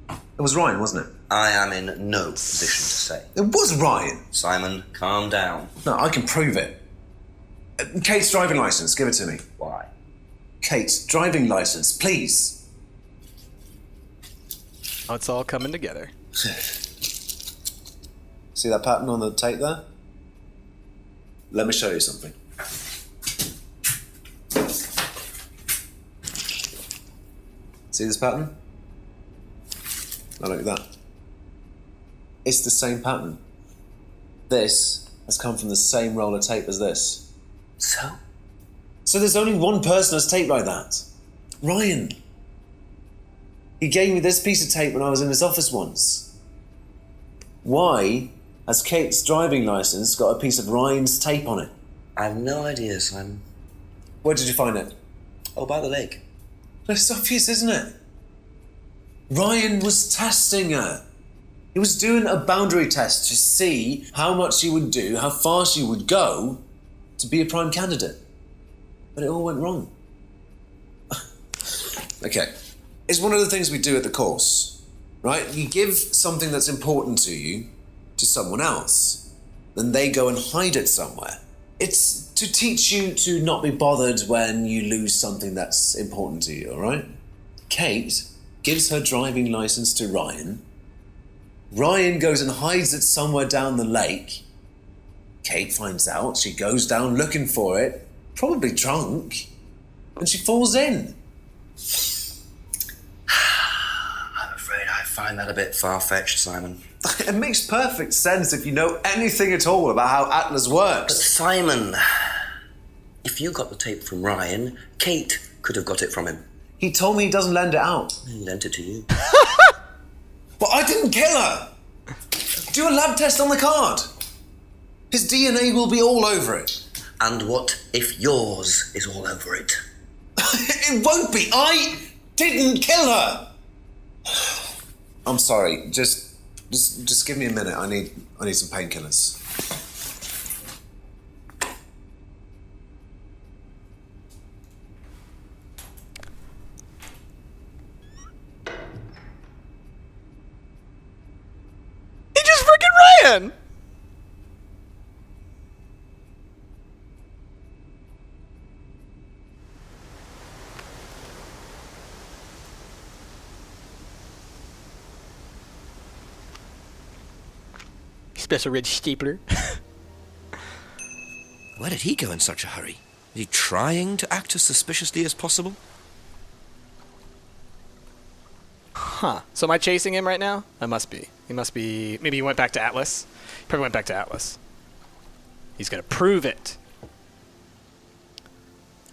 It was Ryan, wasn't it? I am in no position to say. It was Ryan. Simon, calm down. No, I can prove it. Kate's driving license, give it to me. Why? Kate's driving license, please. Oh, it's all coming together. See that pattern on the tape there? Let me show you something. See this pattern? Now look at that. It's the same pattern. This has come from the same roll of tape as this. So? So there's only one person that's taped like that. Ryan. He gave me this piece of tape when I was in his office once. Why has Kate's driving license got a piece of Ryan's tape on it? I have no idea, Simon. Where did you find it? Oh, by the lake. It's obvious, isn't it? Ryan was testing her. He was doing a boundary test to see how much she would do, how far she would go to be a prime candidate. But it all went wrong. Okay. It's one of the things we do at the course, right? You give something that's important to you to someone else, then they go and hide it somewhere. It's to teach you to not be bothered when you lose something that's important to you, all right? Kate gives her driving license to Ryan. Ryan goes and hides it somewhere down the lake. Kate finds out, she goes down looking for it, probably drunk, and she falls in. I'm afraid I find that a bit far-fetched, Simon. It makes perfect sense if you know anything at all about how Atlas works. But Simon, if you got the tape from Ryan, Kate could have got it from him. He told me he doesn't lend it out. He lent it to you. But I didn't kill her! Do a lab test on the card. His DNA will be all over it. And what if yours is all over it? It won't be. I didn't kill her. I'm sorry. Just give me a minute. I need some painkillers. He just freaking ran! Special red stapler. Where did he go in such a hurry? Is he trying to act as suspiciously as possible? Huh. So am I chasing him right now? I must be. He must be... Maybe he went back to Atlas. He probably went back to Atlas. He's gonna prove it.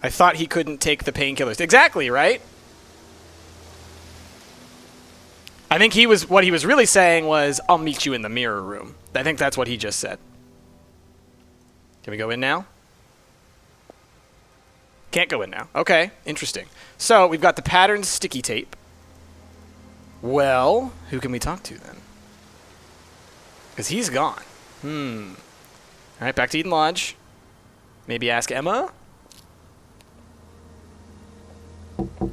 I thought he couldn't take the painkillers. Exactly, right? I think what he was really saying was, I'll meet you in the mirror room. I think that's what he just said. Can we go in now? Can't go in now. Okay, interesting. So we've got the patterned sticky tape. Well, who can we talk to then? Because he's gone. All right, back to Eden Lodge. Maybe ask Emma?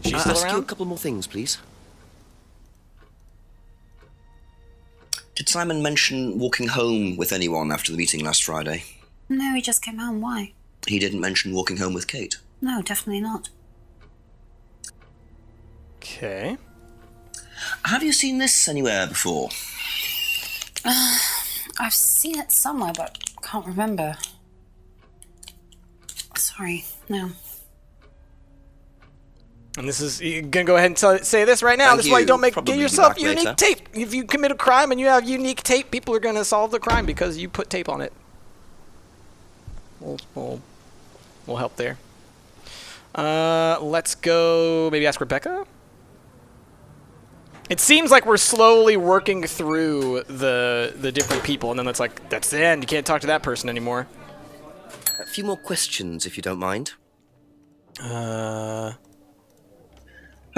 She's still ask around? you a couple more things, please. Did Simon mention walking home with anyone after the meeting last Friday? No, he just came home. Why? He didn't mention walking home with Kate. No, definitely not. Okay. Have you seen this anywhere before? I've seen it somewhere, but can't remember. Sorry, no. And this is, you're going to go ahead and say this right now. Thank This is why you don't Probably get be yourself back unique later. tape. If you commit a crime and you have unique tape, people are going to solve the crime because you put tape on it. We'll help there. Let's go maybe ask Rebecca? It seems like we're slowly working through the different people, and then it's like, that's the end. You can't talk to that person anymore. A few more questions, if you don't mind. Have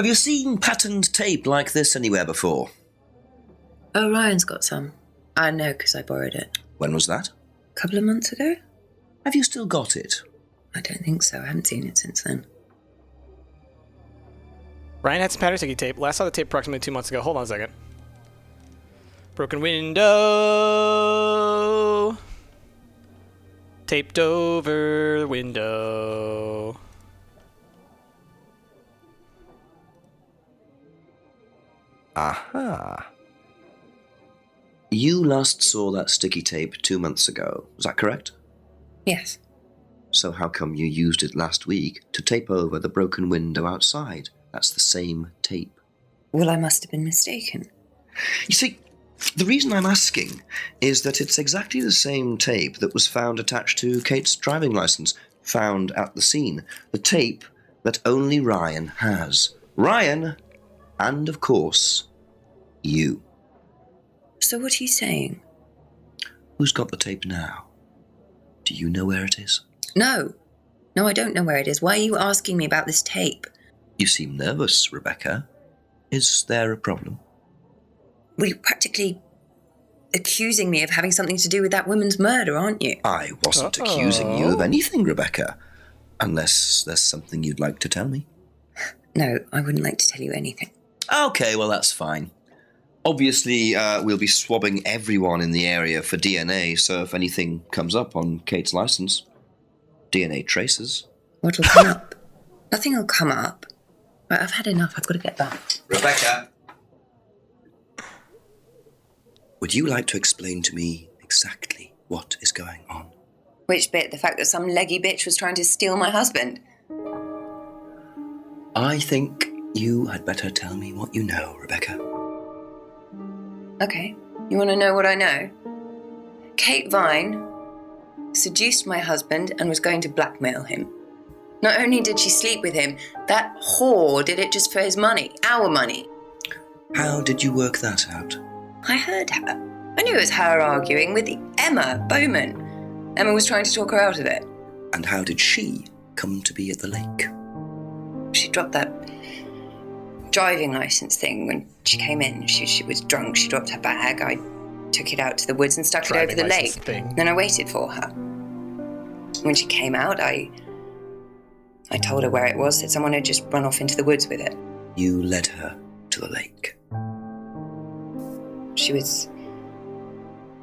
you seen patterned tape like this anywhere before? Oh, Ryan's got some. I know, because I borrowed it. When was that? A couple of months ago? Have you still got it? I don't think so. I haven't seen it since then. Ryan had some pattern sticky tape. Last saw the tape approximately 2 months ago. Hold on a second. Broken window. Taped over the window. Aha. You last saw that sticky tape 2 months ago. Is that correct? Yes. So how come you used it last week to tape over the broken window outside? That's the same tape. Well, I must have been mistaken. You see, the reason I'm asking is that it's exactly the same tape that was found attached to Kate's driving license, found at the scene. The tape that only Ryan has. Ryan, and of course, you. So what are you saying? Who's got the tape now? Do you know where it is? No. No, I don't know where it is. Why are you asking me about this tape? You seem nervous, Rebecca. Is there a problem? Well, you're practically accusing me of having something to do with that woman's murder, aren't you? I wasn't accusing you of anything, Rebecca. Unless there's something you'd like to tell me. No, I wouldn't like to tell you anything. Okay, well, that's fine. Obviously, we'll be swabbing everyone in the area for DNA, so if anything comes up on Kate's license, DNA traces. What'll come up? Nothing will come up. Right, I've had enough. I've got to get back. Rebecca! Would you like to explain to me exactly what is going on? Which bit? The fact that some leggy bitch was trying to steal my husband? I think you had better tell me what you know, Rebecca. Okay. You want to know what I know? Kate Vine seduced my husband and was going to blackmail him. Not only did she sleep with him, that whore did it just for his money, our money. How did you work that out? I heard her. I knew it was her arguing with Emma Bowman. Emma was trying to talk her out of it. And how did she come to be at the lake? She dropped that driving licence thing when she came in. She was drunk. She dropped her bag. I took it out to the woods and stuck it over the lake. Then I waited for her. When she came out, I told her where it was, that someone had just run off into the woods with it. You led her to the lake. She was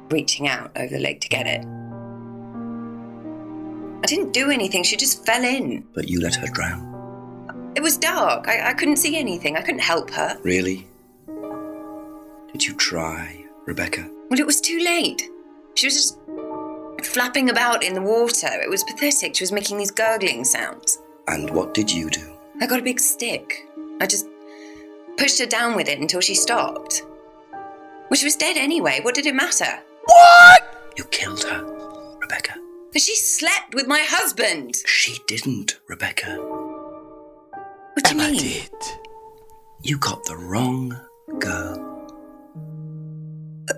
reaching out over the lake to get it. I didn't do anything. She just fell in. But you let her drown. It was dark. I couldn't see anything. I couldn't help her. Really? Did you try, Rebecca? Well, it was too late. She was just flapping about in the water. It was pathetic. She was making these gurgling sounds. And what did you do? I got a big stick. I just pushed her down with it until she stopped. Well, she was dead anyway. What did it matter? What? You killed her, Rebecca. But she slept with my husband. She didn't, Rebecca. What do you mean? Did. You got the wrong girl.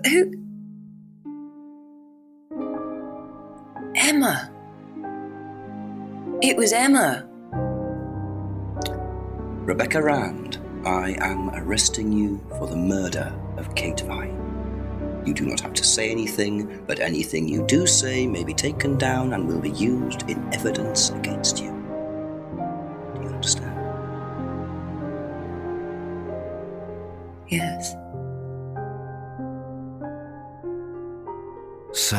Who? Emma. It was Emma. Rebecca Rand, I am arresting you for the murder of Kate Vine. You do not have to say anything, but anything you do say may be taken down and will be used in evidence against you. Do you understand? Yes. So,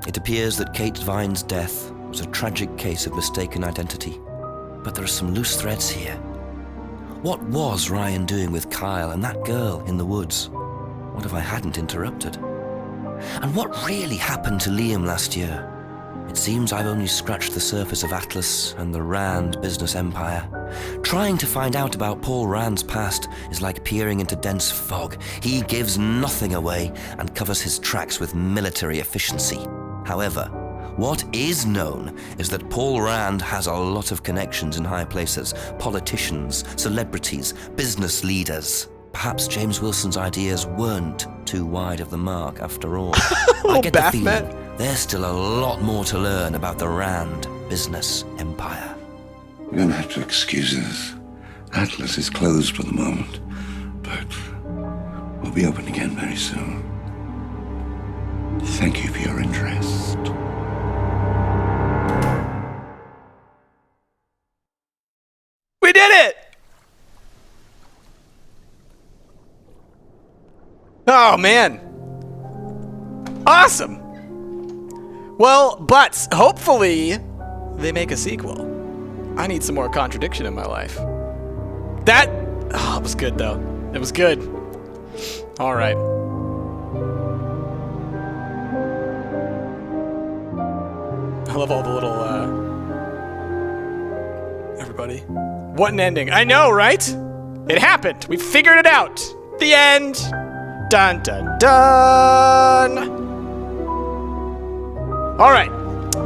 it appears that Kate Vine's death was a tragic case of mistaken identity. But there are some loose threads here. What was Ryan doing with Kyle and that girl in the woods? What if I hadn't interrupted? And what really happened to Liam last year? It seems I've only scratched the surface of Atlas and the Rand business empire. Trying to find out about Paul Rand's past is like peering into dense fog. He gives nothing away and covers his tracks with military efficiency. However, what is known is that Paul Rand has a lot of connections in high places, politicians, celebrities, business leaders. Perhaps James Wilson's ideas weren't too wide of the mark after all. I get the feeling there's still a lot more to learn about the Rand business empire. You're going to have to excuse us. Atlas is closed for the moment, but we'll be open again very soon. Thank you for your interest. We did it! Oh, man. Awesome. Well, but hopefully they make a sequel. I need some more Contradiction in my life. That was good, though. It was good. All right. I love all the little, everybody. What an ending. I know, right? It happened. We figured it out. The end. Dun, dun, dun. All right.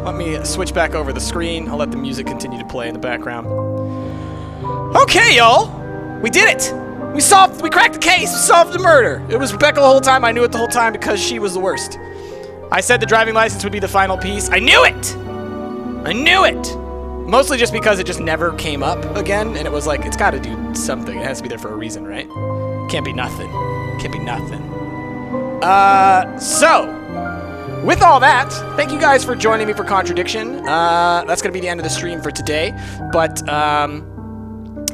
Let me switch back over the screen. I'll let the music continue to play in the background. Okay, y'all. We did it. We cracked the case. We solved the murder. It was Rebecca the whole time. I knew it the whole time because she was the worst. I said the driving license would be the final piece. I knew it. I knew it. Mostly just because it just never came up again, and it was like, it's got to do something. It has to be there for a reason, right? Can't be nothing. Can't be nothing. So, with all that, thank you guys for joining me for Contradiction. That's going to be the end of the stream for today, but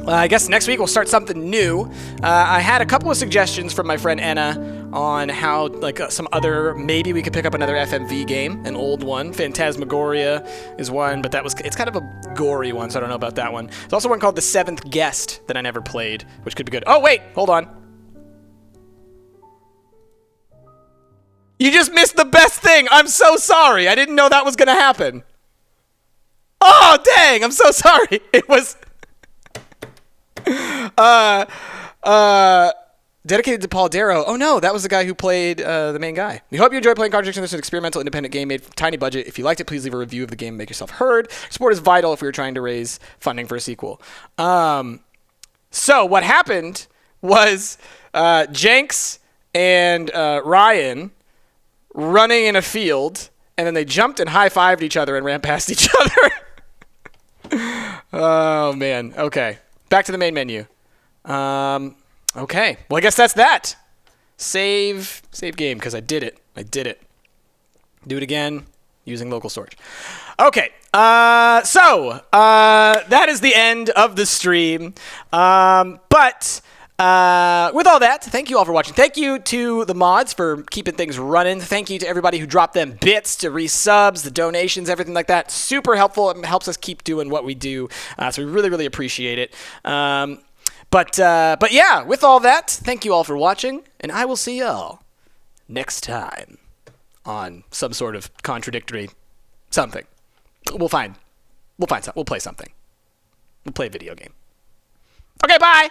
I guess next week we'll start something new. I had a couple of suggestions from my friend Anna on how, like, some other, maybe we could pick up another FMV game, an old one. Phantasmagoria is one, but it's kind of a gory one, so I don't know about that one. There's also one called The Seventh Guest that I never played, which could be good. Oh, wait, hold on. You just missed the best thing. I'm so sorry. I didn't know that was going to happen. Oh, dang, I'm so sorry. It was... dedicated to Paul Darrow. Oh no, that was the guy who played the main guy. We hope you enjoyed playing Contradiction. This is an experimental independent game made for tiny budget. If you liked it, please leave a review of the game and make yourself heard. Support is vital if we were trying to raise funding for a sequel. So what happened was Jenks and Ryan running in a field, and then they jumped and high-fived each other and ran past each other. Oh man. Okay. Back to the main menu. Okay. Well, I guess that's that. Save game, because I did it. Do it again using local storage. Okay. So that is the end of the stream. But with all that, thank you all for watching. Thank you to the mods for keeping things running. Thank you to everybody who dropped them bits, to resubs, the donations, everything like that. Super helpful. It helps us keep doing what we do. So we really, really appreciate it. But yeah, with all that, thank you all for watching, and I will see y'all next time on some sort of contradictory something. We'll find something. We'll play something. We'll play a video game. Okay, bye!